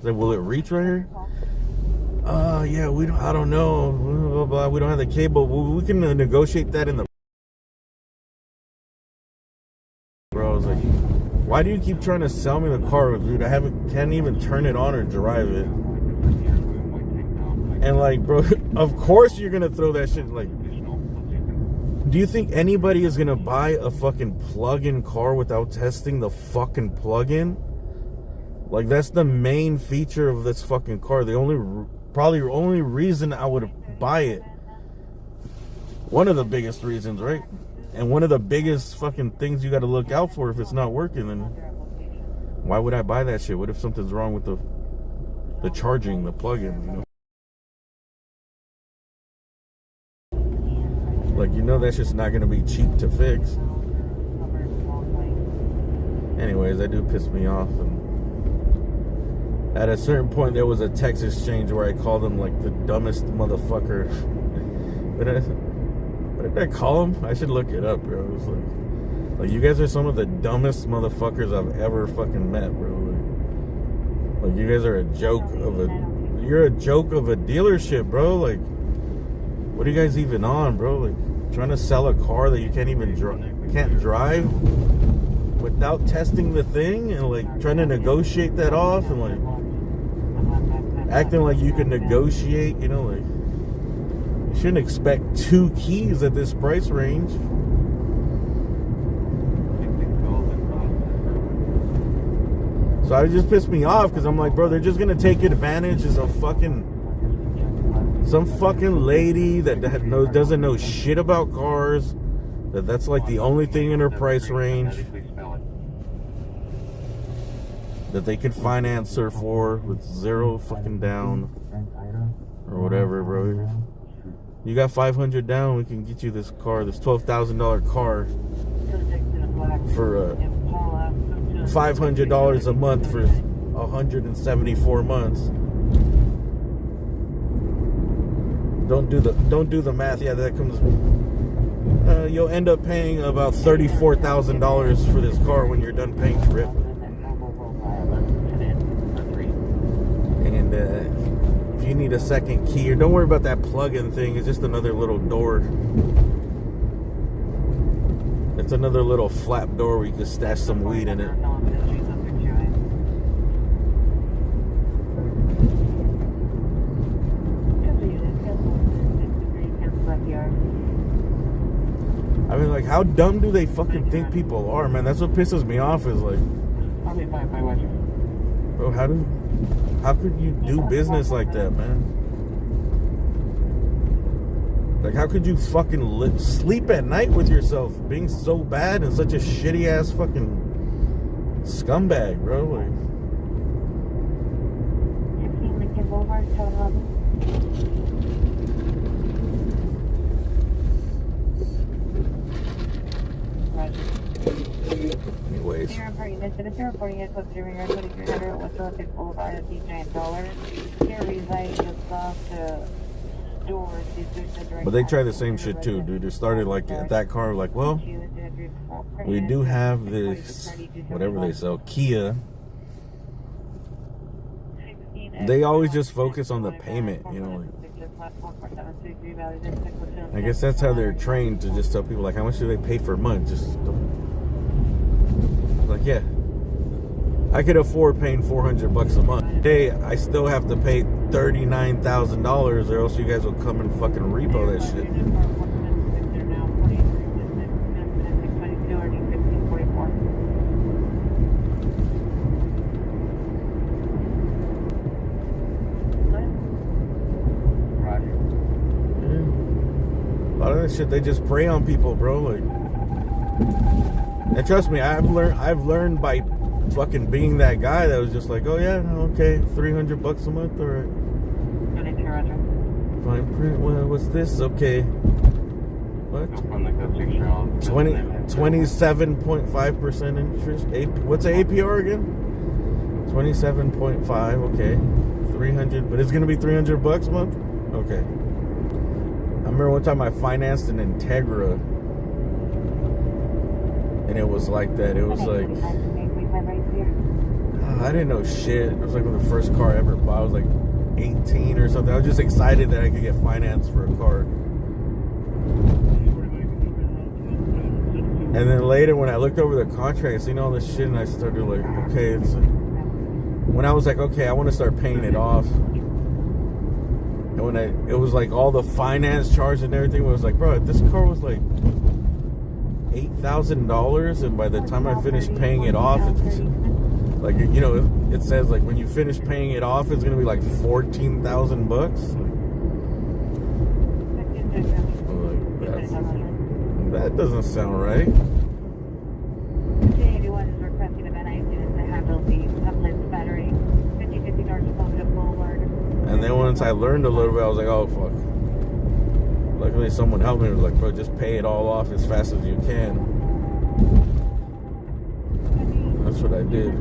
will it reach right here? Yeah, I don't know. Blah, blah, blah. We don't have the cable. We can negotiate that in the. Bro, I was like, Why do you keep trying to sell me the car, dude? Can't even turn it on or drive it. And like, bro, of course you're gonna throw that shit. Like, do you think anybody is gonna buy a fucking plug-in car without testing the fucking plug-in? Like, that's the main feature of this fucking car. The only reason I would buy it. One of the biggest reasons, right? And one of the biggest fucking things you got to look out for if it's not working. Then why would I buy that shit? What if something's wrong with the charging, the plug-in? You know, like, you know, that's just not gonna be cheap to fix. Anyways, that do piss me off. And at a certain point, there was a text exchange where I called him like the dumbest motherfucker. What did I call him? I should look it up, bro. It was like you guys are some of the dumbest motherfuckers I've ever fucking met, bro. Like you guys are a joke of you're a joke of a dealership, bro. Like, what are you guys even on, bro? Like, trying to sell a car that you can't drive without testing the thing, and like trying to negotiate that off, and like acting like you can negotiate, you know, like. You shouldn't expect 2 keys at this price range. So it just pissed me off because I'm like, bro, they're just gonna take advantage of some fucking lady that doesn't know shit about cars. That's like the only thing in her price range that they can finance her for with 0 fucking down or whatever, bro. You got $500 down, we can get you this car, this $12,000 car for $500 a month for 174 months. Don't do the math. Yeah, that comes. You'll end up paying about $34,000 for this car when you're done paying for it. And if you need a second key, or don't worry about that plug-in thing. It's just another little door. It's another little flap door where you can stash some weed in it. I mean, like, how dumb do they fucking think people are, man? That's what pisses me off is like, bro, how could you do business like that, man? Like, how could you fucking sleep at night with yourself being so bad and such a shitty ass fucking scumbag, bro? Like, anyways. But they try the same shit too, dude. They started like at that car, like, well, we do have this, whatever they sell, Kia. They always just focus on the payment, you know. Like, I guess that's how they're trained to just tell people, like, how much do they pay for a month? Just like, yeah, I could afford paying $400 a month. Hey, I still have to pay $39,000, or else you guys will come and fucking repo that shit. A lot of that shit, they just prey on people, bro. Like, and trust me, I've learned by fucking being that guy that was just like, oh yeah, okay, $300 a month, all right. Fine print. Well, what's this? Okay. What? 27.5% interest. What's an APR again? 27.5. Okay. 300, but it's gonna be $300 a month. Okay. I remember one time I financed an Integra, and it was like that. It was like, I didn't know shit. It was like the first car I ever bought. I was like 18 or something. I was just excited that I could get financed for a car. And then later when I looked over the contract, I seen all this shit, and I started like, okay, it's when I was like, okay, I want to start paying it off. And when it was like all the finance charge and everything was like, bro, this car was like $8,000, and by the time I finished paying it off, it's like, you know, it says like when you finish paying it off, it's gonna be like 14,000 bucks. That doesn't sound right. J81 is requesting a NIC to handle the uplifts battery. 50 North Columbia Boulevard. And then once I learned a little bit, I was like, oh fuck. Luckily someone helped me. It was like, bro, just pay it all off as fast as you can. That's what I did.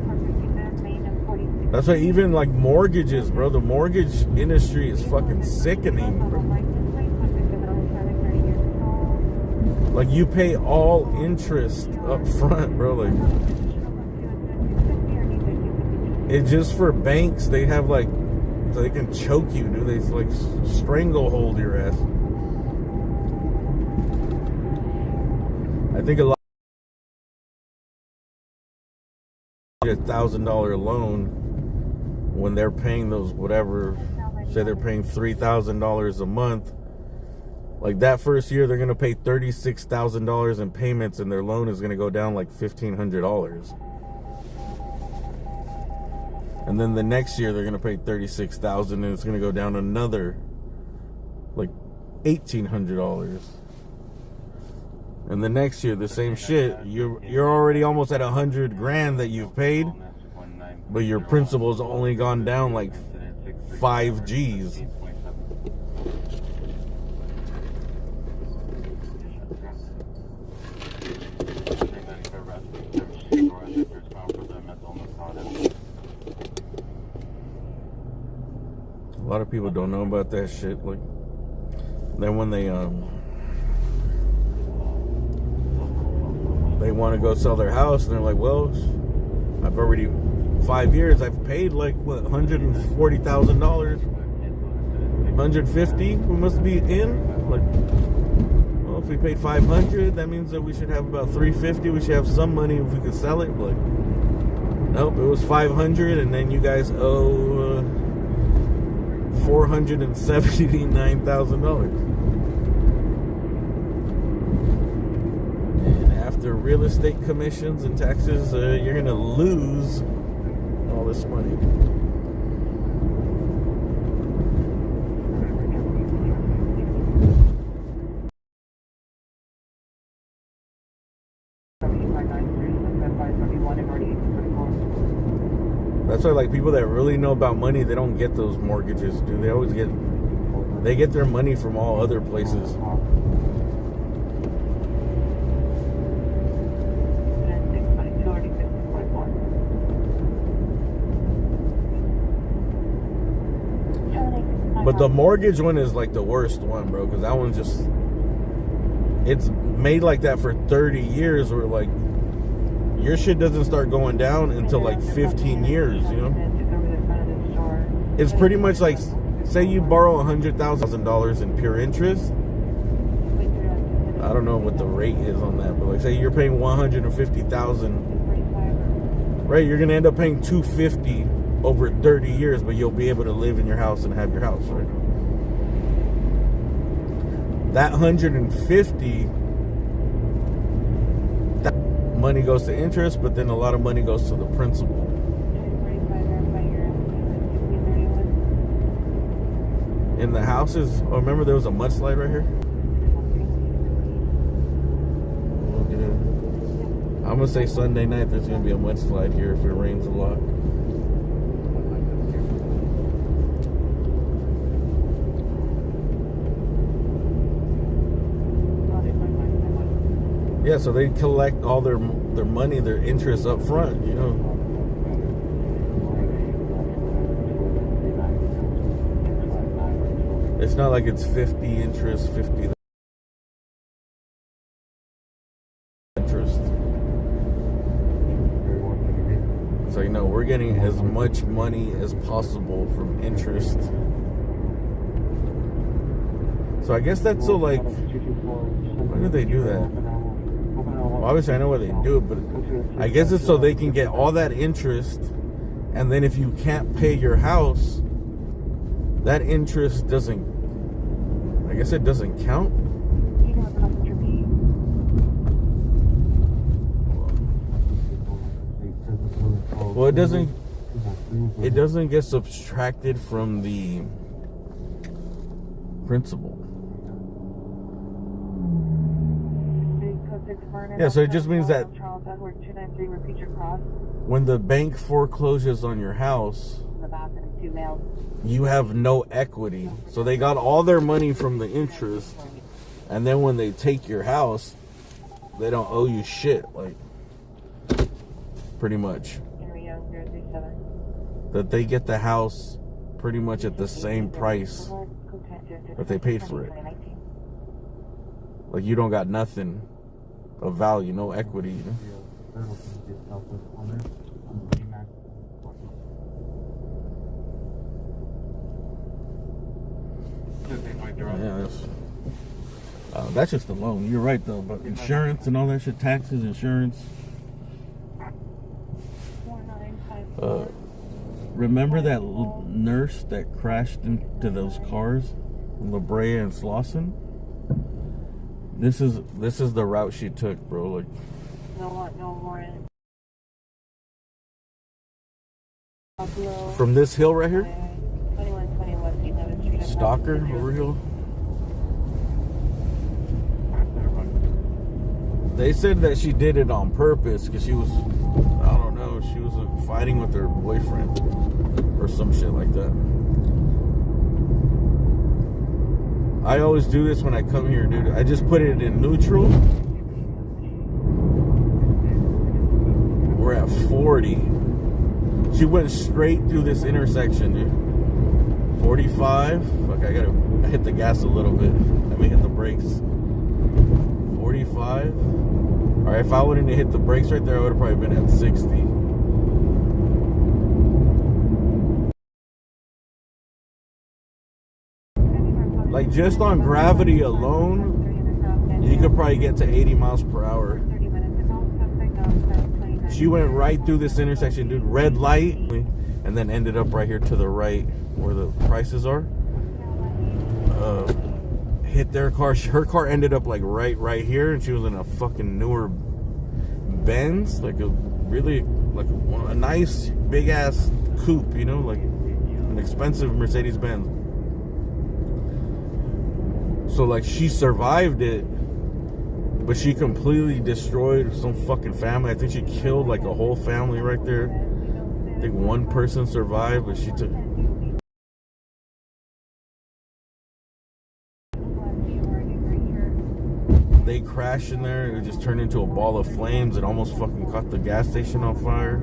That's why even like mortgages, bro, the mortgage industry is fucking sickening, bro. Like you pay all interest up front, bro. Like it's just for banks. They have like, so they can choke you, dude. They like stranglehold your ass. I think a lot of $1,000 loan when they're paying those whatever, say they're paying $3,000 a month. Like that first year, they're gonna pay $36,000 in payments, and their loan is gonna go down like $1,500. And then the next year, they're gonna pay $36,000, and it's gonna go down another like $1,800. And the next year, the same shit. You're already almost at $100 grand that you've paid, but your principal's only gone down like 5 G's. A lot of people don't know about that shit. Like, then when they want to go sell their house, and they're like, well, I've already 5 years, I've paid like what, $140,000, $150. We must be in. Like, well, if we paid $500, that means that we should have about $350. We should have some money if we could sell it. Like, nope, it was $500, and then you guys owe $479,000. And after real estate commissions and taxes, you're gonna lose all this money. That's why, like, people that really know about money, they don't get those mortgages, dude. They always get their money from all other places. But the mortgage one is like the worst one, bro, because that one's just, it's made like that for 30 years, where like your shit doesn't start going down until like 15 years, you know? It's pretty much like, say you borrow $100,000 in pure interest. I don't know what the rate is on that, but like say you're paying $150,000, right? You're gonna end up paying $250 over 30 years, but you'll be able to live in your house and have your house, right? That $150, that money goes to interest, but then a lot of money goes to the principal. In the houses, oh, remember there was a mudslide right here? Okay. I'm gonna say Sunday night there's gonna be a mudslide here if it rains a lot. Yeah, so they collect all their money, their interest up front, you know. It's not like it's 50 interest, 50 interest. So, you know, we're getting as much money as possible from interest. So I guess that's so, like, why do they do that? Well, obviously, I know why they do it, but I guess it's so they can get all that interest, and then if you can't pay your house, that interest doesn't. I guess it doesn't count. Well, it doesn't. It doesn't get subtracted from the principal. Yeah, so it just means that when the bank forecloses on your house, you have no equity. So they got all their money from the interest, and then when they take your house, they don't owe you shit, like, pretty much. That they get the house pretty much at the same price that they paid for it. Like, you don't got nothing of value, no equity, you know? Yeah, that's just a loan. You're right, though, but insurance and all that shit, taxes, insurance. Remember that nurse that crashed into those cars, La Brea and Slauson? This is the route she took, bro. Like, from this hill right here, Stalker over hill. They said that she did it on purpose because she was, I don't know, she was fighting with her boyfriend or some shit like that. I always do this when I come here, dude. I just put it in neutral. We're at 40. She went straight through this intersection, dude. 45. Fuck, I gotta hit the gas a little bit. Let me hit the brakes. 45. Alright, if I wouldn't have hit the brakes right there, I would have probably been at 60. Like, just on gravity alone, you could probably get to 80 miles per hour. She went right through this intersection, dude. Red light, and then ended up right here to the right where the prices are. Hit their car. Her car ended up like right here, and she was in a fucking newer Benz, like a really like a nice big ass coupe, you know, like an expensive Mercedes Benz. So like she survived it, but she completely destroyed some fucking family. I think she killed like a whole family right there. I think one person survived, but she took. They crashed in there. It just turned into a ball of flames. It almost fucking caught the gas station on fire.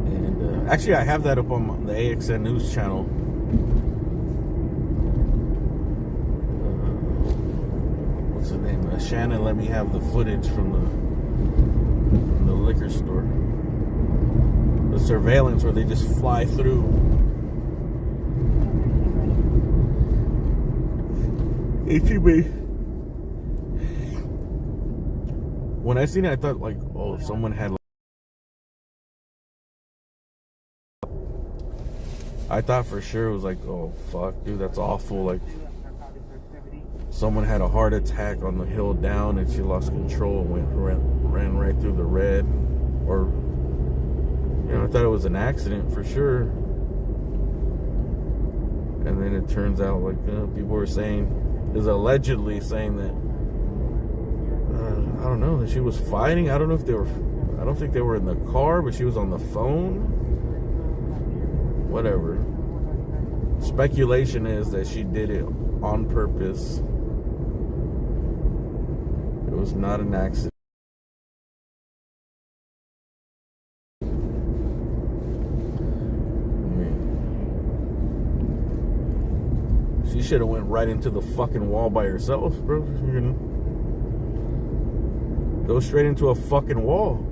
And actually, I have that up on the AXN News channel. What's the name? Shannon let me have the footage from the liquor store. The surveillance where they just fly through. HEB. When I seen it, I thought like, oh, someone had. I thought for sure it was like, oh fuck, dude, that's awful. Like, someone had a heart attack on the hill down, and she lost control and ran right through the red, or you know, I thought it was an accident for sure. And then it turns out like people were saying. Is allegedly saying that I don't know, that she was fighting. I don't know if they were. I don't think they were in the car, but she was on the phone. Whatever. Speculation is that she did it on purpose. It was not an accident. She should have went right into the fucking wall by herself, bro. You know? Go straight into a fucking wall.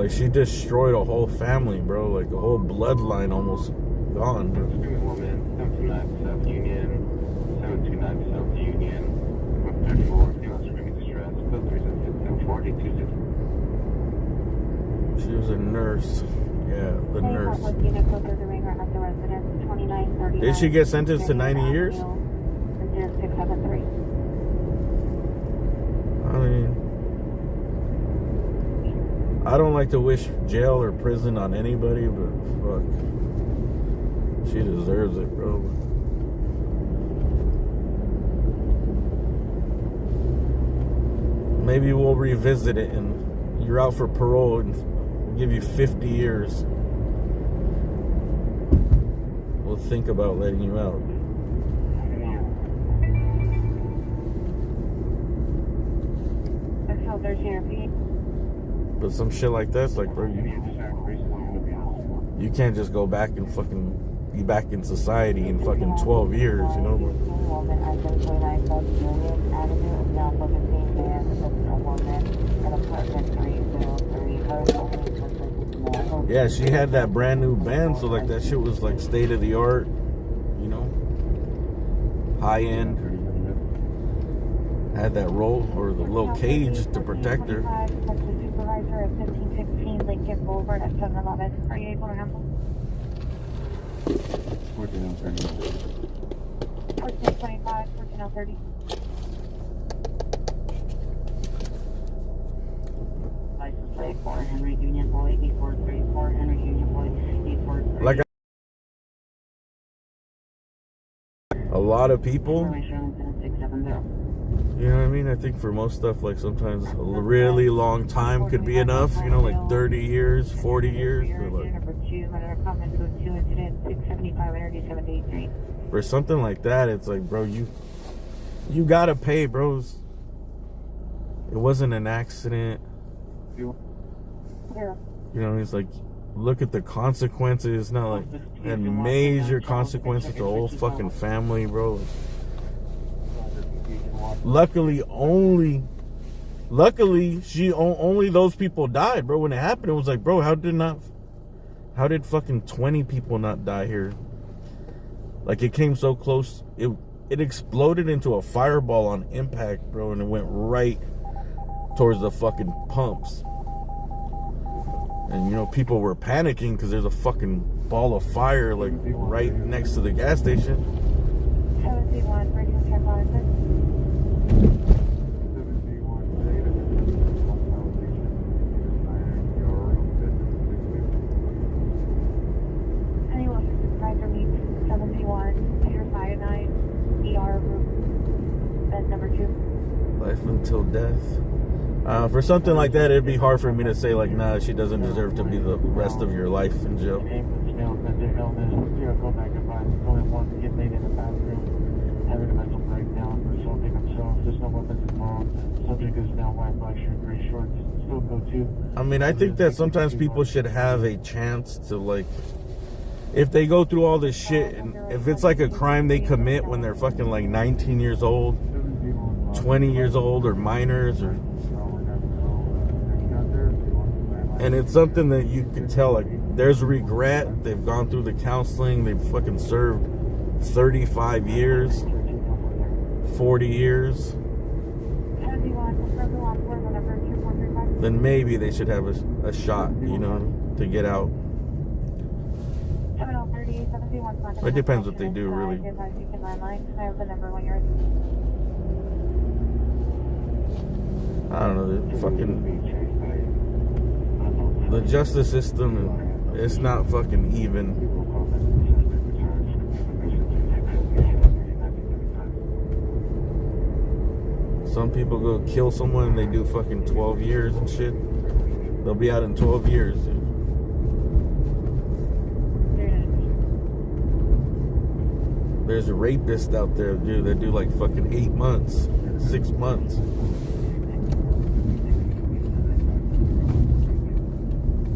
Like, she destroyed a whole family, bro. Like, a whole bloodline almost gone, bro. 729 South Union, 729 South Union, 134, female screaming distress, code 376 She was a nurse. Yeah, the nurse. Did she get sentenced to 90 years? 0673. I mean, I don't like to wish jail or prison on anybody, but fuck. She deserves it, bro. Maybe we'll revisit it and you're out for parole and we'll give you 50 years. We'll think about letting you out. But some shit like that's like, bro, you can't just go back and fucking be back in society in fucking 12 years, you know? Yeah, she had that brand new band, so like that shit was like state of the art, you know? High end. Had that roll or the little cage to protect her. Supervisor at 1516 Lincoln Boulevard at 711. Are you able to handle? 1425, 1430. License plate 4 Henry Union Boy 8434 Henry Union Boy 8434. Like a lot of people. You know what I mean? I think for most stuff, like sometimes a really long time could be enough. You know, like 30 years, 40 years. But like, for something like that, it's like, bro, you gotta pay, bros. It wasn't an accident. You know, it's like, look at the consequences. It's not like, and major consequences to the whole fucking family, bro. Luckily, only those people died, bro. When it happened, it was like, bro, how did fucking 20 people not die here? Like, it came so close. It exploded into a fireball on impact, bro, and it went right towards the fucking pumps. And, you know, people were panicking because there's a fucking ball of fire, like, right next to the gas station. 71, radio check on. Life until death. For something like that, it'd be hard for me to say, like, nah, she doesn't deserve to be the rest of your life in jail. I mean, I think that sometimes people should have a chance to, like, if they go through all this shit, and if it's like a crime they commit when they're fucking like 19 years old, 20 years old, or minors, or, and it's something that you can tell, like, there's regret, they've gone through the counseling, they've fucking served 35 years, 40 years, then maybe they should have a shot, you know, to get out. It depends what they do, really. I don't know, the justice system, it's not fucking even. Some people go kill someone and they do fucking 12 years and shit. They'll be out in 12 years, dude. There's a rapist out there, dude, that do like fucking 8 months, 6 months.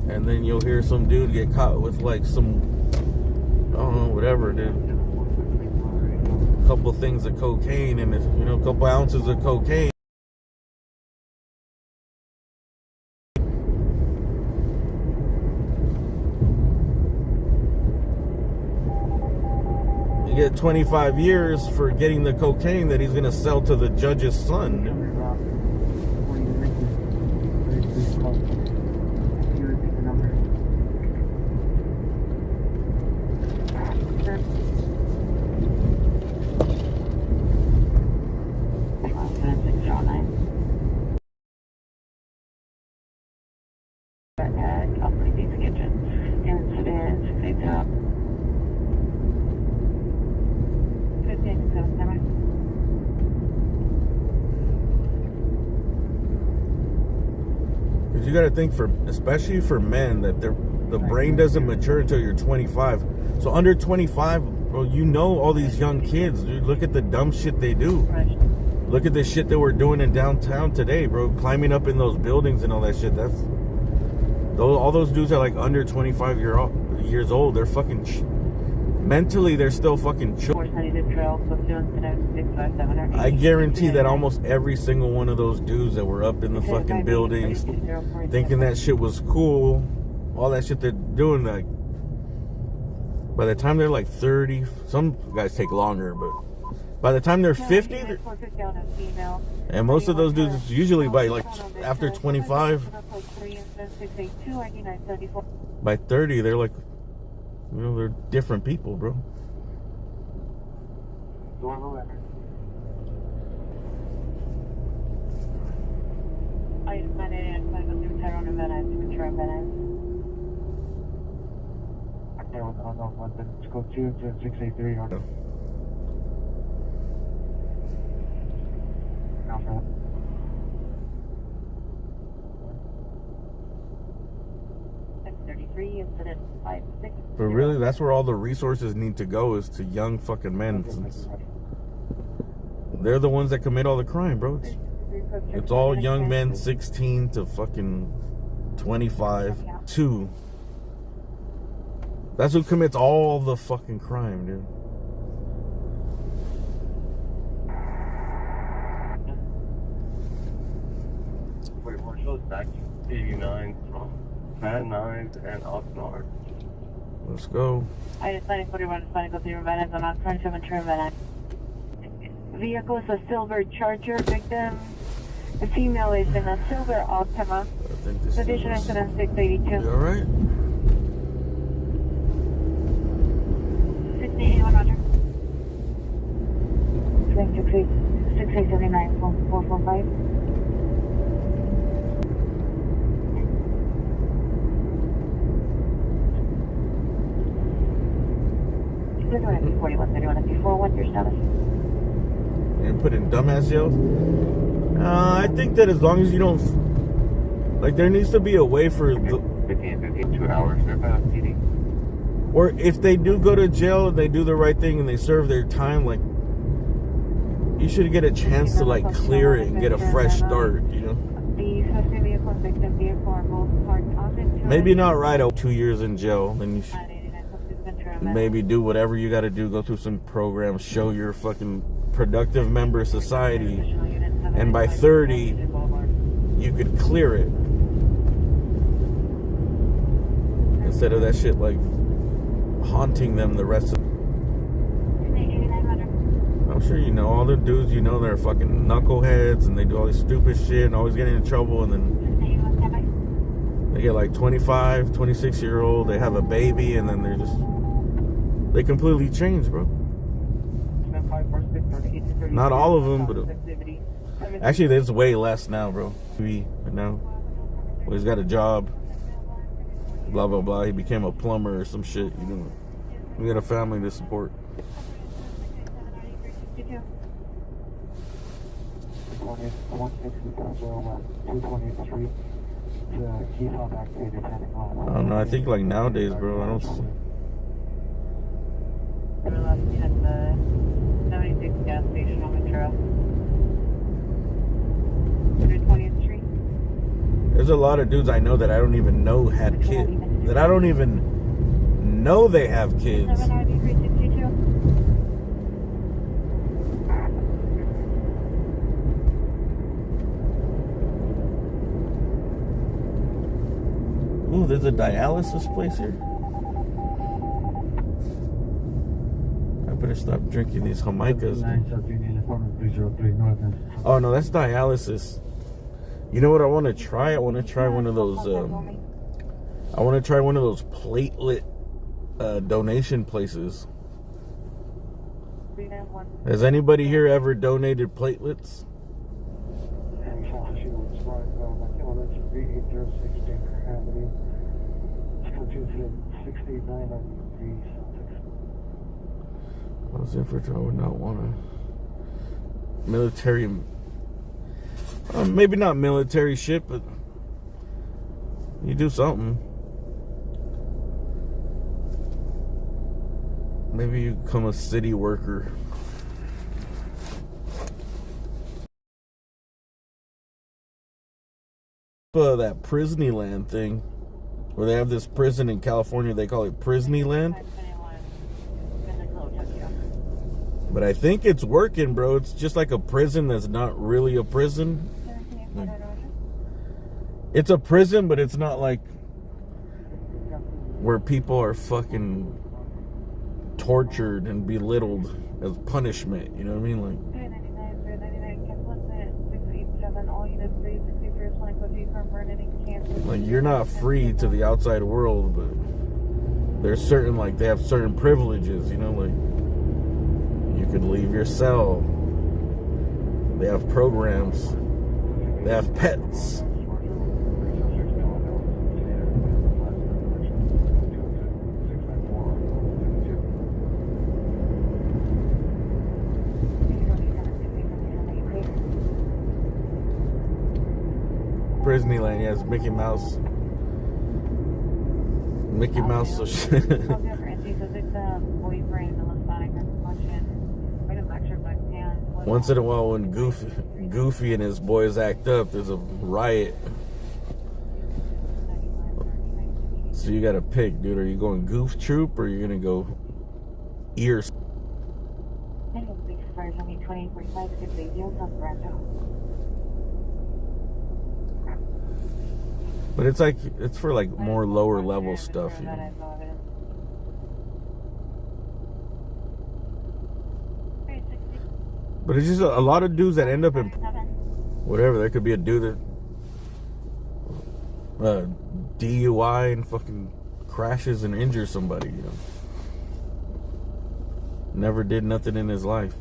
And then you'll hear some dude get caught with like some, I don't know, whatever, dude. A couple things of cocaine and, you know, a couple ounces of cocaine. You get 25 years for getting the cocaine that he's gonna sell to the judge's son. Because you got to think, especially for men, that the brain doesn't mature until you're 25. So under 25, bro, you know all these young kids, dude. Look at the dumb shit they do. Look at the shit that we're doing in downtown today, bro. Climbing up in those buildings and all that shit. All those dudes are like under 25 years old. They're fucking mentally, they're still fucking children. I guarantee that almost every single one of those dudes that were up in the fucking buildings thinking that shit was cool, all that shit they're doing, like, by the time they're like 30, some guys take longer, but by the time they're 50, and most of those dudes usually by like after 25, by 30, they're like, you know, they're different people, bro. Let's go to 683. But really, that's where all the resources need to go, is to young fucking men. Since they're the ones that commit all the crime, bro. It's all young men, 16 to fucking 25. That's who commits all the fucking crime, dude. Wait, Marshall's back 89 from Van Nuys and Oxnard. Let's go. I just signed 41 to go through Van Nuys on Oxnard 7 Van Nuys. Vehicle is a silver Charger. Victim, the female is in a silver Altima. I think this Condition is... incident 682. You alright? 681, Roger. 6879 445. This one is 4131 and before what your status? And put in dumbass yells. I think that as long as you don't, like, there needs to be a way for the 2 hours. They're about PD. or if they do go to jail and they do the right thing and they serve their time, like, you should get a chance to like clear it and get a fresh start, you know. Maybe not right out 2 years in jail, then you should maybe do whatever you got to do, go through some programs, show your fucking productive member of society, and by 30 you could clear it instead of that shit like haunting them the rest of. I'm sure you know all the dudes you know, they're fucking knuckleheads and they do all this stupid shit and always getting in trouble, and then they get like 25, 26-year-old, they have a baby, and then they completely change, bro. Not all of them, but actually there's way less now, bro. Now, well, he's got a job, blah blah blah. He became a plumber or some shit. You know, we got a family to support. I don't know. I think like nowadays, bro, I don't see. There's a lot of dudes I know that I don't even know had kids. That I don't even know they have kids. Ooh, there's a dialysis place here. I better stop drinking these Jamaicas. 9 South Union Apartment 303 North End. Oh no, that's dialysis. You know what I want to try? I want to try one of those. I want to try one of those platelet donation places. Has anybody here ever donated platelets? I was in for I would not want to. Military. Maybe not military shit, but you do something. Maybe you become a city worker. That Prisneyland thing, where they have this prison in California, they call it Prisneyland. But I think it's working, bro. It's just like a prison that's not really a prison. It's a prison, but it's not like where people are fucking tortured and belittled as punishment. You know what I mean? Like you're not free to the outside world, but there's certain, like, they have certain privileges, you know, like you could leave your cell. They have programs. They have pets. Disneyland, yes, Mickey Mouse. Mickey Mouse. So once in a while, when Goofy and his boys act up, there's a riot. So you gotta pick, dude. Are you going Goof Troop or are you gonna go Ears? But it's like, it's for like more lower level stuff, you know. But it's just a lot of dudes that end up in whatever. There could be a dude that DUI and fucking crashes and injures somebody, you know. Never did nothing in his life.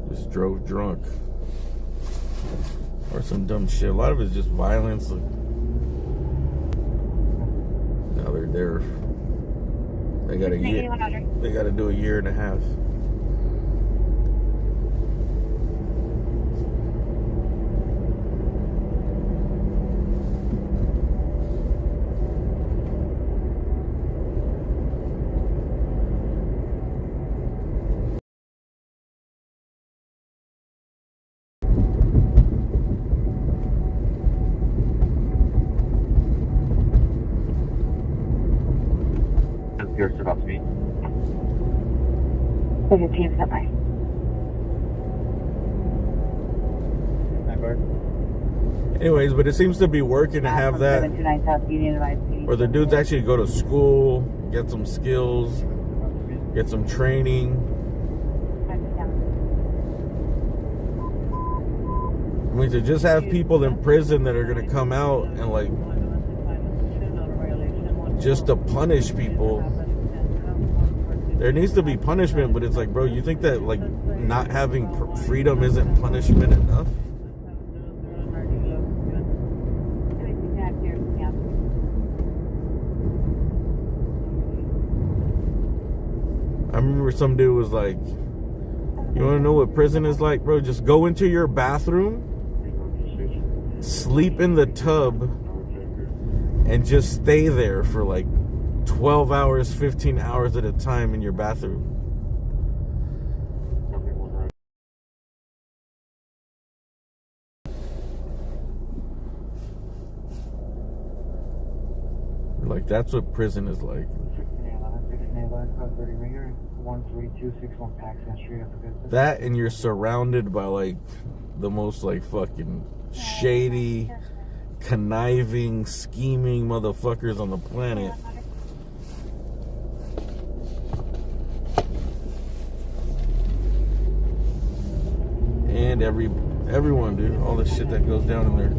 Just drove drunk. Or some dumb shit. A lot of it's just violence. Like, now they're there. They got a year. They got to do a year and a half. Pierce about to be. Anyways, but it seems to be working to have that. Where the dudes actually go to school, get some skills, get some training. I mean, to just have people in prison that are going to come out and like just to punish people. There needs to be punishment, but it's like, bro, you think that like not having freedom isn't punishment enough? I remember some dude was like, you want to know what prison is like, bro? Just go into your bathroom, sleep in the tub, and just stay there for like 12 hours, 15 hours at a time in your bathroom. Like, that's what prison is like. That, and you're surrounded by like the most like fucking shady, conniving, scheming motherfuckers on the planet. behind everyone, dude. All the shit that goes down in there.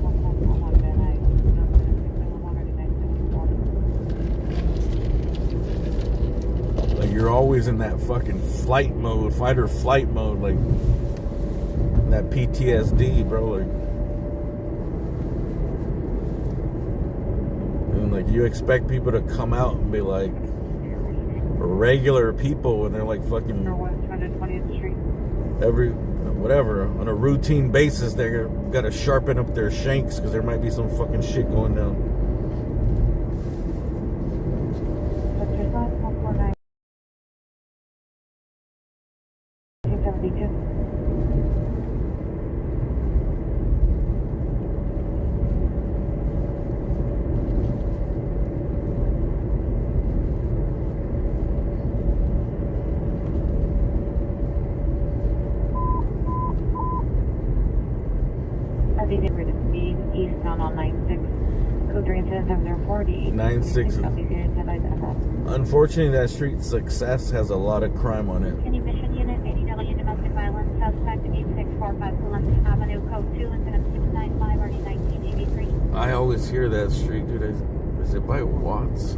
Like you're always in that fucking fight or flight mode, like that PTSD, bro. Like, and like you expect people to come out and be like regular people when they're like fucking every whatever on a routine basis. They're gotta sharpen up their shanks because there might be some fucking shit going down. Eastbound on 96. Code 3740. 96. Unfortunately, that street Success has a lot of crime on it. Any mission unit, ADW domestic violence, suspect 8645 Columbus Avenue, code 2, incident 695, RD 1983. I always hear that street, dude. Is it by Watts?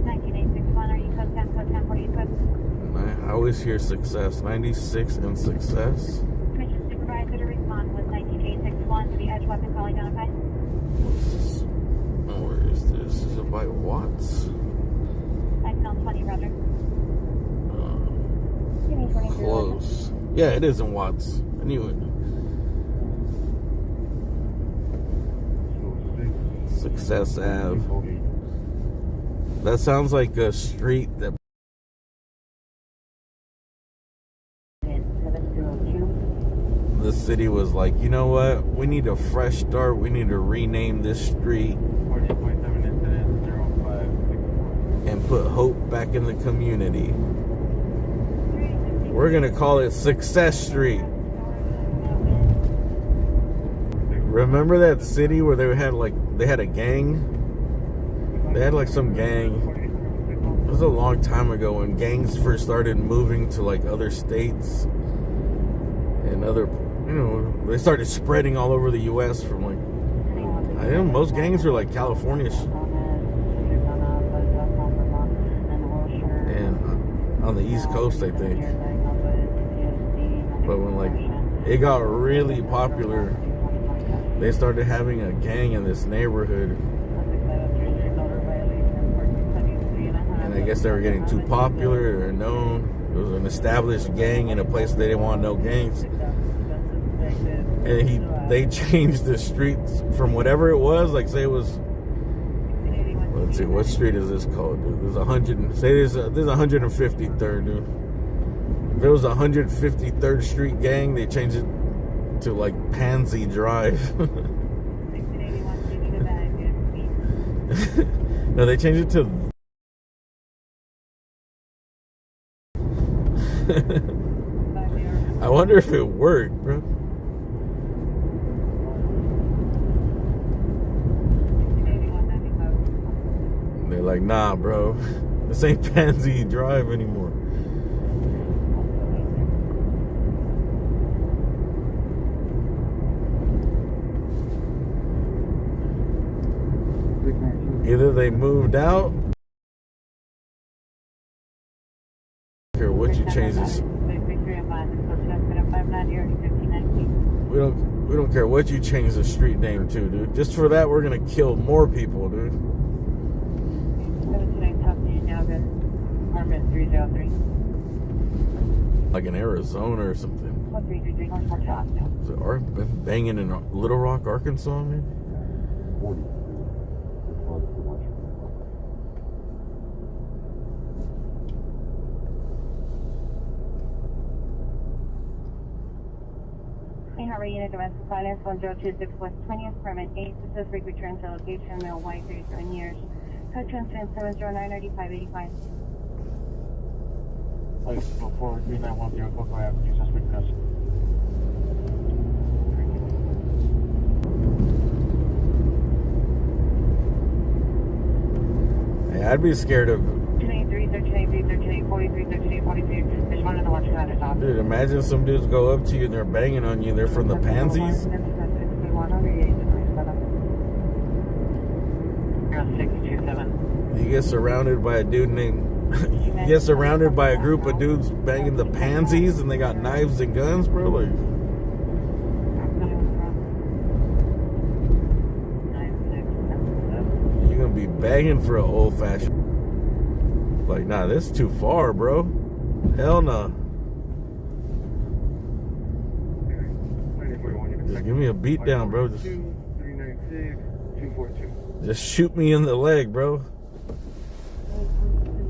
19861, are you code 10, code 1046? I always hear Success. 96 and Success. Mission supervisor to respond with 19861 to the edge weapon call identified. Oh, where is this? Is it by Watts? XL 20, roger. Close. Yeah, it is in Watts. I knew it. Success Ave. That sounds like a street that. The city was like, you know what? We need a fresh start. We need to rename this street and put hope back in the community. We're gonna call it Success Street. Remember that city where they had a gang? They had like some gang. It was a long time ago when gangs first started moving to like other states and other, you know, they started spreading all over the U.S. from like, I think most gangs are like California and on the East Coast, I think. But when like it got really popular, they started having a gang in this neighborhood, and I guess they were getting too popular or known. It was an established gang in a place they didn't want no gangs. And they changed the streets from whatever it was, like say it was, let's see, what street is this called, dude? There's 153rd, dude. If it was 153rd Street gang, they changed it to like Pansy Drive. No, they changed it to I wonder if it worked, bro. They're like, nah, bro. This ain't Pansy Drive anymore. Either they moved out, or what you change this. We don't care what you change the street name to, dude. Just for that, we're gonna kill more people, dude. Like in Arizona or something. Is it been banging in Little Rock, Arkansas, maybe? Harbor Unit Domestic Violence 1026 West 20th, permit 8, specific return to location, male white, 37 years. Code 7099585. Before 3910, go ahead, please suspect custody. Hey, I'd be scared of. 293 1383, 1343, 1342. There's one in the watch commander's office. Dude, imagine some dudes go up to you and they're banging on you. They're from the Pansies. 0627. You get surrounded by a dude named. You get surrounded by a group of dudes banging the Pansies and they got knives and guns, bro. Like, you're gonna be begging for an old fashioned. Like, nah, this is too far, bro. Hell no. Just give me a beat down, bro. Just shoot me in the leg, bro.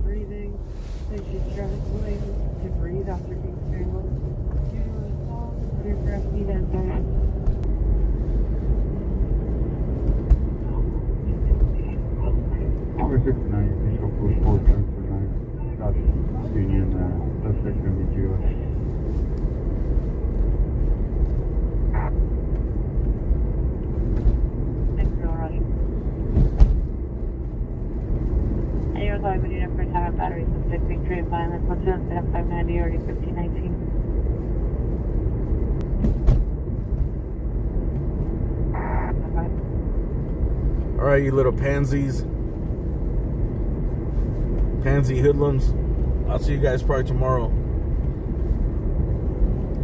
Breathing. She's struggling to breathe after being strangled. Number 69, official push 4749. South Union, suspect going to be Jewish. Battery suspect being trade violent. What's in 590 already 1519. All right, you little pansies. Pansy hoodlums. I'll see you guys probably tomorrow.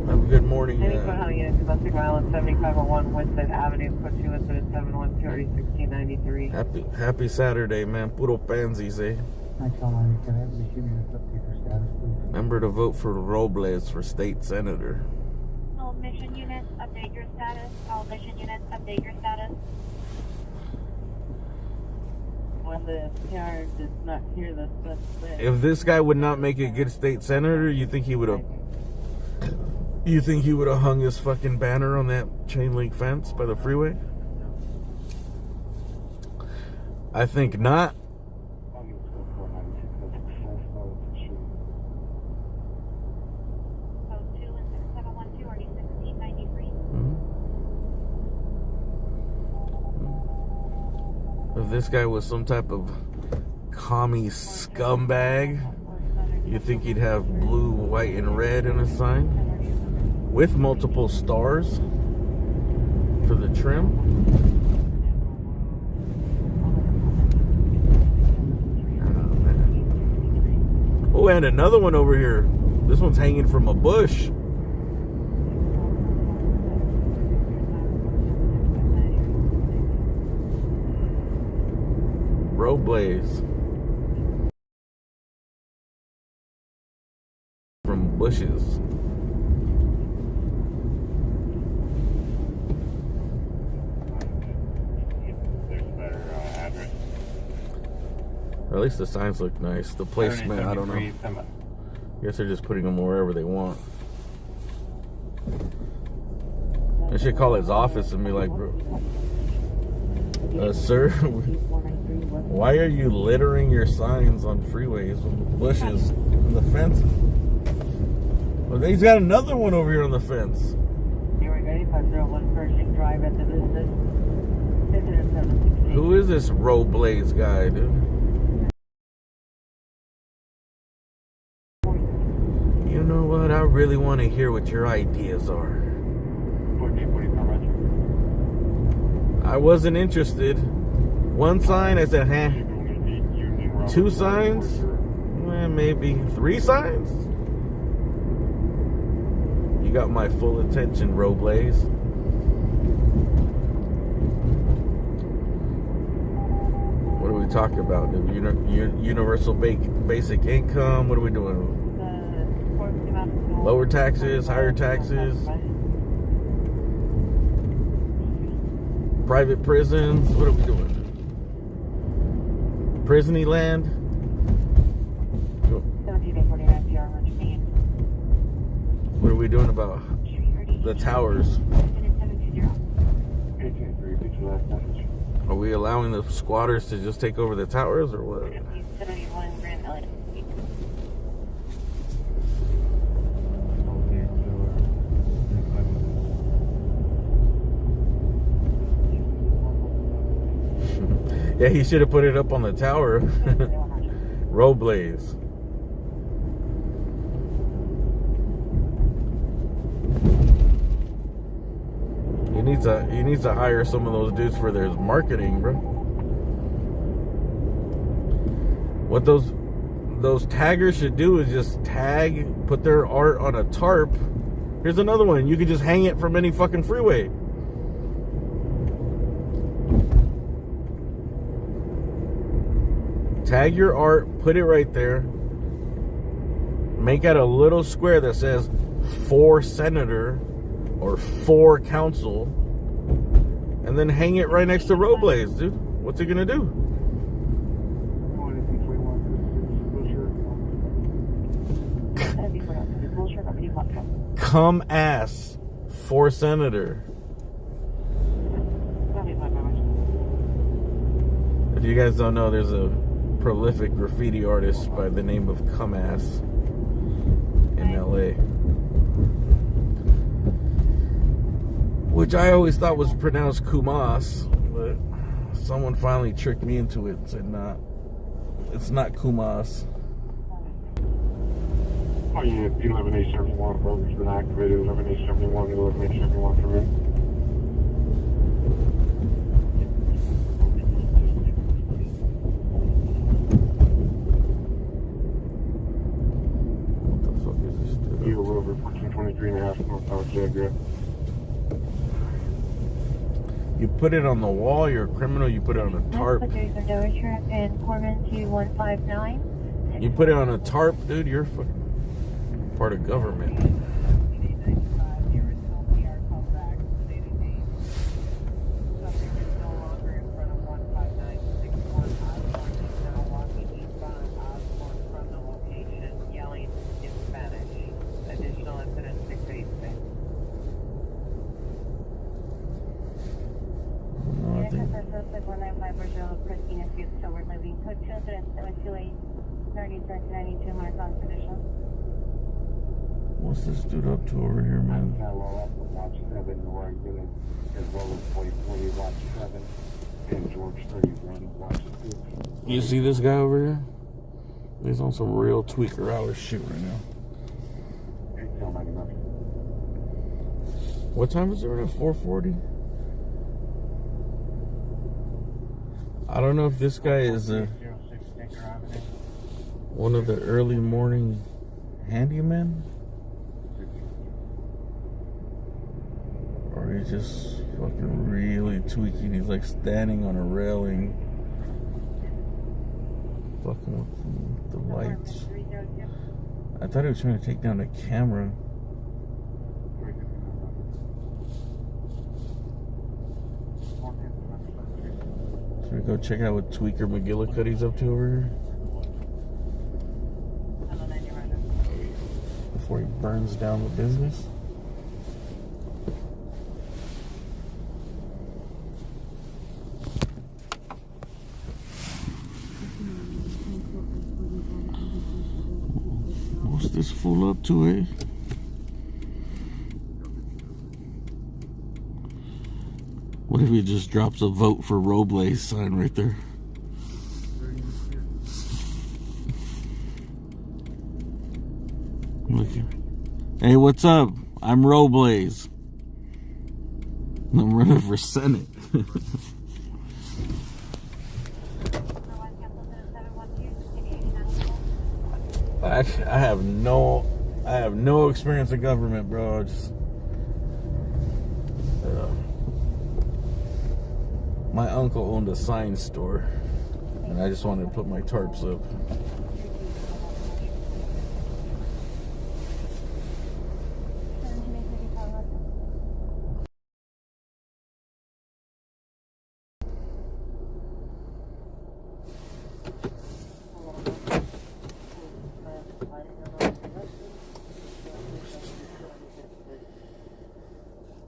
Have a good morning. Domestic violence 7501 Woodside Avenue. Put you into 712 already 1693. Happy Saturday, man. Puro pansies, eh? Remember to vote for Robles for state senator. All mission units, update your status. All mission units, update your status. When the PR does not hear this, If this guy would not make a good state senator, you think he would have? You think he would have hung his fucking banner on that chain link fence by the freeway? I think not. If this guy was some type of commie scumbag, you think he'd have blue, white, and red in a sign with multiple stars for the trim. Oh, and another one over here. This one's hanging from a bush. Robles from bushes. Or at least the signs look nice. The placement, I don't know. I guess they're just putting them wherever they want. They should call his office and be like, bro, sir, why are you littering your signs on freeways with bushes and the fence? Well, he's got another one over here on the fence. Who is this Robles guy, dude? You know what? I really want to hear what your ideas are. I wasn't interested. One sign, I said, huh? Two signs? Maybe three signs? You got my full attention, Robles. What are we talking about, dude? Universal basic income? What are we doing? Lower taxes, higher taxes? Private prisons? What are we doing? Prisony land? What are we doing about the towers? Are we allowing the squatters to just take over the towers or what? Yeah, he should have put it up on the tower. Robles. He needs to hire some of those dudes for their marketing, bro. What those taggers should do is just tag, put their art on a tarp. Here's another one. You could just hang it from any fucking freeway. Tag your art, put it right there. Make out a little square that says for senator or for council, and then hang it right next to Robles, dude. What's he gonna do? Come ass for senator. If you guys don't know, there's a prolific graffiti artist by the name of Come Ass in LA, which I always thought was pronounced Kumas, but someone finally tricked me into it and said, nah, it's not Kumas. Oh, yeah, 11-871, broker's been activated. 11-871, 11-871 for me. What the fuck is this dude? You over 1423.5 North Alexandria. You put it on the wall, you're a criminal, you put it on a tarp. And Corman 2159. You put it on a tarp, dude, you're fucking part of government. What's this dude up to over here, man? Watch 7, where I'm gonna, as well as 2020, watch 7, and George 31, watch 6. You see this guy over here? He's on some real tweaker hour shit right now. What time is it right now? 4:40? I don't know if this guy is one of the early morning handymen, or he's just fucking really tweaking. He's like standing on a railing, fucking with the lights. I thought he was trying to take down the camera. Should we go check out what Tweaker McGillicuddy's up to over here? Before he burns down the business? What's this fool up to, eh? What if he just drops a vote for Robles sign right there? Look. Hey, what's up? I'm Robles. I'm running for Senate. I have no experience in government, bro. My uncle owned a sign store, and I just wanted to put my tarps up.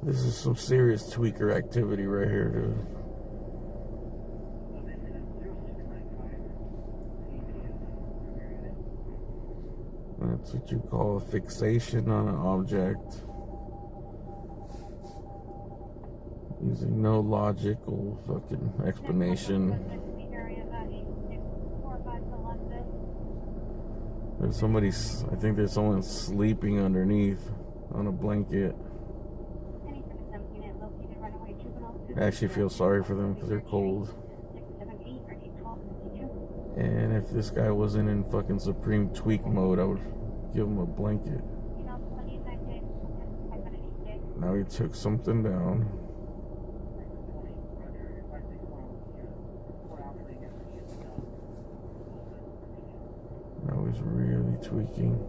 This is some serious tweaker activity right here, dude. That's what you call a fixation on an object. Using no logical fucking explanation. There's somebody, I think there's someone sleeping underneath. on a blanket. I actually feel sorry for them because they're cold. And if this guy wasn't in fucking supreme tweak mode, I would give him a blanket. Now he took something down. Now he's really tweaking.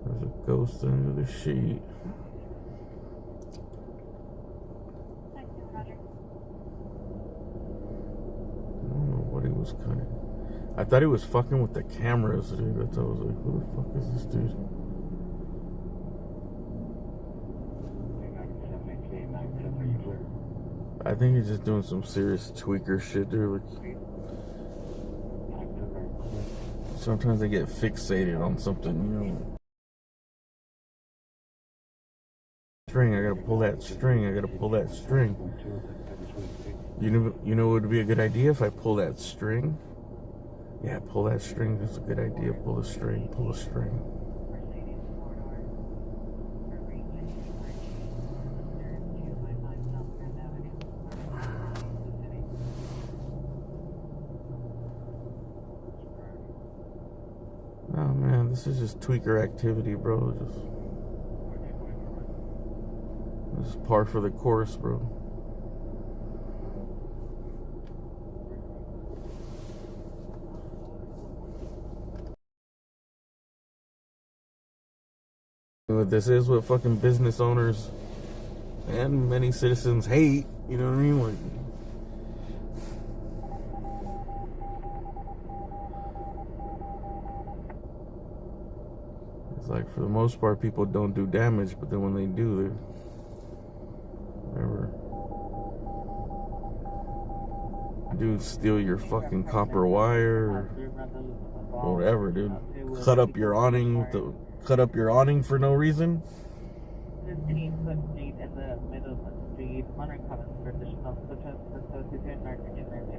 There's a ghost under the sheet. I don't know what he was cutting. I thought he was fucking with the cameras, dude. That's why I was like, who the fuck is this dude? I think he's just doing some serious tweaker shit, dude. Like, sometimes I get fixated on something, you know. String, I gotta pull that string. I gotta pull that string. You know what would be a good idea if I pull that string? Yeah, pull that string. That's a good idea. Pull the string. Pull the string. Oh man, this is just tweaker activity, bro. This is par for the course, bro. This is what fucking business owners and many citizens hate. You know what I mean? Like, it's like for the most part, people don't do damage, but then when they do, they dude steal your fucking copper wire or whatever, dude. Cut up your awning for no reason. 15-foot feet in the middle of the street. Undercover for additional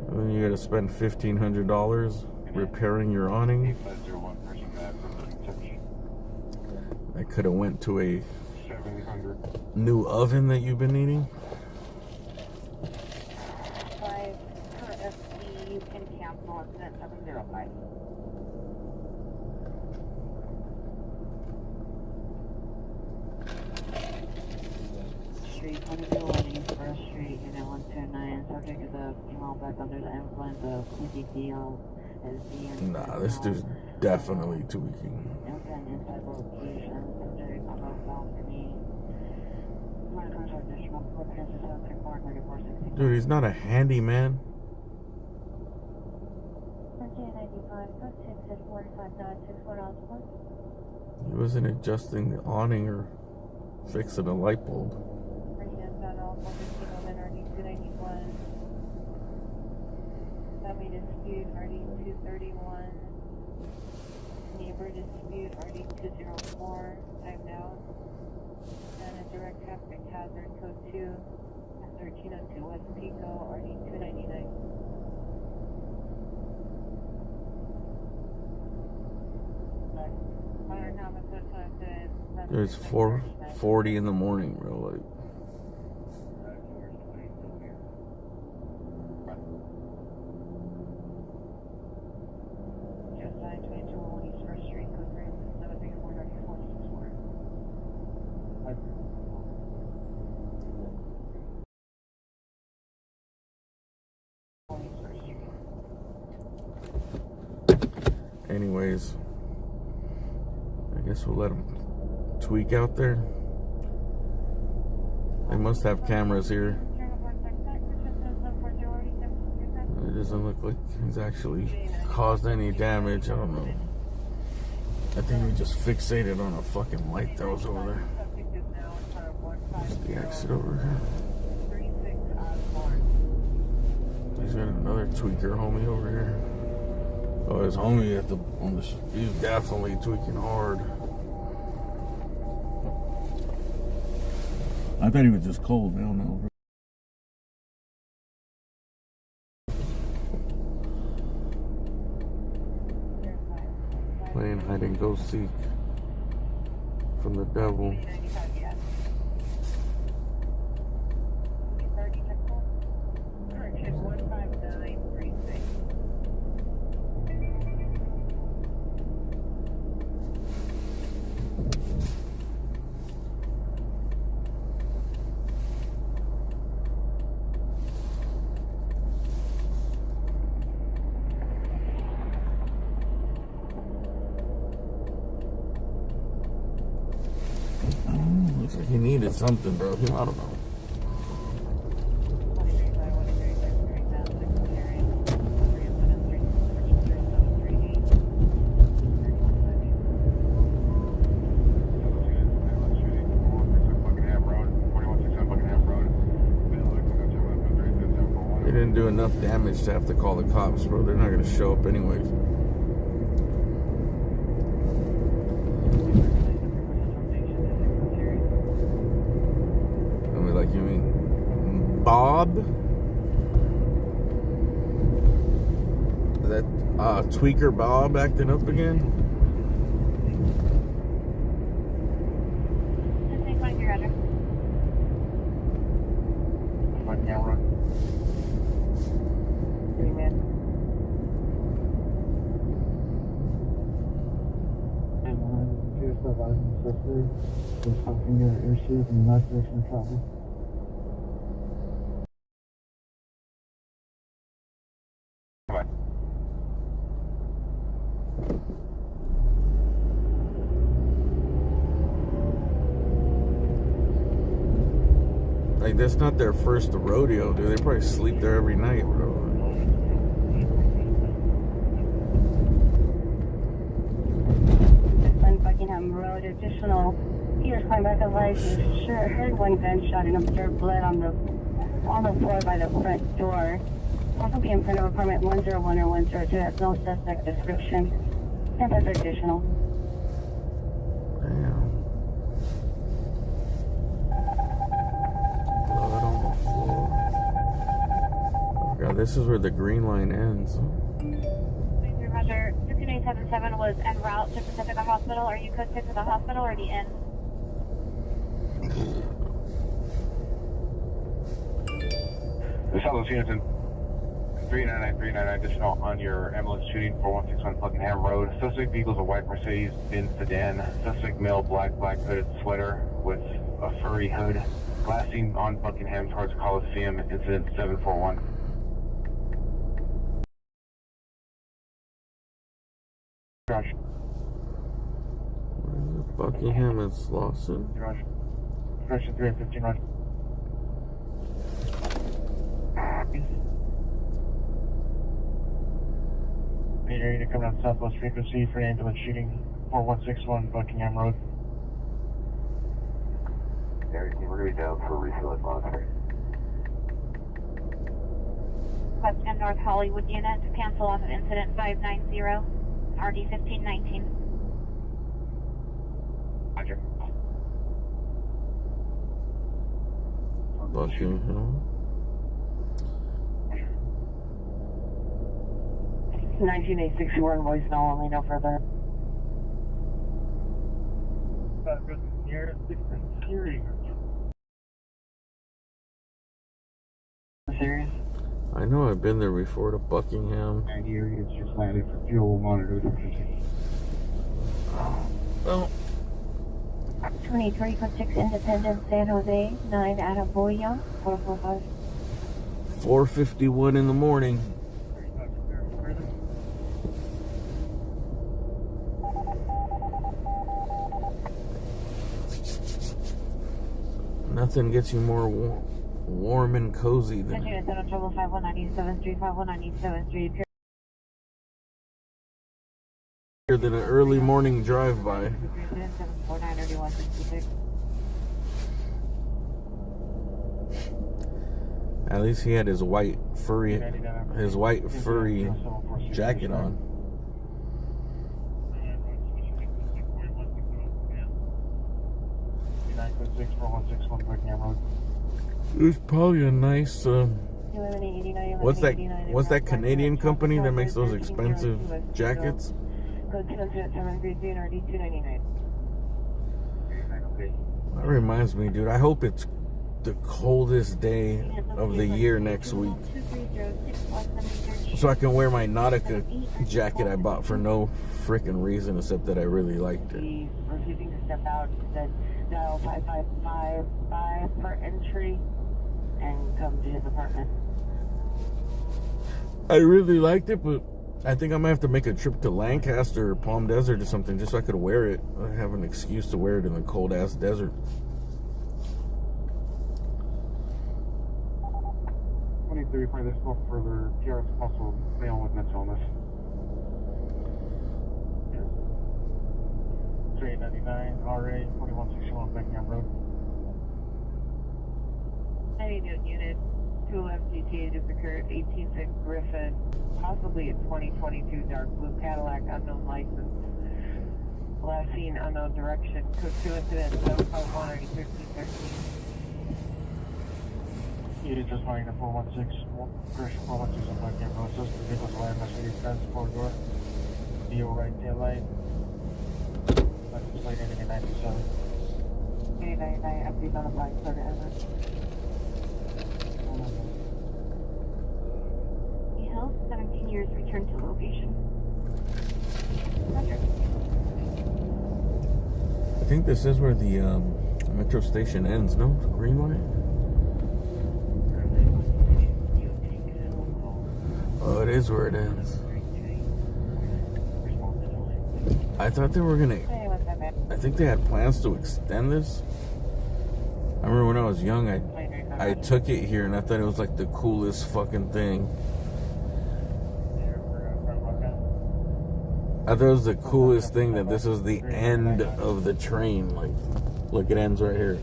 and then you gotta spend $1,500 repairing your awning. I could have went to a new oven that you've been needing. 5 per FD, you can cancel incident 705. Street 22 East First Street, Unit 129. Subject is a female back under the influence of CDDL. Nah, this dude's definitely tweaking. Dude, he's not a handyman. He wasn't adjusting the awning or fixing a light bulb. Family dispute, RD 231. Neighbor dispute, RD 204. Timed out. And a direct traffic hazard, code 2 at 1302 West Pico, RD 299. Dude, it's 4:40 in the morning, bro. Like, anyways, I guess we'll let him tweak out there. They must have cameras here. It doesn't look like he's actually caused any damage. I don't know. I think we just fixated on a fucking light that was over there. There's the exit over here. He's got another tweaker homie over here. Oh, his homie he's definitely tweaking hard. I thought he was just cold. I don't know. Playing hide and go seek from the devil. Looks like he needed something, bro. I don't know. They didn't do enough damage to have to call the cops, bro. They're not gonna show up anyways. Like, you mean Bob? Is that tweaker Bob acting up again? There's something in your shoes and not direction of travel. Like, that's not their first rodeo, dude. They probably sleep there every night, bro. On Buckingham Road, additional ears climb back of life. You sure heard one gunshot and observed blood on the floor by the front door. Also be in front of apartment 101 or 102. Has no suspect description. And that's additional. Damn. Blood on the floor. I forgot this is where the green line ends. Roger, 15877 was en route to Pacifica Hospital. Are you code 6 to the hospital or the inn? The Southwest Unison 39939 additional on your ambulance shooting 4161 Buckingham Road. Suspect vehicles a white Mercedes-Benz sedan. Suspect male black hooded sweater with a furry hood. Last seen on Buckingham towards Coliseum. Incident 741. Josh. Buckingham and Slauson. Josh. Correction 315 Roger. Major unit coming on Southwest frequency for ambulance shooting 4161 Buckingham Road. Everything we're going to be down for refill monitoring. Question North Hollywood unit to cancel off of incident 590, RD 1519. Roger. Buckingham. 1986, you were in voicemail only, no further. Serious? I know I've been there before to Buckingham. And here it's just landed for fuel monitor. Well, 23.6 Independence, San Jose, 9 Ataboya, 445. 4:51 in the morning. Nothing gets you more warm and cozy than Unit 7 trouble 5197 5197 than an early morning drive-by. 749 At least he had his white furry jacket on. It was probably a nice. What's that Canadian company that makes those expensive jackets? code 20733 and RD 299. Okay. That reminds me, dude, I hope it's the coldest day of the year next week, so I can wear my Nautica jacket I bought for no freaking reason except that I really liked it. He's refusing to step out. He said dial 5555 for entry and come to his apartment. I really liked it, but I think I might have to make a trip to Lancaster or Palm Desert or something just so I could wear it. I have an excuse to wear it in the cold ass desert. 23 for this no further PRS possible male with mental illness. 399 RA 4161 Buckingham Road. 92 unit 211 CTA just occurred 186 Griffin, possibly a 2022 dark blue Cadillac, unknown license. Last seen unknown direction. Code 2 incident 751 RD 1313. It is just flying the 416, Christian 416 on Buckingham Road. Says the vehicle's aligned Mercedes-Benz four-door. DO right tail light. License plate ending in 97. 899 update on the black soda ever. Health, 17 years, return to location. Roger. I think this is where the metro station ends, no? The green line? Oh, it is where it ends. I thought they were gonna... I think they had plans to extend this. I remember when I was young, I took it here and I thought it was like the coolest fucking thing. I thought it was the coolest thing that this was the end of the train. Like, look, it ends right here.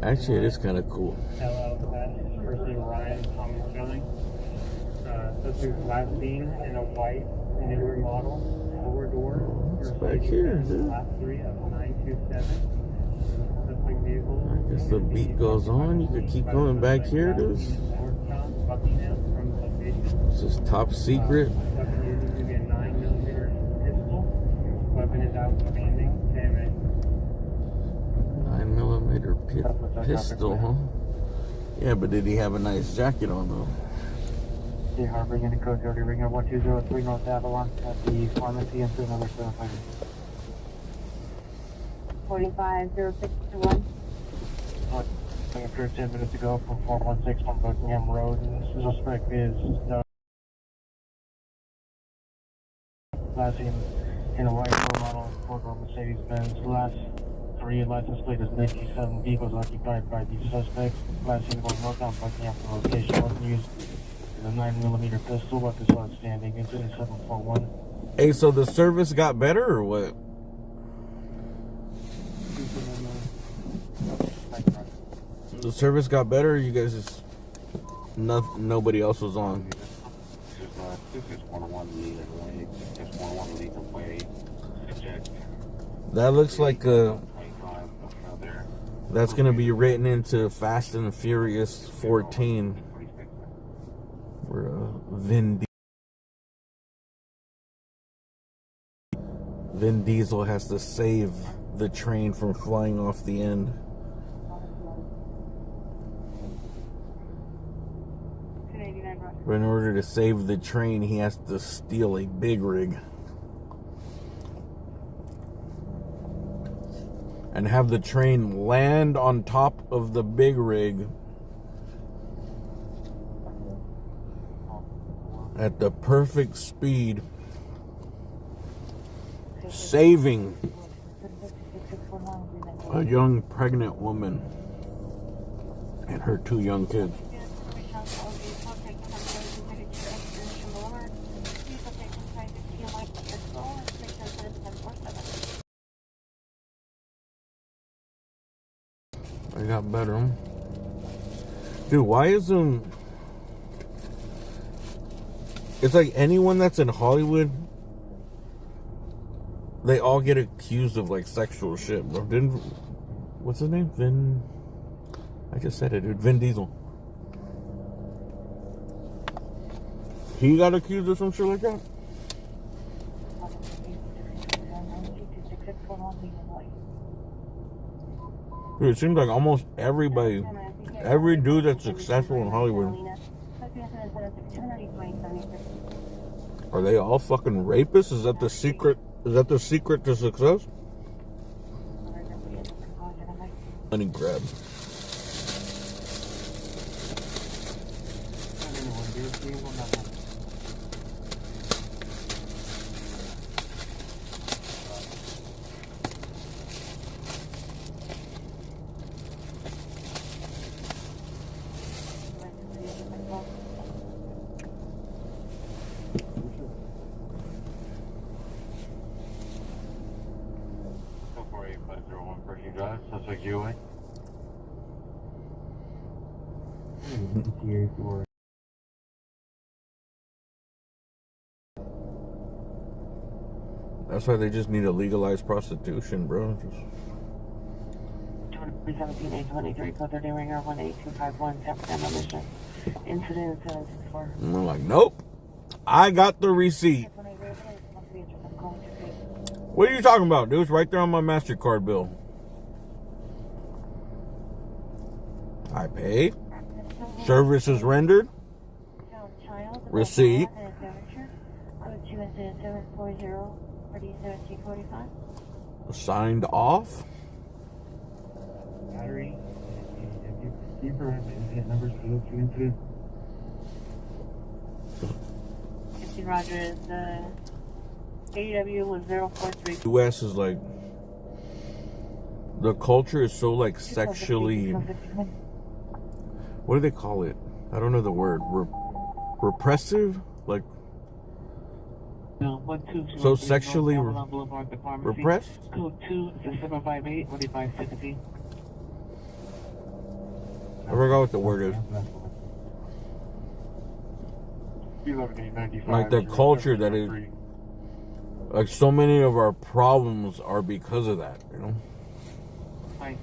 Actually, it is kind of cool. First name Ryan, common spelling. Suspect's last seen in a white, newer model, four-door. It's back here, dude. Last 3 of 927. Suspect vehicle. I guess the beat goes on. You could keep going back here, dude. This is top secret. Weapon using to be a 9mm pistol. Weapon is outstanding. Damage. 9mm pistol, huh? Yeah, but did he have a nice jacket on though? Sea Harbor Unit Code 30 Ringer 1203 North Avalon at the pharmacy and to another 700. 450621. Like 10 minutes ago from 416 on Buckingham Road. The suspect is last seen in a white model four-door Mercedes-Benz. Last 3 license plate is 97 vehicles occupied by the suspect. Last seen going northbound Buckingham for location. Weapon used is a 9mm pistol. Weapon is outstanding. Incident 741. Hey, so the service got better or what? The service got better, or you guys just nobody else was on? This is 101 lead away. Just 101 lead away. That looks like that's gonna be written into Fast and Furious 14. Where Vin Diesel has to save the train from flying off the end. But in order to save the train, he has to steal a big rig and have the train land on top of the big rig at the perfect speed, saving a young pregnant woman and her 2 young kids. I got better. Dude, why is it's like anyone that's in Hollywood, they all get accused of like sexual shit, bro. What's his name? I just said it, dude. Vin Diesel. He got accused of some shit like that? Dude, it seems like almost everybody, every dude that's successful in Hollywood, are they all fucking rapists? Is that the secret? Is that the secret to success? Money grab. Suspect GOA. That's why they just need to legalize prostitution, bro. Just... 2017-823, code 30 ringer 18251, San Fernando Mission. Incident 764. And I'm like, nope. I got the receipt. What are you talking about, dude? It's right there on my MasterCard bill. I paid. Services rendered. Receipt. Signed off. Battery. Keeper incident numbers for those two incidents. Roger, the AEW was 043. US is like, the culture is so like sexually, what do they call it? I don't know the word. Repressive? Like, No, 122. so sexually repressed? Code 2 758 4560. I forgot what the word is. Like the culture that is, like so many of our problems are because of that, you know? Like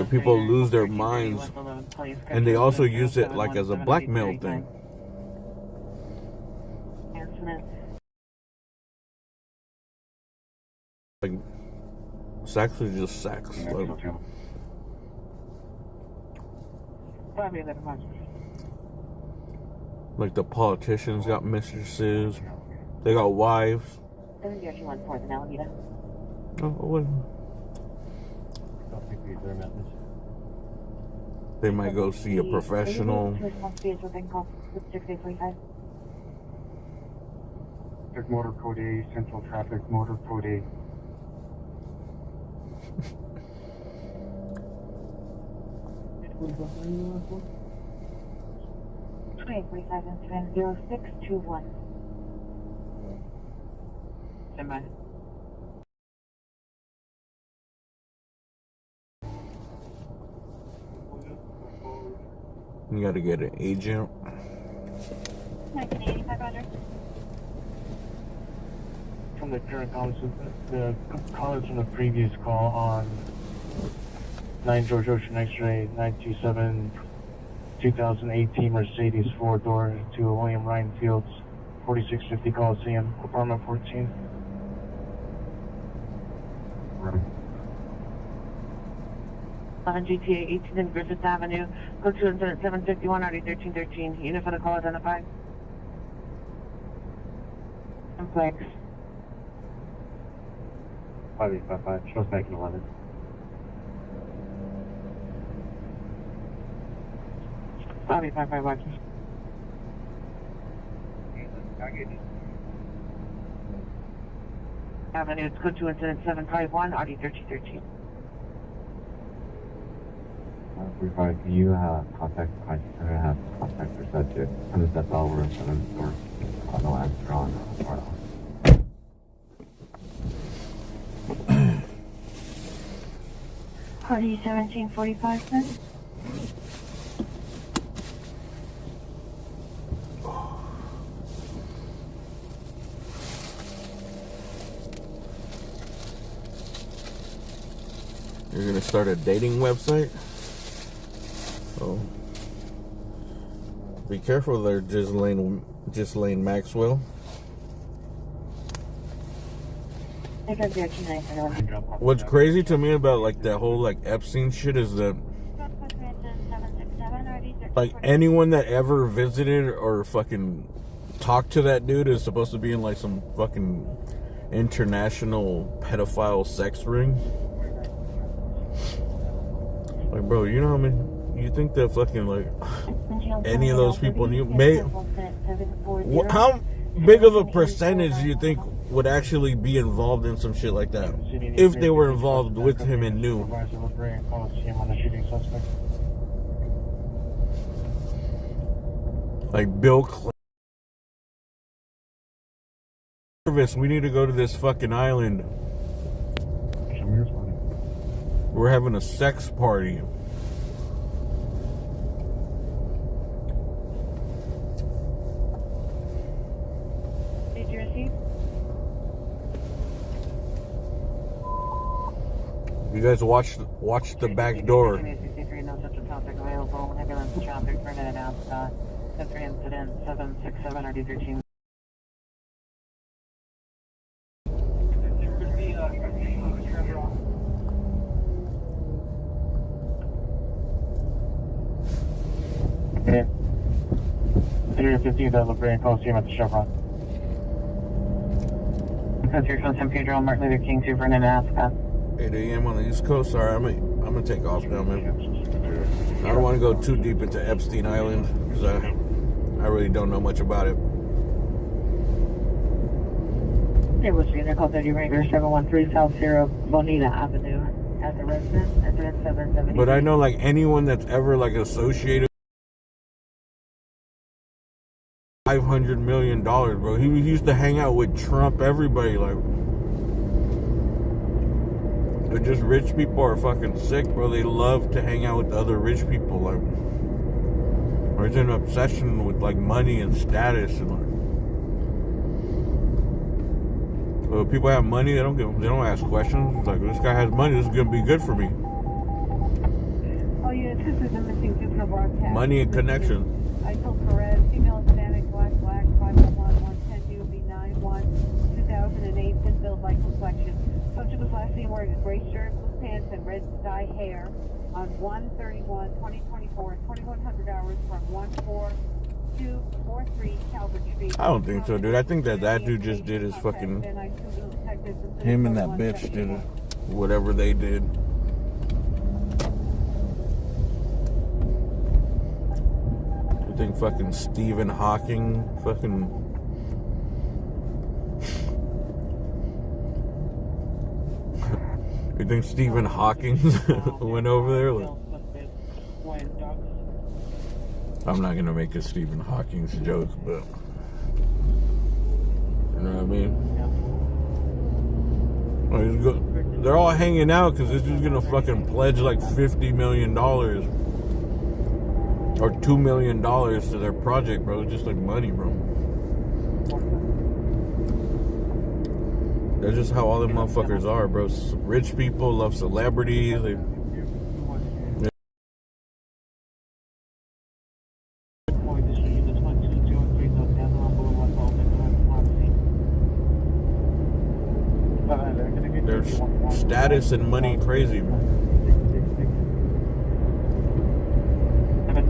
people lose their minds, and they also use it like as a blackmail thing. Like, sex is just sex. Like the politicians got mistresses, they got wives. Oh, what? They might go see a professional. Motor Code A, Central Traffic, Motor Code A. Stand by. You gotta get an agent. 1985, Roger. From the current callers, the callers from the previous call on 9 George Ocean X-ray 927 2018 Mercedes 4-door to William Ryan Fields 4650 Coliseum, apartment 14. On GTA 18 and Griffith Avenue, code 2 incident 751 RD 1313. Unit for the call identified. Complex. 5855, shows back in 11. Bobby 55 watches. Avenue, it's code 2 incident 751 RD 1313. 45, can you contact the crisis center and have contact for such a kind of step over and 7th floor on the last draw on the part. Party 1745, then? You're gonna start a dating website? Oh. Be careful there, Ghislaine Ghislaine Maxwell. What's crazy to me about like that whole like Epstein shit is that like anyone that ever visited or fucking talked to that dude is supposed to be in like some fucking international pedophile sex ring. Like, bro, you know how many? You think that fucking like any of those people knew? How big of a percentage do you think would actually be involved in some shit like that if they were involved with him and knew? Like Bill Clinton, we need to go to this fucking island. We're having a sex party. Did you receive? You guys watch the back door. No such traffic available. Ambulance traffic for an announced history incident 767 or D13. Okay. 315 LeBron, call team at the Chevron. That's from San Pedro, Martin Luther King to Vernon, Alaska. 8 a.m. on the East Coast. Sorry, I'm gonna take off now, man. I don't want to go too deep into Epstein Island because I really don't know much about it. It was unit call 30 Ranger 713 South Sierra Bonita Avenue at the residence, incident 770. But I know like anyone that's ever like associated $500 million, bro. He used to hang out with Trump, everybody, like. They're just rich people are fucking sick, bro. They love to hang out with other rich people, like. There's an obsession with like money and status, and like. Well, people have money, they don't ask questions. It's like, this guy has money, this is gonna be good for me. Oh, yeah, this is a missing signal broadcast. Money and connection. Eiffel Perez, female Hispanic, black, 511, 110 UB 91, 2008, thin build, light complexion. Subject was last seen wearing a gray shirt, blue pants, and red dye hair on 1/31/2024, 2100 hours from 14243 Calvert Street. I don't think so, dude. I think that dude just did his fucking. Him and that bitch did whatever they did. I think fucking Stephen Hawking fucking. You think Stephen Hawking went over there? Like, I'm not gonna make a Stephen Hawking's joke, but you know what I mean? They're all hanging out because this dude's gonna fucking pledge like $50 million or $2 million to their project, bro. It's just like money, bro. That's just how all them motherfuckers are, bro. Rich people love celebrities. There's status and money crazy.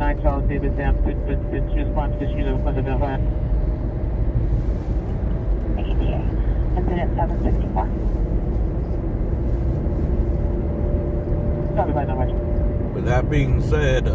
9 Charles David Dam, response to shoot of the event. Incident 764. Sorry about that much. With that being said,